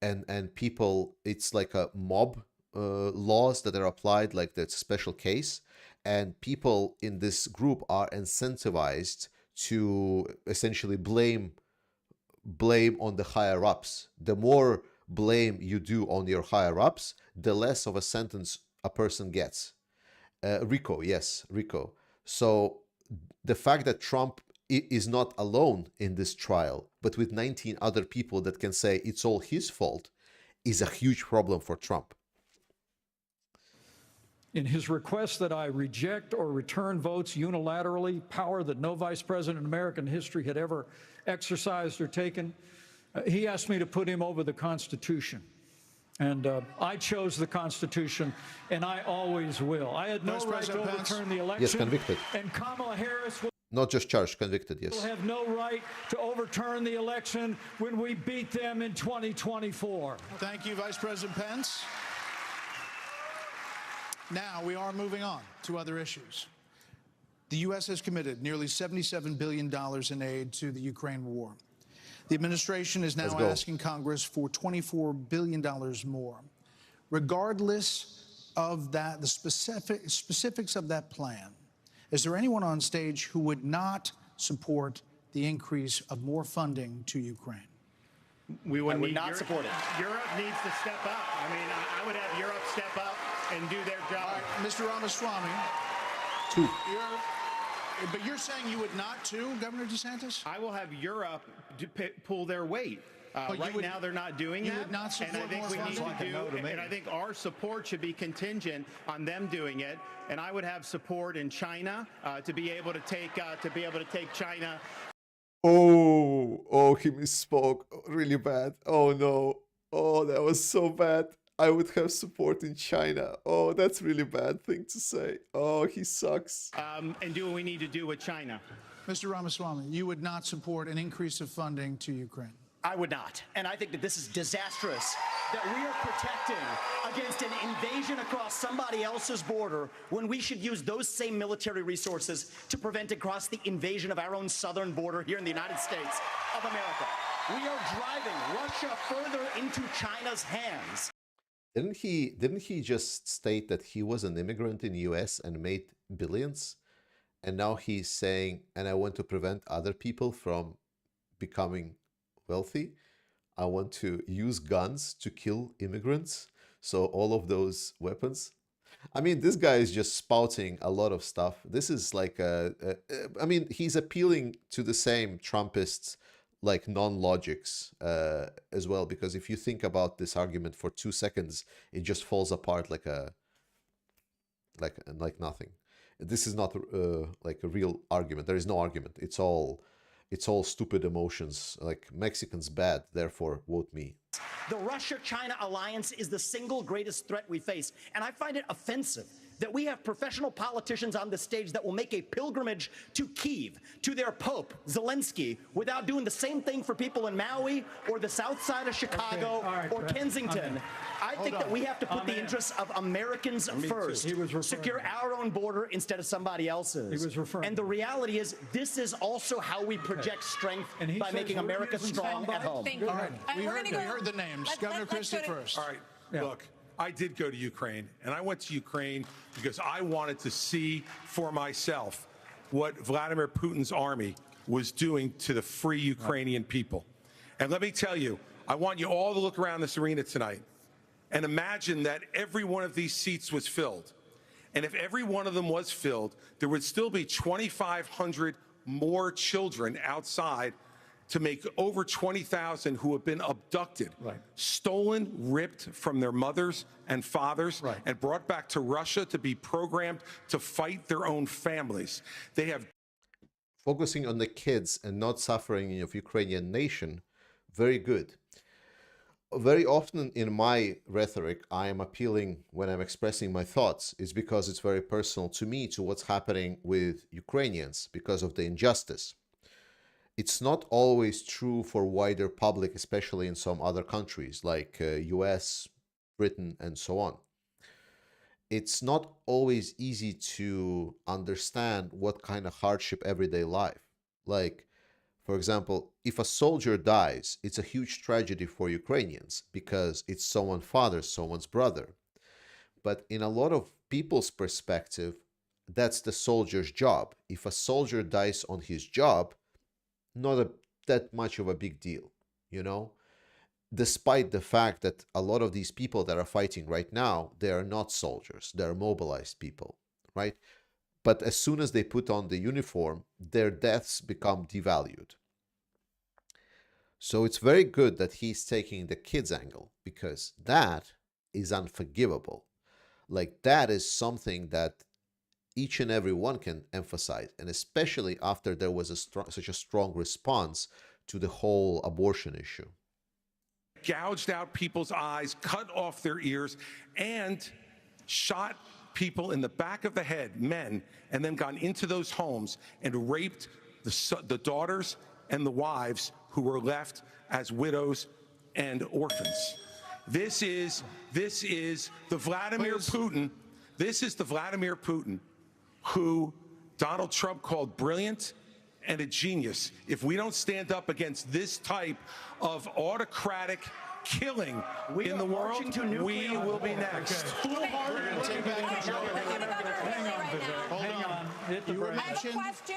and people, it's like a mob laws that are applied, that's a special case. And people in this group are incentivized to essentially blame on the higher ups. The more blame you do on your higher ups, the less of a sentence a person gets. RICO, yes, RICO. So the fact that Trump is not alone in this trial, but with 19 other people that can say it's all his fault, is a huge problem for Trump. In his request that I reject or return votes unilaterally, power that no vice president in American history had ever exercised or taken, he asked me to put him over the Constitution. And I chose the Constitution, and I always will. I had no Vice right to President Pence? overturn the election. Yes, convicted. And Kamala Harris will Not just charged, convicted, yes. have no right to overturn the election when we beat them in 2024. Thank you, Vice President Pence. Now we are moving on to other issues. The U.S. has committed nearly $77 billion in aid to the Ukraine war. The administration is now asking Congress for $24 billion more. Regardless of that, the specifics of that plan, is there anyone on stage who would not support the increase of more funding to Ukraine? We would not support it. Europe needs to step up. I mean, I would have Europe step up and do their job. All right, Mr. Ramaswamy. Two. But you're saying you would not too, Governor DeSantis? I will have Europe pull their weight. Right now, they're not doing that. You would not support and I think more we need funding? to do, and I think our support should be contingent on them doing it. And I would have support in China to be able to take China. Oh, he misspoke really bad. Oh no. Oh, that was so bad. I would have support in China. Oh, that's really bad thing to say. Oh, he sucks. And do what we need to do with China. Mr. Ramaswamy, you would not support an increase of funding to Ukraine? I would not. And I think that this is disastrous, that we are protecting against an invasion across somebody else's border when we should use those same military resources to prevent across the invasion of our own southern border here in the United States of America. We are driving Russia further into China's hands. Didn't he just state that he was an immigrant in the US and made billions? And now he's saying, and I want to prevent other people from becoming wealthy. I want to use guns to kill immigrants. So all of those weapons. I mean, this guy is just spouting a lot of stuff. This is like I mean, he's appealing to the same Trumpists like non-logics as well, because if you think about this argument for 2 seconds, it just falls apart like nothing. This is not like a real argument. There is no argument. It's all stupid emotions. Like Mexicans bad, therefore vote me. The Russia-China alliance is the single greatest threat we face, and I find it offensive that we have professional politicians on the stage that will make a pilgrimage to Kyiv, to their Pope, Zelensky, without doing the same thing for people in Maui or the south side of Chicago or Kensington. I think that we have to put the interests of Americans first, secure our own border instead of somebody else's. And the reality is, this is also how we project strength by making America strong at home. All right, we heard the names. Governor Christie first. All right, look. I did go to Ukraine, and I went to Ukraine because I wanted to see for myself what Vladimir Putin's army was doing to the free Ukrainian people. And let me tell you, I want you all to look around this arena tonight and imagine that every one of these seats was filled. And if every one of them was filled, there would still be 2,500 more children outside to make over 20,000 who have been abducted, stolen, ripped from their mothers and fathers, and brought back to Russia to be programmed to fight their own families. They have focusing on the kids and not suffering of Ukrainian nation, very good. Very often in my rhetoric, I am appealing when I'm expressing my thoughts is because it's very personal to me, to what's happening with Ukrainians because of the injustice. It's not always true for wider public, especially in some other countries like US, Britain, and so on. It's not always easy to understand what kind of hardship everyday life. Like, for example, if a soldier dies, it's a huge tragedy for Ukrainians because it's someone's father, someone's brother. But in a lot of people's perspective, that's the soldier's job. If a soldier dies on his job, not that much of a big deal, you know? Despite the fact that a lot of these people that are fighting right now, they are not soldiers, they're mobilized people, right? But as soon as they put on the uniform, their deaths become devalued. So it's very good that he's taking the kids angle, because that is unforgivable. Like, that is something that each and every one can emphasize, and especially after there was such a strong response to the whole abortion issue. gouged out people's eyes, cut off their ears, and shot people in the back of the head, men, and then gone into those homes and raped the daughters and the wives who were left as widows and orphans. This is the Vladimir Putin. This is the Vladimir Putin who Donald Trump called brilliant and a genius. If we don't stand up against this type of autocratic killing in the world, we will be next.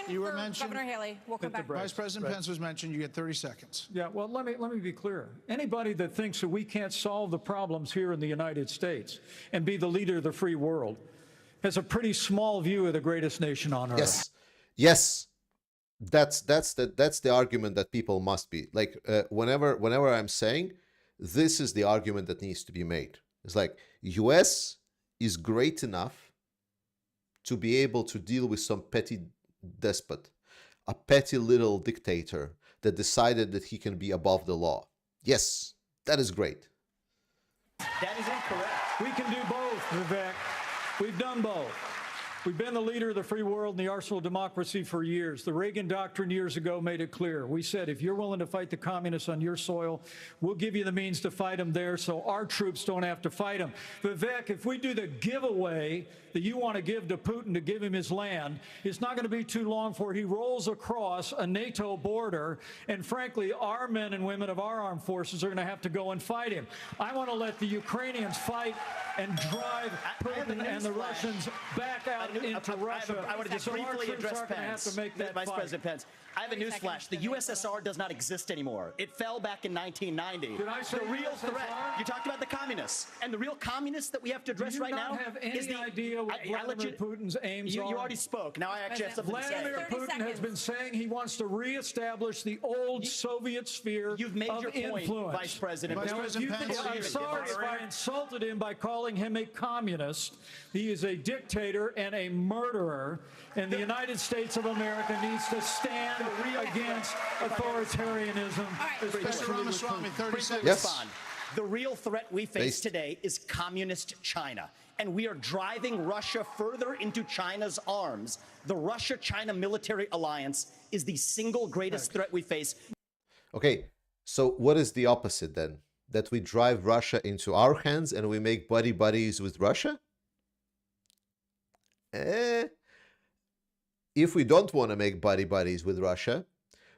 You were mentioned. Governor Haley. We'll come back. Vice President Pence was mentioned. You get 30 seconds. Yeah, well, let me be clear. Anybody that thinks that we can't solve the problems here in the United States and be the leader of the free world has a pretty small view of the greatest nation on earth. Yes, yes, that's the argument that people must be like. Whenever I'm saying this is the argument that needs to be made. It's like U.S. is great enough to be able to deal with some petty despot, a petty little dictator that decided that he can be above the law. Yes, that is great. That is incorrect. We can do both, Vivek. We've done both. We've been the leader of the free world and the arsenal of democracy for years. The Reagan Doctrine years ago made it clear. We said, if you're willing to fight the communists on your soil, we'll give you the means to fight them there so our troops don't have to fight them. Vivek, if we do the giveaway that you want to give to Putin to give him his land, it's not going to be too long before he rolls across a NATO border, and frankly, our men and women of our armed forces are going to have to go and fight him. I want to let the Ukrainians fight and drive Putin and the Russians back out into Russia. I want to just briefly address Pence. Vice President Pence. I have a newsflash. The USSR does not exist anymore. It fell back in 1990. Did I say the real USSR? threat? You talked about the communists, and the real communists that we have to address right now. Do you not have any idea what Vladimir Putin's aims are? You already spoke. Now I actually have something to say. Vladimir Putin has been saying he wants to reestablish the old Soviet sphere You've made of your point, influence. Vice President. Vice Now, President Pence, I'm sorry if I insulted him by calling him a communist. He is a dictator and a murderer, and the United States of America needs to stand against authoritarianism. Mr. Ramaswamy, 30 seconds. Yes. The real threat we face today is communist China, and we are driving Russia further into China's arms. The Russia-China military alliance is the single greatest threat we face. Okay, so what is the opposite then? That we drive Russia into our hands and we make buddies with Russia? If we don't want to make buddies with Russia,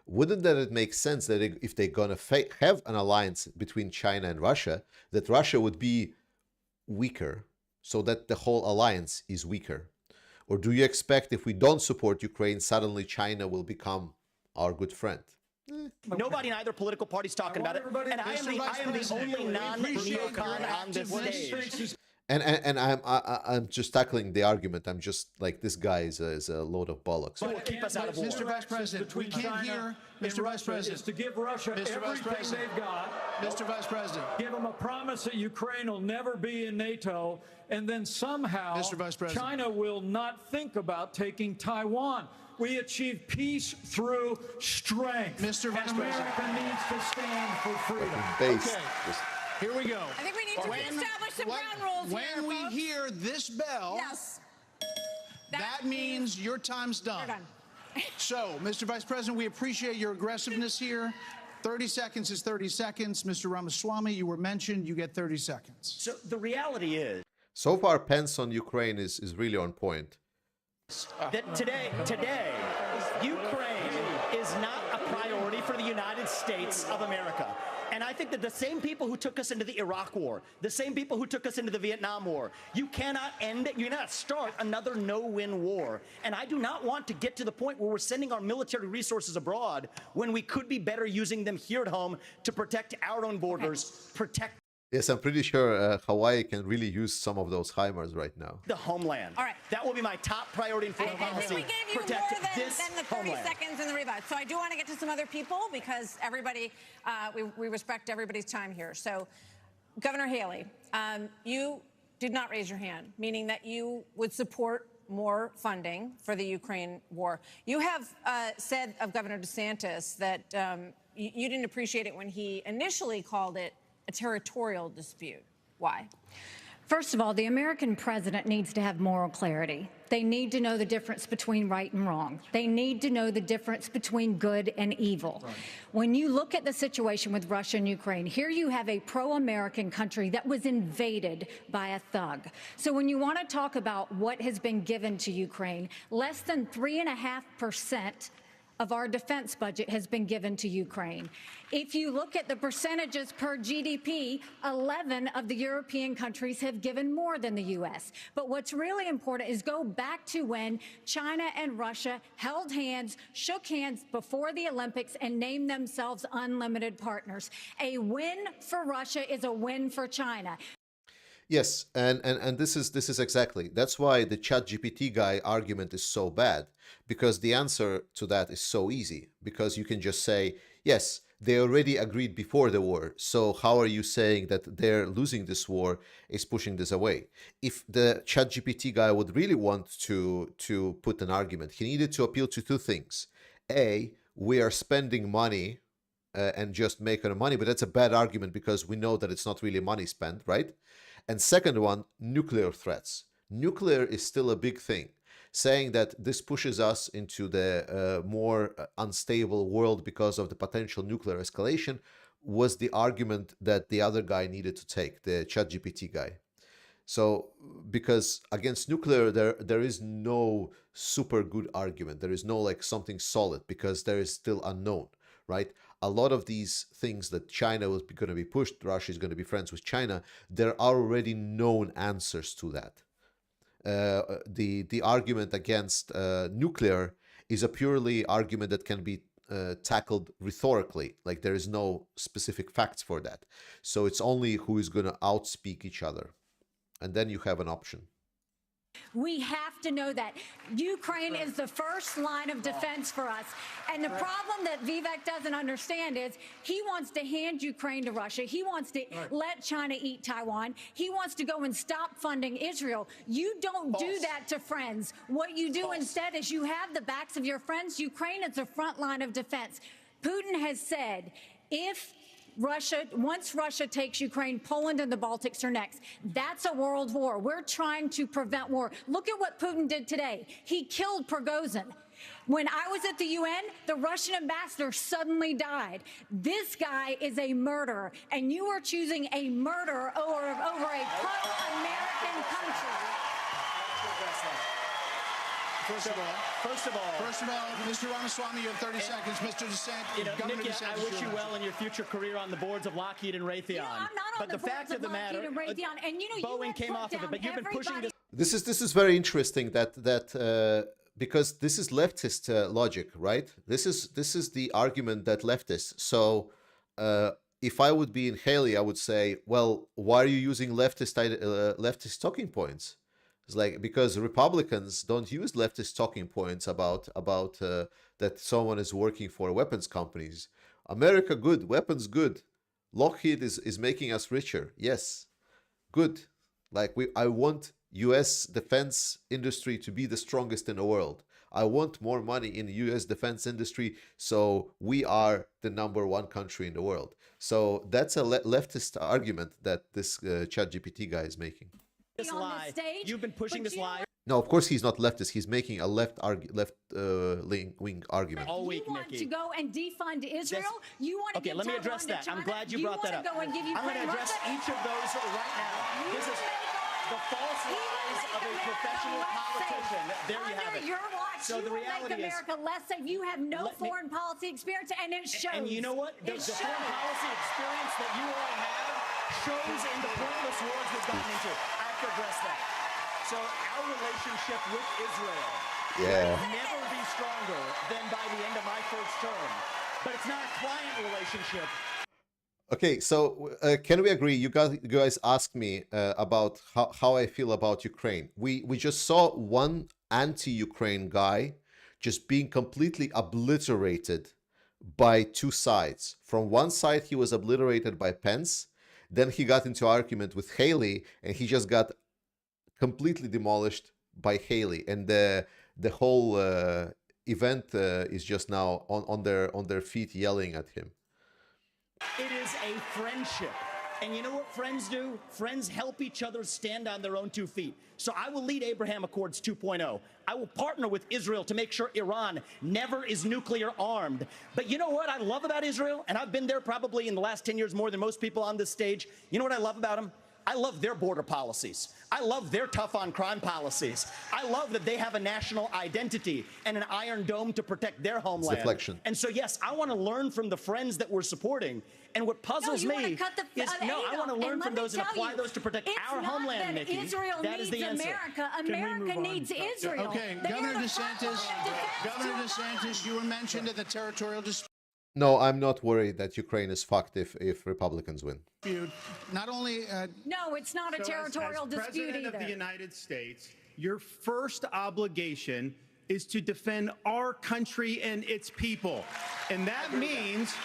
wouldn't that it make sense that if they're going to have an alliance between China and Russia, that Russia would be weaker so that the whole alliance is weaker? Or do you expect if we don't support Ukraine, suddenly China will become our good friend? Nobody in either political party is talking about it, and I am the only non-neocon on this stage. And I'm just tackling the argument. I'm just like, this guy is a load of bollocks. Will keep us out of war. Mr. Vice President, we can't hear. Mr. Vice President, is to give Russia everything they've got. Mr. Vice President, Give them a promise that Ukraine will never be in NATO, and then somehow Mr. Vice President. China will not think about taking Taiwan. We achieve peace through strength. Mr. Vice and America President. needs to stand for freedom. Based. Okay. Here we go. I think we need to establish some ground rules when here, we folks. hear this bell, Yes. that means your time's done. We're done. So, Mr. Vice President, we appreciate your aggressiveness here. 30 seconds is 30 seconds. Mr. Ramaswamy, you were mentioned. You get 30 seconds. So the reality is So far, Pence on Ukraine is really on point. that today, Ukraine is not a priority for the United States of America. And I think that the same people who took us into the Iraq War, the same people who took us into the Vietnam War, you cannot start another no-win war. And I do not want to get to the point where we're sending our military resources abroad when we could be better using them here at home to protect our own borders, protect Yes, I'm pretty sure Hawaii can really use some of those HIMARS right now. the homeland. All right. That will be my top priority in foreign I policy. think we gave you protect more this than the 30 homeland. seconds in the rebut. So I do want to get to some other people because everybody, we respect everybody's time here. So, Governor Haley, you did not raise your hand, meaning that you would support more funding for the Ukraine war. You have said of Governor DeSantis that you didn't appreciate it when he initially called it a territorial dispute. Why? First of all, the American president needs to have moral clarity. They need to know the difference between right and wrong. They need to know the difference between good and evil. Right. When you look at the situation with Russia and Ukraine, here you have a pro-American country that was invaded by a thug. So when you want to talk about what has been given to Ukraine, less than 3.5% of our defense budget has been given to Ukraine. If you look at the percentages per GDP, 11 of the European countries have given more than the U.S. But what's really important is go back to when China and Russia held hands, shook hands before the Olympics, and named themselves unlimited partners. A win for Russia is a win for China. Yes, and this is exactly, that's why the ChatGPT guy argument is so bad, because the answer to that is so easy, because you can just say, yes, they already agreed before the war, so how are you saying that they're losing this war is pushing this away? If the ChatGPT guy would really want to put an argument, he needed to appeal to two things. A, we are spending money and just making money, but that's a bad argument because we know that it's not really money spent, right? And second one, nuclear threats. Nuclear is still a big thing. Saying that this pushes us into the more unstable world because of the potential nuclear escalation was the argument that the other guy needed to take, the ChatGPT guy. So, because against nuclear, there is no super good argument. There is no like something solid because there is still unknown, right? A lot of these things that China was going to be pushed, Russia is going to be friends with China, there are already known answers to that. The argument against nuclear is a purely argument that can be tackled rhetorically. Like there is no specific facts for that. So it's only who is going to outspeak each other. And then you have an option. We have to know that Ukraine is the first line of defense for us. And the problem that Vivek doesn't understand is he wants to hand Ukraine to Russia. He wants to let China eat Taiwan. He wants to go and stop funding Israel. You don't do that to friends. What you do instead is you have the backs of your friends. Ukraine is the front line of defense. Putin has said once Russia takes Ukraine, Poland and the Baltics are next. That's a world war. We're trying to prevent war. Look at what Putin did today. He killed Prigozhin. When I was at the UN, the Russian ambassador suddenly died. This guy is a murderer, and you are choosing a murderer over a pro-American country. First of all, Mr. Ramaswamy, you have 30 seconds. Mr. DeSantis, Nikki, I wish you well in your future career on the boards of Lockheed and Raytheon. You know, I'm not on the boards of Lockheed and Raytheon, and you know, Boeing came off of it, but you've been pushing this. This is very interesting that because this is leftist logic, right? This is the argument that leftists. So if I would be in Haley, I would say, well, why are you using leftist talking points? It's like, because Republicans don't use leftist talking points about that someone is working for weapons companies. America good, weapons good. Lockheed is making us richer. Yes, good. Like I want U.S. defense industry to be the strongest in the world. I want more money in the U.S. defense industry, so we are the #1 country in the world. So that's a leftist argument that this ChatGPT guy is making. This lie. You've been pushing this lie. No, of course he's not leftist. He's making a left wing argument. All week, you want Nikki. to go and defund Israel? You want to okay, let me address that. I'm glad you brought that up. I'm going to address each of those right now. This is the false lies of a professional politician. There you have it. Your watch, so the reality is, America less safe. You have no foreign policy experience, and it shows. And you know what? The foreign policy experience that you all have shows in the pointless wars we've gotten into. I have to address that. So our relationship with Israel will never be stronger than by the end of my first term. But it's not a client relationship. Okay, so can we agree? You guys asked me about how I feel about Ukraine. We just saw one anti-Ukraine guy just being completely obliterated by two sides. From one side, he was obliterated by Pence. Then he got into argument with Haley, and he just got completely demolished by Haley. And the whole event is just now on their feet yelling at him. It is a friendship. And you know what friends do? Friends help each other stand on their own 2 feet. So I will lead Abraham Accords 2.0. I will partner with Israel to make sure Iran never is nuclear armed. But you know what I love about Israel? And I've been there probably in the last 10 years more than most people on this stage. You know what I love about them? I love their border policies. I love their tough on crime policies. I love that they have a national identity and an iron dome to protect their homeland. Deflection. And so, yes, I want to learn from the friends that we're supporting. And what puzzles me is, I want to learn from those and apply those to protect our homeland, Nikki. Israel that is the needs answer. America. America needs Israel. Okay, Governor DeSantis, you were mentioned at the territorial dispute. No, I'm not worried that Ukraine is fucked if Republicans win. Not only... No, it's not a territorial dispute President either. of the United States, your first obligation is to defend our country and its people. And that means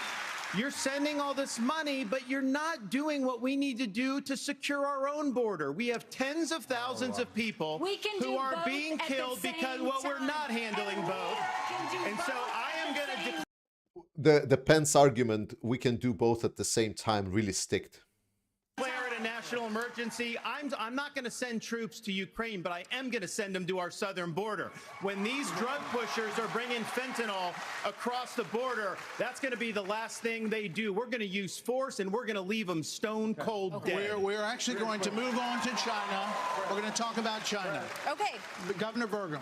you're sending all this money, but you're not doing what we need to do to secure our own border. We have tens of thousands of people who are being killed because, well, we're not handling both. And so I am going to The Pence argument, we can do both at the same time, really sticked. declare it a national emergency. I'm not going to send troops to Ukraine, but I am going to send them to our southern border. When these drug pushers are bringing fentanyl across the border, that's going to be the last thing they do. We're going to use force, and we're going to leave them stone cold dead. We're actually going to move on to China. We're going to talk about China. Okay. Governor Burgum.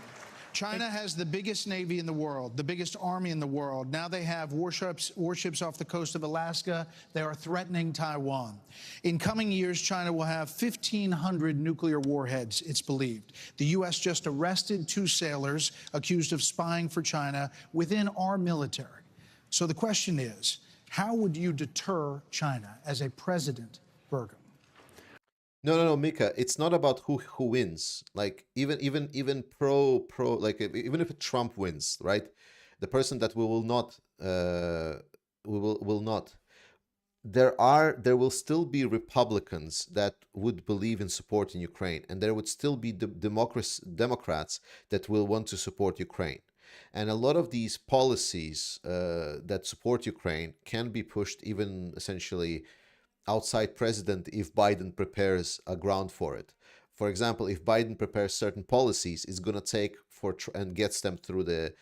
China has the biggest navy in the world, the biggest army in the world. Now they have warships off the coast of Alaska. They are threatening Taiwan. In coming years, China will have 1,500 nuclear warheads, it's believed. The U.S. just arrested 2 sailors accused of spying for China within our military. So the question is, how would you deter China as a president, Burgum? No, Mika. It's not about who wins. Like even pro like even if Trump wins, right? The person that we will not will not. There will still be Republicans that would believe in supporting Ukraine, and there would still be Democrats that will want to support Ukraine. And a lot of these policies that support Ukraine can be pushed even essentially outside president if Biden prepares a ground for it. For example, if Biden prepares certain policies, it's going to take and gets them through the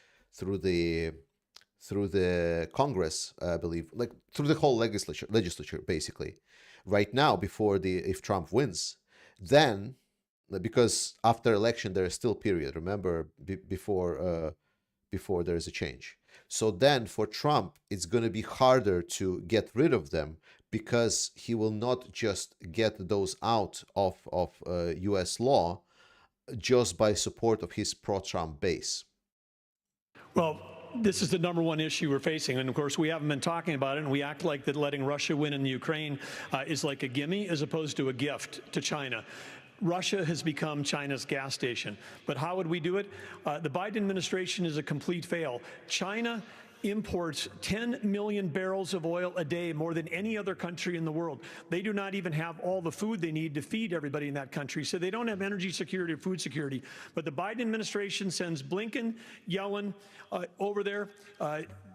Congress, I believe, like through the whole legislature basically. Right now, if Trump wins, then because after election there is still period. Remember before there is a change. So then for Trump, it's going to be harder to get rid of them because he will not just get those out of U.S. law just by support of his pro-Trump base. Well, this is the #1 issue we're facing. And of course, we haven't been talking about it, and we act like that letting Russia win in the Ukraine is like a gimme as opposed to a gift to China. Russia has become China's gas station. But how would we do it? The Biden administration is a complete fail. China imports 10 million barrels of oil a day, more than any other country in the world. They do not even have all the food they need to feed everybody in that country, so they don't have energy security or food security. But the Biden administration sends Blinken, Yellen over there.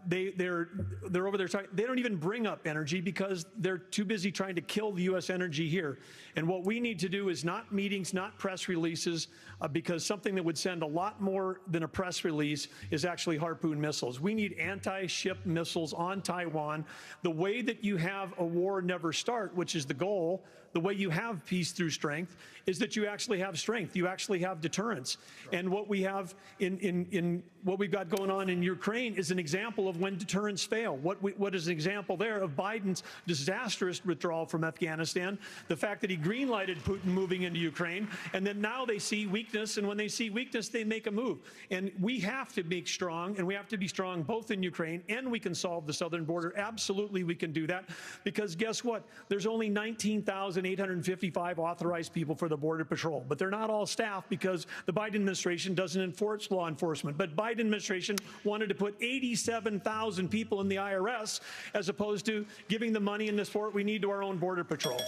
They're over there talking. They don't even bring up energy because they're too busy trying to kill the U.S. energy here. And what we need to do is not meetings, not press releases, because something that would send a lot more than a press release is actually Harpoon missiles. We need anti-ship missiles on Taiwan. The way that you have a war never start, which is the goal, the way you have peace through strength, is that you actually have strength. You actually have deterrence. And what we have in what we've got going on in Ukraine is an example of when deterrence fail. What is an example there of Biden's disastrous withdrawal from Afghanistan, the fact that he green-lighted Putin moving into Ukraine, and then now they see weakness, and when they see weakness, they make a move. And we have to be strong, and we have to be strong both in Ukraine, and we can solve the southern border. Absolutely, we can do that, because guess what? There's only 19,855 authorized people for the Border Patrol, but they're not all staff because the Biden administration doesn't enforce law enforcement. But Biden administration wanted to put 87,000 people in the IRS as opposed to giving the money and the support we need to our own Border Patrol.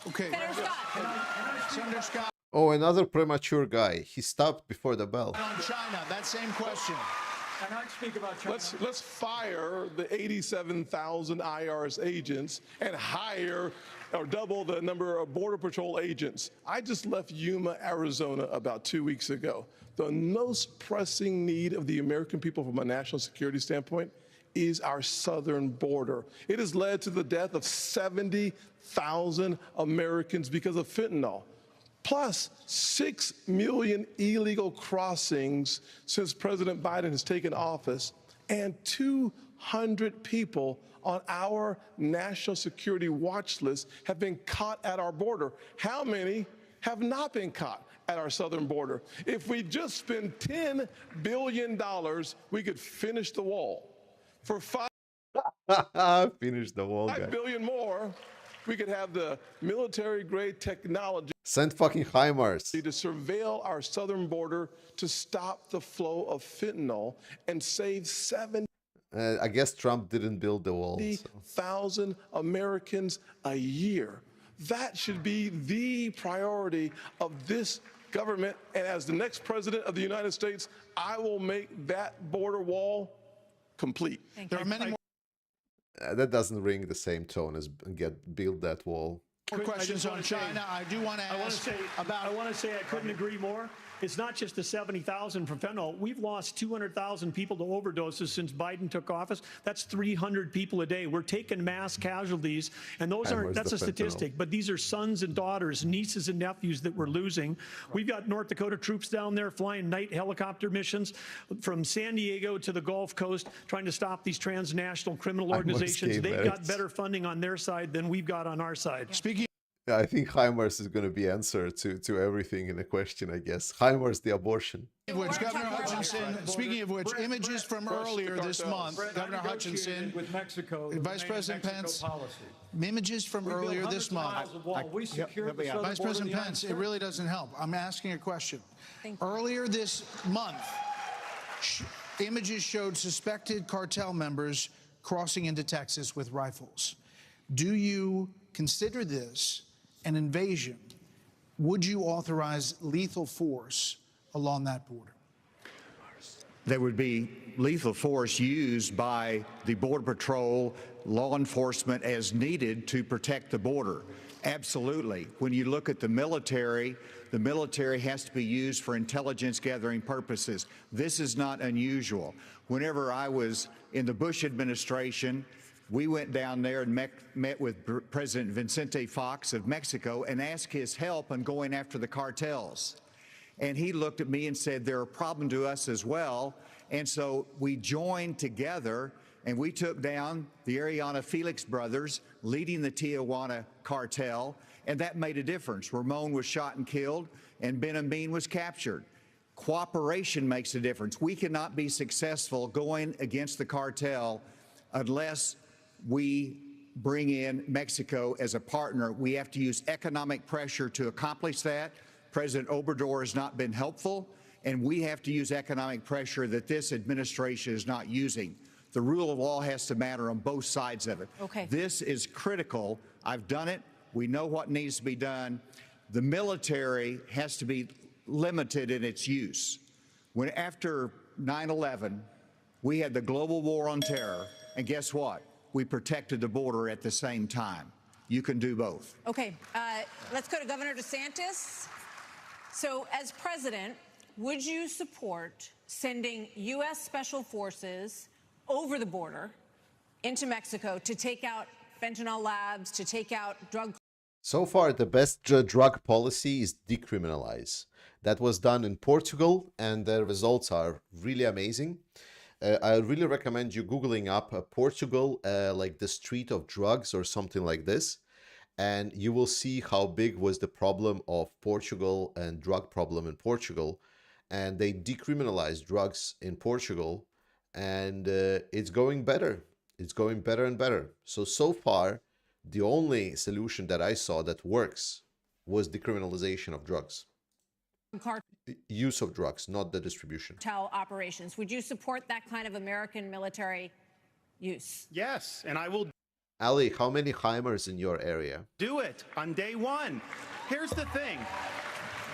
Okay. Senator Scott. Oh, another premature guy. He stopped before the bell. On China, that same question. And I speak about China. Let's fire the 87,000 IRS agents and hire or double the number of Border Patrol agents. I just left Yuma, Arizona about 2 weeks ago. The most pressing need of the American people from a national security standpoint is our southern border. It has led to the death of 70,000 Americans because of fentanyl, plus 6 million illegal crossings since President Biden has taken office, and 200 people on our national security watch list have been caught at our border. How many have not been caught at our southern border? If we just spend $10 billion, we could finish the wall. For finish the wall, guy. $5 billion more, we could have the military-grade technology Send fucking HIMARS. to surveil our southern border to stop the flow of fentanyl and save 70,000 I guess Trump didn't build the wall. So. Americans a year. That should be the priority of this government. And as the next president of the United States, I will make that border wall complete. There are many more That doesn't ring the same tone as build that wall. questions on China. I do want to ask about. I want to say I couldn't agree more. It's not just the 70,000 from fentanyl. We've lost 200,000 people to overdoses since Biden took office. That's 300 people a day. We're taking mass casualties, and those aren't. That's a statistic. But these are sons and daughters, nieces and nephews that we're losing. We've got North Dakota troops down there flying night helicopter missions from San Diego to the Gulf Coast, trying to stop these transnational criminal organizations. They've got better funding on their side than we've got on our side. Speaking. Yeah, I think HIMARS is going to be answer to everything in the question, I guess. HIMARS, the abortion. Which Governor Hutchinson, speaking of which, images from earlier this month, Governor Hutchinson, with Mexico, Vice President Pence, policy. images from earlier this month. Vice President Pence, it really doesn't help. I'm asking a question. Earlier this month, images showed suspected cartel members crossing into Texas with rifles. Do you consider this an invasion? Would you authorize lethal force along that border? There would be lethal force used by the Border Patrol, law enforcement as needed to protect the border. Absolutely. When you look at the military has to be used for intelligence gathering purposes. This is not unusual. Whenever I was in the Bush administration, we went down there and met with President Vicente Fox of Mexico and asked his help on going after the cartels. And he looked at me and said, they're a problem to us as well. And so we joined together and we took down the Ariana Felix brothers leading the Tijuana cartel. And that made a difference. Ramon was shot and killed and Ben Amin was captured. Cooperation makes a difference. We cannot be successful going against the cartel unless we bring in Mexico as a partner. We have to use economic pressure to accomplish that. President Obrador has not been helpful, and we have to use economic pressure that this administration is not using. The rule of law has to matter on both sides of it. Okay. This is critical. I've done it. We know what needs to be done. The military has to be limited in its use. When after 9/11, we had the global war on terror, and guess what? We protected the border at the same time. You can do both. Okay, let's go to Governor DeSantis. So, as president, would you support sending U.S. Special Forces over the border into Mexico to take out fentanyl labs, to take out drug? So far, the best drug policy is decriminalize. That was done in Portugal, and the results are really amazing. I really recommend you Googling up Portugal, like the street of drugs or something like this. And you will see how big was the problem of Portugal and drug problem in Portugal. And they decriminalized drugs in Portugal. And it's going better. It's going better and better. So far, the only solution that I saw that works was decriminalization of drugs. Use of drugs, not the distribution. Cartel operations. Would you support that kind of American military use? Yes, and I will Ali, how many HIMARS in your area? do it on day one. Here's the thing.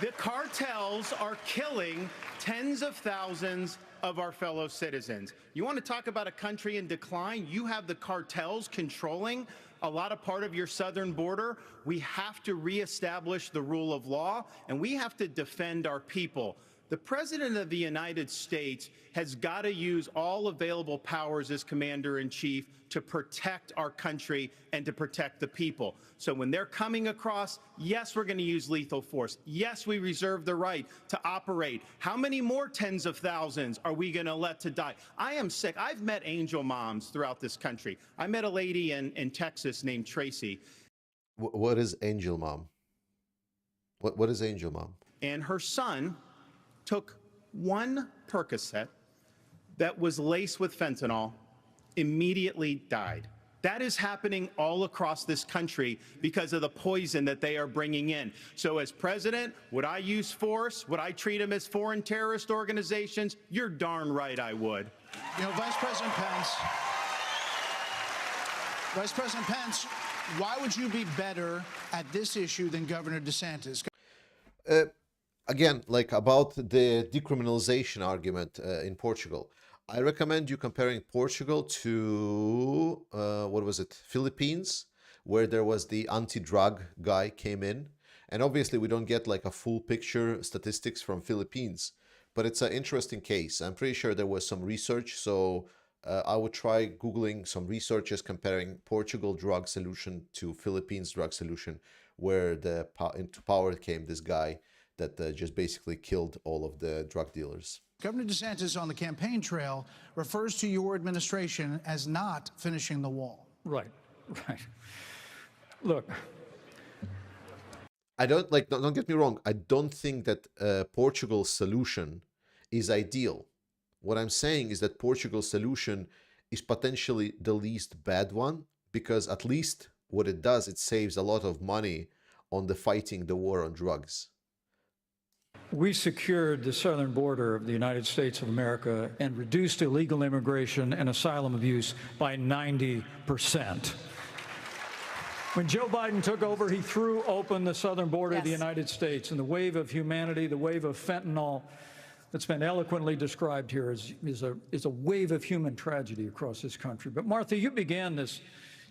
The cartels are killing tens of thousands of our fellow citizens. You want to talk about a country in decline? You have the cartels controlling a lot of part of your southern border. We have to reestablish the rule of law, and we have to defend our people. The President of the United States has got to use all available powers as Commander-in-Chief to protect our country and to protect the people. So when they're coming across, yes, we're going to use lethal force. Yes, we reserve the right to operate. How many more tens of thousands are we going to let to die? I am sick. I've met angel moms throughout this country. I met a lady in Texas named Tracy. What is angel mom? What is angel mom? And her son took one Percocet that was laced with fentanyl, immediately died. That is happening all across this country because of the poison that they are bringing in. So as president, would I use force? Would I treat them as foreign terrorist organizations? You're darn right I would. You know, Vice President Pence, why would you be better at this issue than Governor DeSantis? Again, like about the decriminalization argument in Portugal, I recommend you comparing Portugal to, what was it, Philippines, where there was the anti-drug guy came in. And obviously we don't get like a full picture statistics from Philippines, but it's an interesting case. I'm pretty sure there was some research, so I would try Googling some researchers comparing Portugal drug solution to Philippines drug solution, where into power came this guy that just basically killed all of the drug dealers. Governor DeSantis on the campaign trail refers to your administration as not finishing the wall. Right. Look, I don't like. Don't get me wrong. I don't think that Portugal's solution is ideal. What I'm saying is that Portugal's solution is potentially the least bad one, because at least what it does, it saves a lot of money on the fighting the war on drugs. we secured the southern border of the United States of America and reduced illegal immigration and asylum abuse by 90%. When Joe Biden took over, he threw open the southern border of the United States, and the wave of humanity, the wave of fentanyl that's been eloquently described here is a wave of human tragedy across this country. But Martha, you began this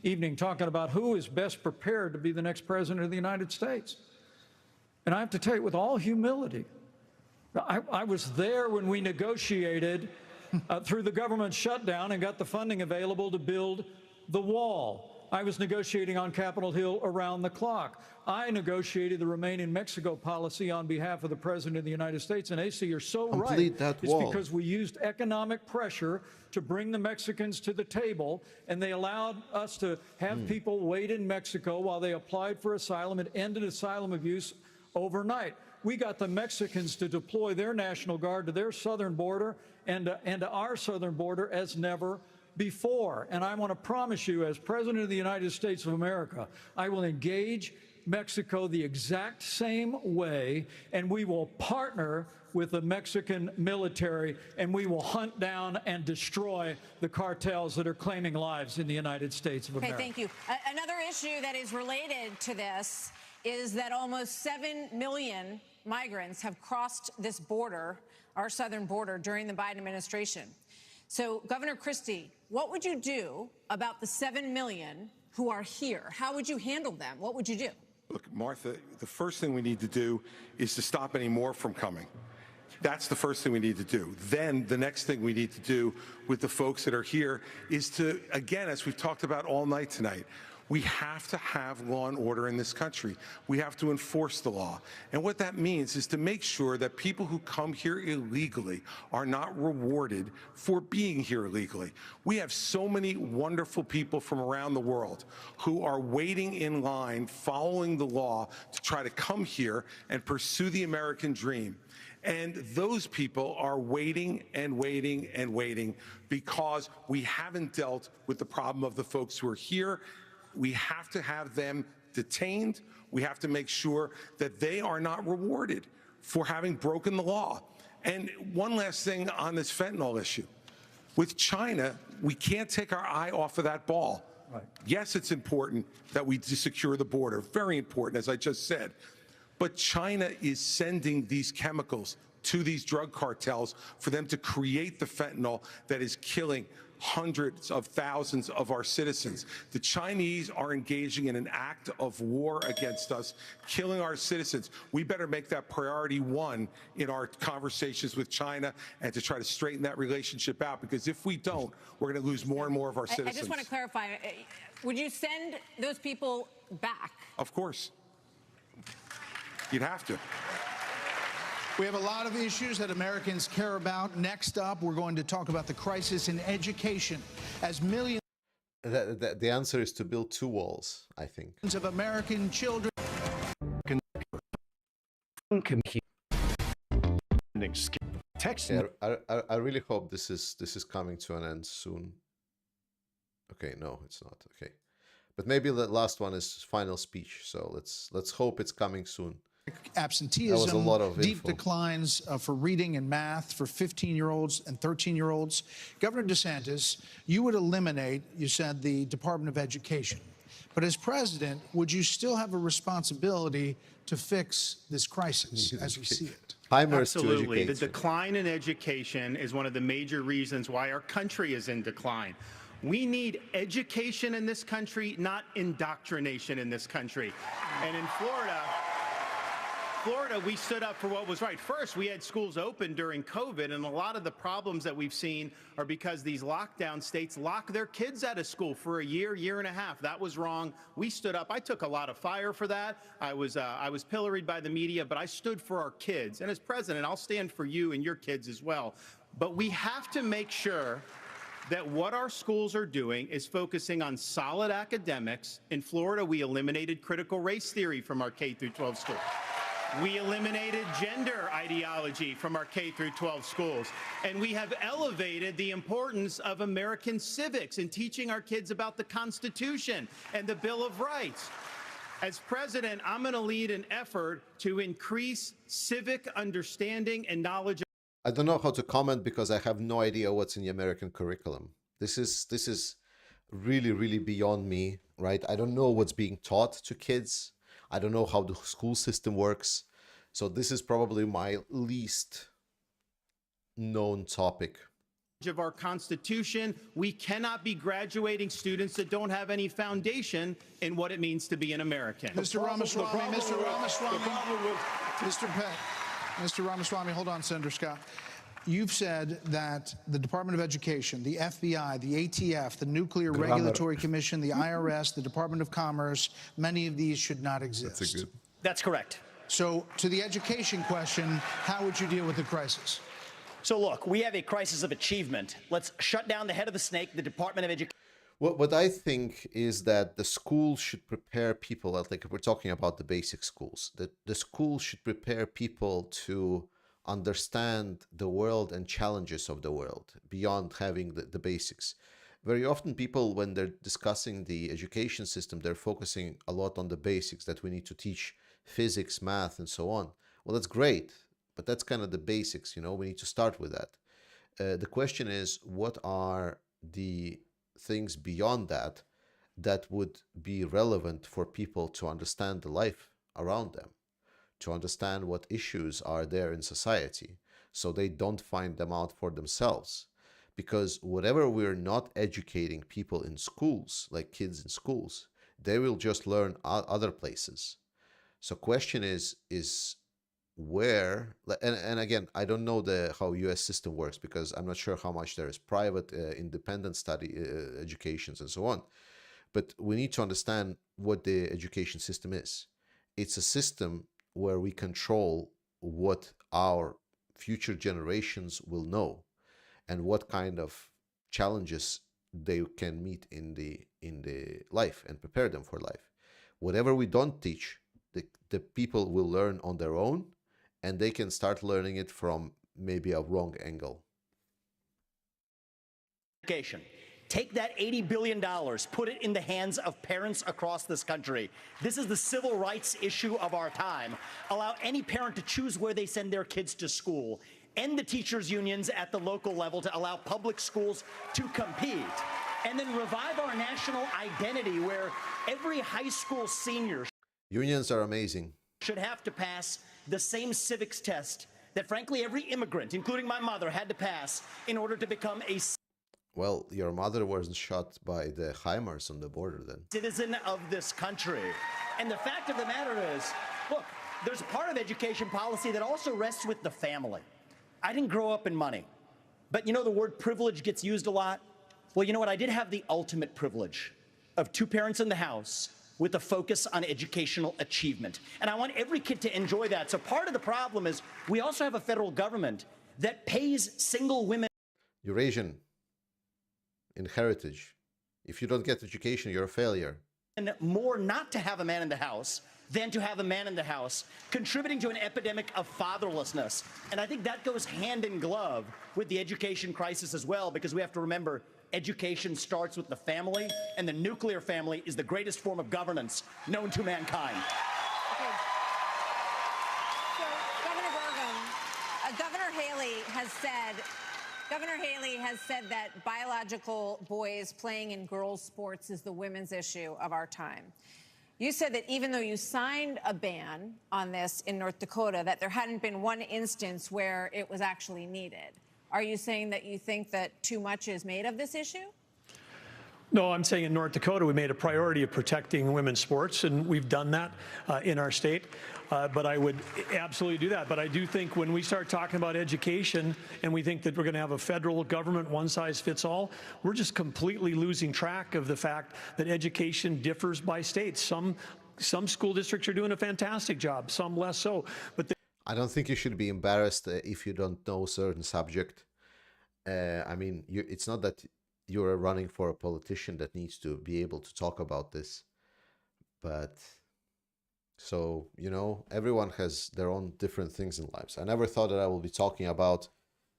evening talking about who is best prepared to be the next president of the United States. And I have to tell you, with all humility, I was there when we negotiated through the government shutdown and got the funding available to build the wall. I was negotiating on Capitol Hill around the clock. I negotiated the Remain in Mexico policy on behalf of the President of the United States. And AC, you're so right. It's because we used economic pressure to bring the Mexicans to the table, and they allowed us to have people wait in Mexico while they applied for asylum and ended asylum abuse overnight. We got the Mexicans to deploy their National Guard to their southern border and to our southern border as never before. And I want to promise you, as President of the United States of America, I will engage Mexico the exact same way, and we will partner with the Mexican military, and we will hunt down and destroy the cartels that are claiming lives in the United States of America. Okay, thank you. Another issue that is related to this is that almost 7 million migrants have crossed this border, our southern border, during the Biden administration. So, Governor Christie, what would you do about the 7 million who are here? How would you handle them? What would you do? Look, Martha, the first thing we need to do is to stop any more from coming. That's the first thing we need to do. Then the next thing we need to do with the folks that are here is to, again, as we've talked about all night tonight, we have to have law and order in this country. We have to enforce the law. And what that means is to make sure that people who come here illegally are not rewarded for being here illegally. We have so many wonderful people from around the world who are waiting in line, following the law to try to come here and pursue the American dream. And those people are waiting and waiting and waiting because we haven't dealt with the problem of the folks who are here. We have to have them detained. We have to make sure that they are not rewarded for having broken the law. And one last thing on this fentanyl issue. With China, we can't take our eye off of that ball. Right. Yes, it's important that we secure the border. Very important, as I just said. But China is sending these chemicals to these drug cartels for them to create the fentanyl that is killing hundreds of thousands of our citizens. The Chinese are engaging in an act of war against us, killing our citizens. We better make that priority one in our conversations with China and to try to straighten that relationship out, because if we don't, we're going to lose more and more of our citizens. I just want to clarify, would you send those people back? Of course. You'd have to. We have a lot of issues that Americans care about. Next up, we're going to talk about the crisis in education as millions The answer is to build 2 walls, I think. of American children. Yeah, I really hope this is coming to an end soon. Okay, no, it's not. Okay, but maybe the last one is final speech. So let's hope it's coming soon. Absenteeism, That was a lot of deep info. declines for reading and math for 15-year-olds and 13-year-olds. Governor DeSantis, you would eliminate, you said, the Department of Education. But as president, would you still have a responsibility to fix this crisis as we see it? Absolutely. The decline in education is one of the major reasons why our country is in decline. We need education in this country, not indoctrination in this country. And in Florida, we stood up for what was right. First, we had schools open during COVID, and a lot of the problems that we've seen are because these lockdown states lock their kids out of school for a year and a half. That was wrong. We stood up. I took a lot of fire for that. I was pilloried by the media, but I stood for our kids. And as president, I'll stand for you and your kids as well. But we have to make sure that what our schools are doing is focusing on solid academics. In Florida, we eliminated critical race theory from our K-12 schools. We eliminated gender ideology from our K-12 schools. And we have elevated the importance of American civics in teaching our kids about the Constitution and the Bill of Rights. As president, I'm going to lead an effort to increase civic understanding and knowledge. I don't know how to comment because I have no idea what's in the American curriculum. This is really, really beyond me, right? I don't know what's being taught to kids. I don't know how the school system works. So this is probably my least known topic. Of our Constitution, we cannot be graduating students that don't have any foundation in what it means to be an American. Mr. Ramaswamy, Mr. Ramaswamy, hold on, Senator Scott. You've said that the Department of Education, the FBI, the ATF, the Nuclear Regulatory Commission, the IRS, the Department of Commerce, many of these should not exist. That's correct. So to the education question, how would you deal with the crisis? So look, we have a crisis of achievement. Let's shut down the head of the snake, the Department of Education. What I think is that the school should prepare people, like if we're talking about the basic schools, that the school should prepare people to understand the world and challenges of the world beyond having the basics. Very often people, when they're discussing the education system, they're focusing a lot on the basics, that we need to teach physics, math, and so on. Well, that's great, but that's kind of the basics, you know, we need to start with that. The question is, what are the things beyond that that would be relevant for people to understand the life around them, to understand what issues are there in society, so they don't find them out for themselves. Because whatever we're not educating people in schools, like kids in schools, they will just learn other places. So question is where, and again, I don't know how US system works, because I'm not sure how much there is private, independent study educations and so on. But we need to understand what the education system is. It's a system where we control what our future generations will know and what kind of challenges they can meet in the life and prepare them for life. Whatever we don't teach, the people will learn on their own, and they can start learning it from maybe a wrong angle. Education. Take that $80 billion, put it in the hands of parents across this country. This is the civil rights issue of our time. Allow any parent to choose where they send their kids to school. End the teachers' unions at the local level to allow public schools to compete. And then revive our national identity where every high school senior... Unions are amazing. should have to pass the same civics test that, frankly, every immigrant, including my mother, had to pass in order to become a Well, your mother wasn't shot by the HIMARS on the border then. citizen of this country. And the fact of the matter is, look, there's a part of education policy that also rests with the family. I didn't grow up in money, but you know the word privilege gets used a lot? Well, you know what? I did have the ultimate privilege of 2 parents in the house with a focus on educational achievement. And I want every kid to enjoy that. So part of the problem is we also have a federal government that pays single women. Eurasian in heritage. If you don't get education, you're a failure. And more not to have a man in the house than to have a man in the house, contributing to an epidemic of fatherlessness. And I think that goes hand in glove with the education crisis as well, because we have to remember education starts with the family, and the nuclear family is the greatest form of governance known to mankind. Okay. So, Governor Burgum, Governor Haley has said that biological boys playing in girls' sports is the women's issue of our time. You said that even though you signed a ban on this in North Dakota, that there hadn't been one instance where it was actually needed. Are you saying that you think that too much is made of this issue? No, I'm saying in North Dakota, we made a priority of protecting women's sports, and we've done that in our state. But I would absolutely do that. But I do think when we start talking about education and we think that we're going to have a federal government one-size-fits-all, we're just completely losing track of the fact that education differs by states. Some school districts are doing a fantastic job, some less so. But I don't think you should be embarrassed if you don't know a certain subject. I mean, it's not that you're running for a politician that needs to be able to talk about this. But, so, you know, everyone has their own different things in lives. I never thought that I will be talking about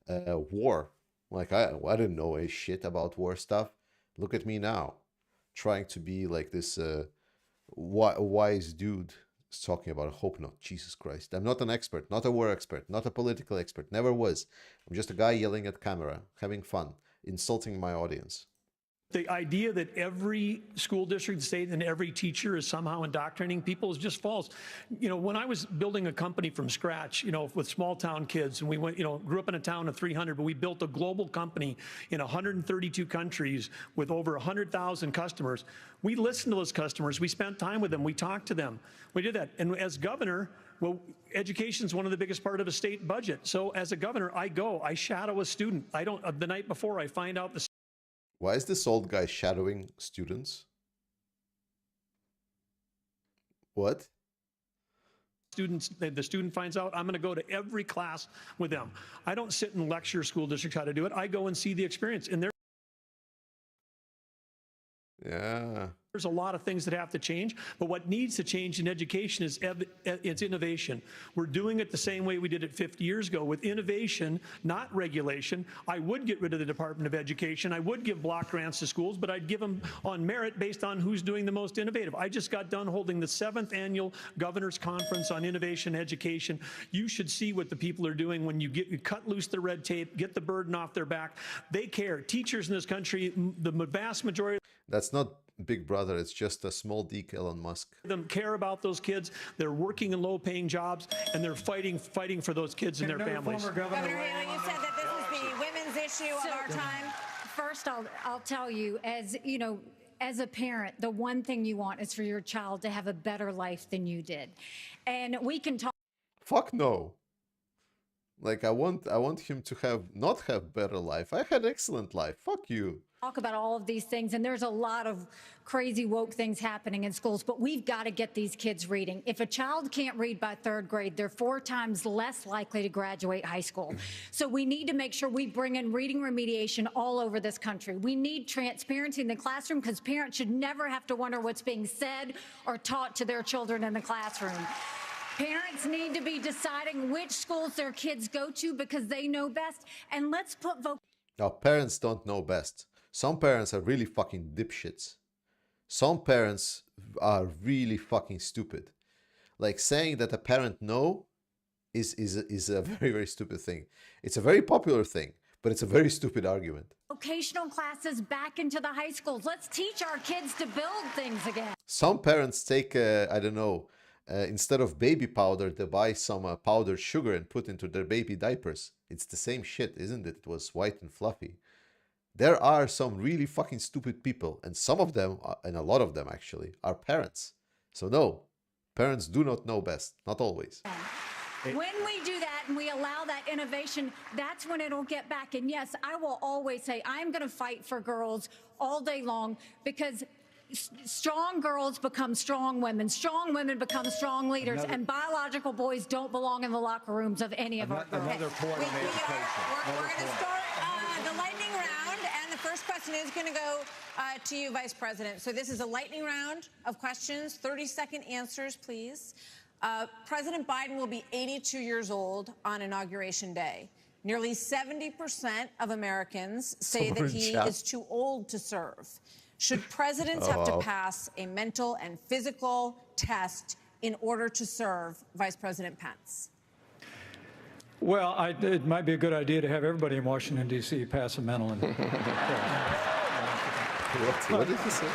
war. Like, I didn't know a shit about war stuff. Look at me now, trying to be like this wise dude. Talking about, I hope not, Jesus Christ. I'm not an expert, not a war expert, not a political expert, never was. I'm just a guy yelling at camera, having fun, insulting my audience. the idea that every school district in the state and every teacher is somehow indoctrinating people is just false. You know, when I was building a company from scratch, you know, with small town kids, and we went, you know, grew up in a town of 300, but we built a global company in 132 countries with over 100,000 customers. We listened to those customers. We spent time with them. We talked to them. We did that. And as governor, well, education is one of the biggest part of a state budget. So as a governor, I shadow a student. The night before I find out the. Why is this old guy shadowing students? What? The student finds out, I'm going to go to every class with them. I don't sit and lecture school districts how to do it. I go and see the experience. And there's a lot of things that have to change, but what needs to change in education is it's innovation. We're doing it the same way we did it 50 years ago with innovation, not regulation. I would get rid of the Department of Education. I would give block grants to schools, but I'd give them on merit based on who's doing the most innovative. I just got done holding the 7th annual Governor's Conference on Innovation Education. You should see what the people are doing when you cut loose the red tape, get the burden off their back. They care. Teachers in this country, the vast majority. That's not Big Brother, it's just a small D. Elon Musk. Them care about those kids. They're working in low-paying jobs, and they're fighting for those kids and their families. Governor Haley, you said that this is the women's issue of our time. First, I'll tell you, as you know, as a parent, the one thing you want is for your child to have a better life than you did, and we can talk. Fuck no. Like I want him to not have better life. I had excellent life. Fuck you. Talk about all of these things, and there's a lot of crazy woke things happening in schools, but we've got to get these kids reading. If a child can't read by 3rd grade, they're 4 times less likely to graduate high school. So we need to make sure we bring in reading remediation all over this country. We need transparency in the classroom because parents should never have to wonder what's being said or taught to their children in the classroom. Parents need to be deciding which schools their kids go to because they know best. And let's put Now, parents don't know best. Some parents are really fucking dipshits. Some parents are really fucking stupid. Like saying that a parent no is a very, very stupid thing. It's a very popular thing, but it's a very stupid argument. vocational classes back into the high schools. Let's teach our kids to build things again. Some parents take, I don't know, Instead of baby powder, they buy some powdered sugar and put into their baby diapers. It's the same shit, isn't it? It was white and fluffy. There are some really fucking stupid people, and some of them, and a lot of them actually, are parents. So no, parents do not know best, not always. When we do that and we allow that innovation, that's when it'll get back. And yes, I will always say I'm going to fight for girls all day long, because strong girls become strong women become strong leaders, and biological boys don't belong in the locker rooms of any of our girls. Another point on education. We're going to start the lightning round, and the first question is going to go to you, Vice President. So this is a lightning round of questions, 30-second answers, please. President Biden will be 82 years old on Inauguration Day. Nearly 70% of Americans say that he is too old to serve. Should presidents have to pass a mental and physical test in order to serve, Vice President Pence? Well, it might be a good idea to have everybody in Washington, D.C. pass a mental and test. What did you say?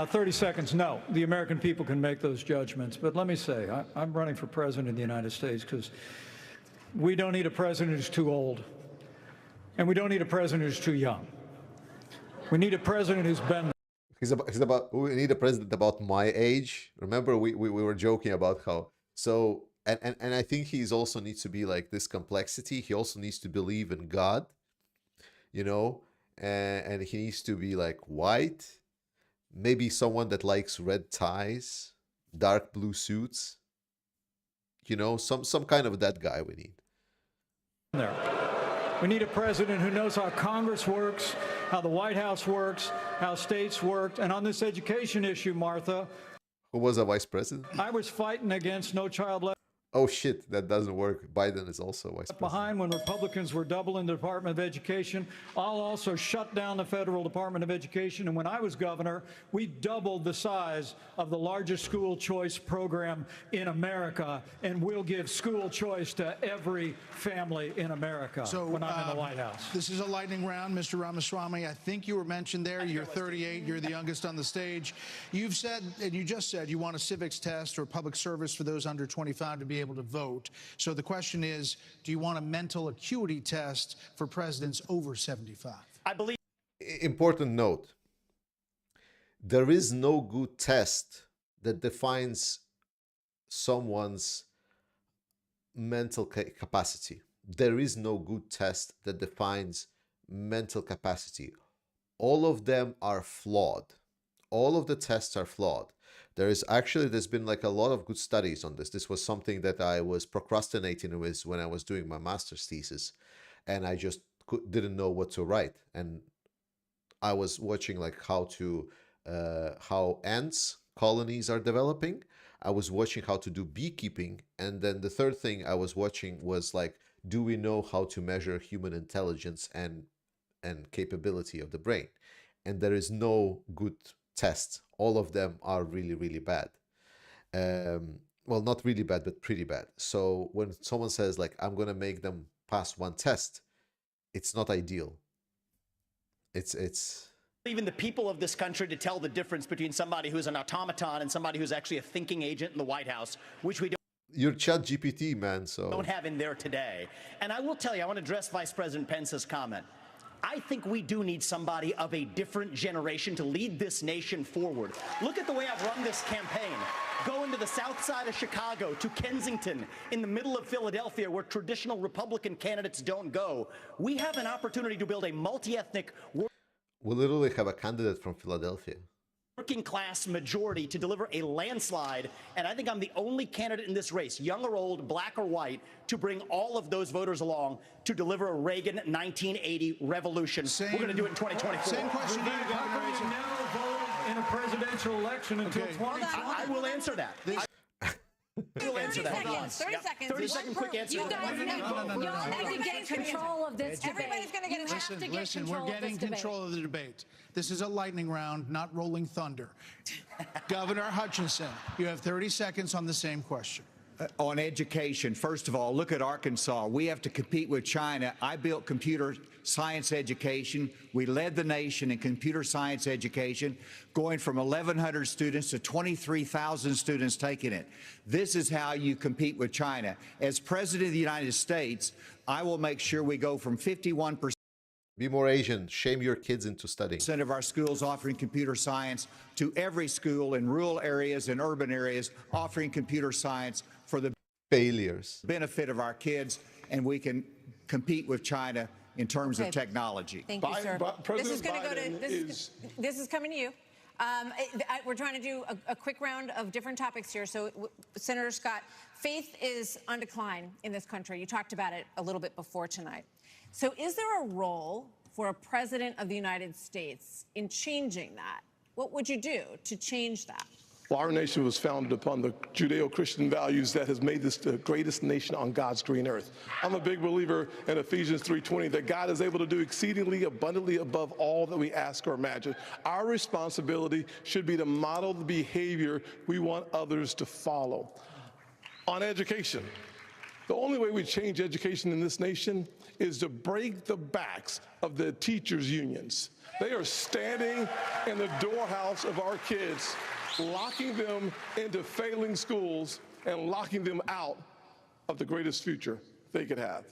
30 seconds, no. The American people can make those judgments. But let me say, I'm running for president of the United States because we don't need a president who's too old, and we don't need a president who's too young. We need a president who's been there. We need a president about my age. Remember, we were joking about how, so, and I think he also needs to be like this complexity. He also needs to believe in God, you know, and he needs to be like white, maybe someone that likes red ties, dark blue suits, you know, some kind of that guy we need. There. We need a president who knows how Congress works, how the White House works, how states work. And on this education issue, Martha, who was a vice president? I was fighting against No Child Left Oh shit, that doesn't work. Biden is also vice president. Behind when Republicans were doubling the Department of Education. I'll also shut down the federal Department of Education. And when I was governor, we doubled the size of the largest school choice program in America. And we'll give school choice to every family in America when I'm in the White House. This is a lightning round, Mr. Ramaswamy. I think you were mentioned there. You're 38. You're the youngest on the stage. You've said, and you just said, you want a civics test or public service for those under 25 to be able to vote. So the question is, do you want a mental acuity test for presidents over 75? I believe. Important note. There is no good test that defines someone's mental capacity. There is no good test that defines mental capacity. All of them are flawed. All of the tests are flawed. There's been like a lot of good studies on this. This was something that I was procrastinating with when I was doing my master's thesis, and I just didn't know what to write. And I was watching like how ants colonies are developing. I was watching how to do beekeeping, and then the third thing I was watching was like, do we know how to measure human intelligence and capability of the brain? And there is no good tests. All of them are really, really bad. Well, not really bad, but pretty bad. So when someone says like, I'm going to make them pass one test, it's not ideal. It's even the people of this country to tell the difference between somebody who's an automaton and somebody who's actually a thinking agent in the White House, which we don't. You're ChatGPT, man, so don't have in there today. And I will tell you, I want to address Vice President Pence's comment. I think we do need somebody of a different generation to lead this nation forward. Look at the way I've run this campaign. Going to the south side of Chicago, to Kensington, in the middle of Philadelphia, where traditional Republican candidates don't go. We have an opportunity to build a multi-ethnic. We literally have a candidate from Philadelphia. Working class majority to deliver a landslide, and I think I'm the only candidate in this race, young or old, black or white, to bring all of those voters along to deliver a Reagan 1980 revolution. We're going to do it in 2024. Same question. How come you never voted in a presidential election until 2020? I will answer that. We'll answer that. 30 seconds. 30 second quick answer. You guys need to get control of this debate. Everybody's going to get a chance. Listen, we're getting control of the debate. This is a lightning round, not rolling thunder. Governor Hutchinson, you have 30 seconds on the same question. on education. First of all, look at Arkansas. We have to compete with China. I built computer science education. We led the nation in computer science education, going from 1,100 students to 23,000 students taking it. This is how you compete with China. As President of the United States, I will make sure we go from 51%. Be more Asian. Shame your kids into studying. Of our schools offering computer science to every school in rural areas and urban areas offering computer science for the failures benefit of our kids, and we can compete with China in terms of technology. Thank you, sir. This is going to go to this is coming to you. We're trying to do a quick round of different topics here. So, Senator Scott, faith is on decline in this country. You talked about it a little bit before tonight. So is there a role for a president of the United States in changing that? What would you do to change that? Well, our nation was founded upon the Judeo-Christian values that has made this the greatest nation on God's green earth. I'm a big believer in Ephesians 3:20 that God is able to do exceedingly abundantly above all that we ask or imagine. Our responsibility should be to model the behavior we want others to follow. On education, the only way we change education in this nation is to break the backs of the teachers' unions. They are standing in the doorhouse of our kids, locking them into failing schools and locking them out of the greatest future they could have.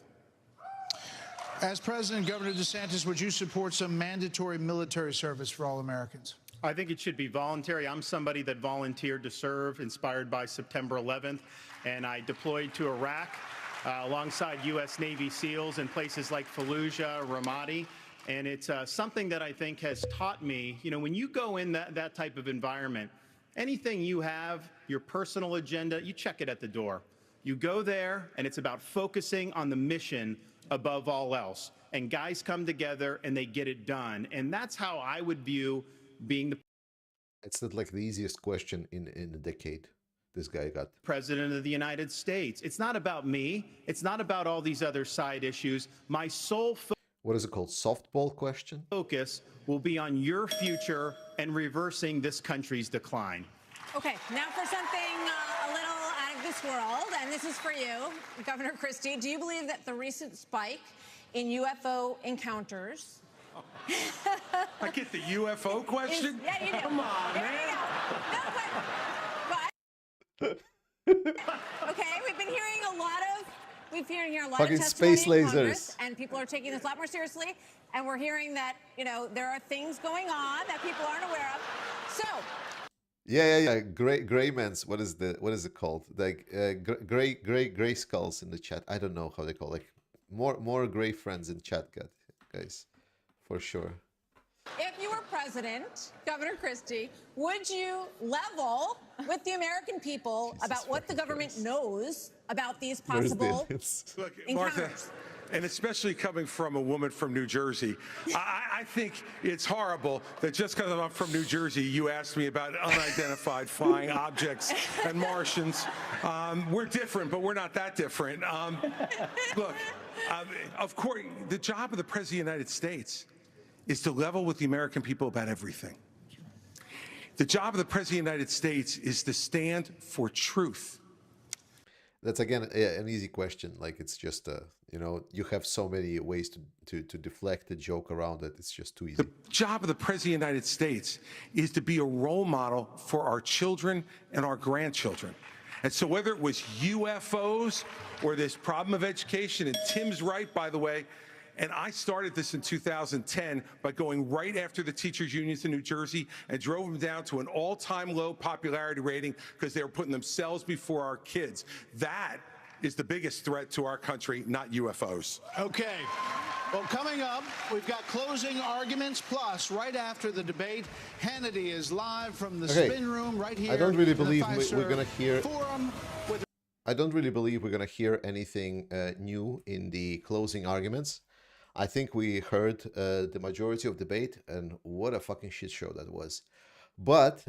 As President, Governor DeSantis, would you support some mandatory military service for all Americans? I think it should be voluntary. I'm somebody that volunteered to serve, inspired by September 11th, and I deployed to Iraq alongside U.S. Navy SEALs in places like Fallujah, Ramadi. And it's something that I think has taught me, you know, when you go in that type of environment, anything you have, your personal agenda, you check it at the door. You go there, and it's about focusing on the mission above all else. And guys come together, and they get it done. And that's how I would view being the It's not like the easiest question in a decade. This guy got President of the United States. It's not about me. It's not about all these other side issues. My sole what is it called? Softball question? Focus will be on your future and reversing this country's decline. Okay, now for something a little out of this world, and this is for you, Governor Christie. Do you believe that the recent spike in UFO encounters... I get the UFO question? Yeah, you do. Come on, there man. Okay, we've been hearing a lot of fucking testimony space in Congress, lasers, and people are taking this a lot more seriously. And we're hearing that there are things going on that people aren't aware of. So. Yeah. Gray man's. What is it called? Like gray skulls in the chat. I don't know how they call it. Like more gray friends in chat, guys, for sure. If you were president, Governor Christie, would you level with the American people about what the government knows about these possible Look, encounters? Martha, and especially coming from a woman from New Jersey, I think it's horrible that just because I'm from New Jersey, you asked me about unidentified flying objects and Martians. We're different, but we're not that different. Look, of course, the job of the President of the United States is to level with the American people about everything. The job of the President of the United States is to stand for truth. That's, again, an easy question. Like, it's just, you have so many ways to deflect the joke around it. It's just too easy. The job of the President of the United States is to be a role model for our children and our grandchildren. And so whether it was UFOs or this problem of education, and Tim's right, by the way, and I started this in 2010 by going right after the teachers' unions in New Jersey and drove them down to an all-time low popularity rating because they were putting themselves before our kids. That is the biggest threat to our country, not UFOs. Okay. Well, coming up, we've got closing arguments. Plus, right after the debate, Hannity is live from the spin room right here. I don't really believe we're going to hear... Forum with I don't really believe we're going to hear anything new in the closing arguments. I think we heard the majority of debate, and what a fucking shit show that was. But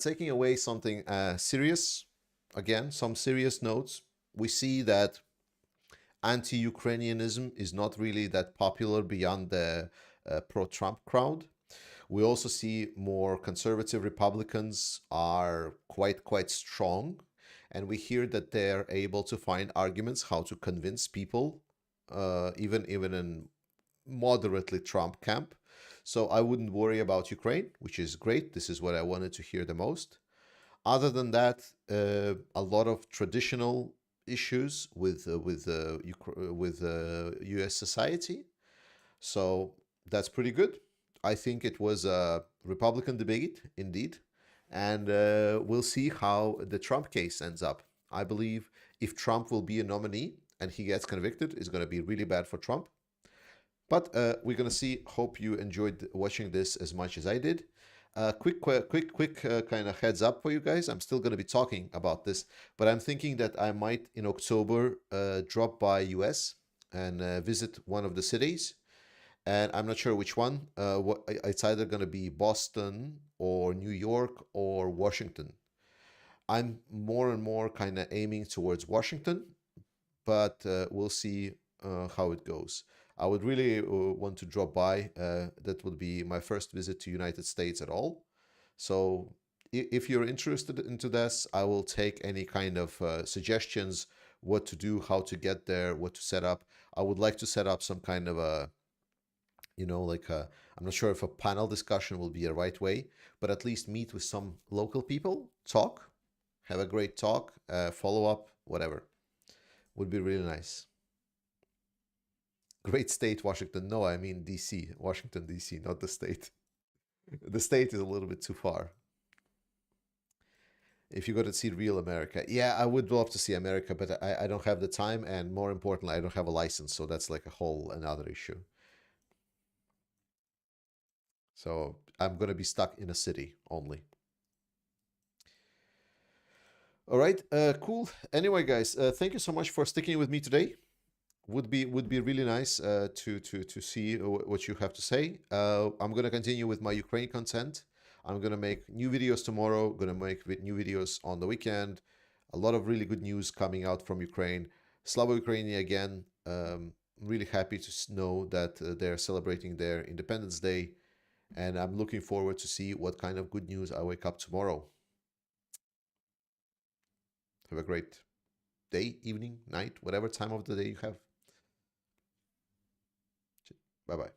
taking away something serious, again, some serious notes, we see that anti-Ukrainianism is not really that popular beyond the pro-Trump crowd. We also see more conservative Republicans are quite strong. and we hear that they're able to find arguments how to convince people, even in moderately Trump camp. So I wouldn't worry about Ukraine, which is great. This is what I wanted to hear the most. Other than that, a lot of traditional issues with U.S. society. So that's pretty good. I think it was a Republican debate, indeed. And we'll see how the Trump case ends up. I believe if Trump will be a nominee and he gets convicted, it's going to be really bad for Trump. But we're going to see. Hope you enjoyed watching this as much as I did. Quick kind of heads up for you guys. I'm still going to be talking about this, but I'm thinking that I might, in October, drop by US and visit one of the cities. And I'm not sure which one. It's either going to be Boston or New York or Washington. I'm more and more kind of aiming towards Washington, but we'll see how it goes. I would really want to drop by. That would be my first visit to United States at all. So if you're interested into this, I will take any kind of suggestions, what to do, how to get there, what to set up. I would like to set up some kind of a, I'm not sure if a panel discussion will be a right way, but at least meet with some local people, talk, have a great talk, follow up, whatever. Would be really nice. Great state, Washington. No, I mean DC, Washington, DC, not the state. The state is a little bit too far. If you go to see real America. Yeah, I would love to see America, but I don't have the time. And more importantly, I don't have a license. So that's like a whole another issue. So I'm going to be stuck in a city only. All right, cool. Anyway, guys, thank you so much for sticking with me today. Would be really nice to see what you have to say. I'm gonna continue with my Ukraine content. I'm gonna make new videos tomorrow. Gonna make new videos on the weekend. A lot of really good news coming out from Ukraine. Slava Ukraini again. Really happy to know that they're celebrating their Independence Day, and I'm looking forward to see what kind of good news I wake up tomorrow. Have a great day, evening, night, whatever time of the day you have. Bye-bye.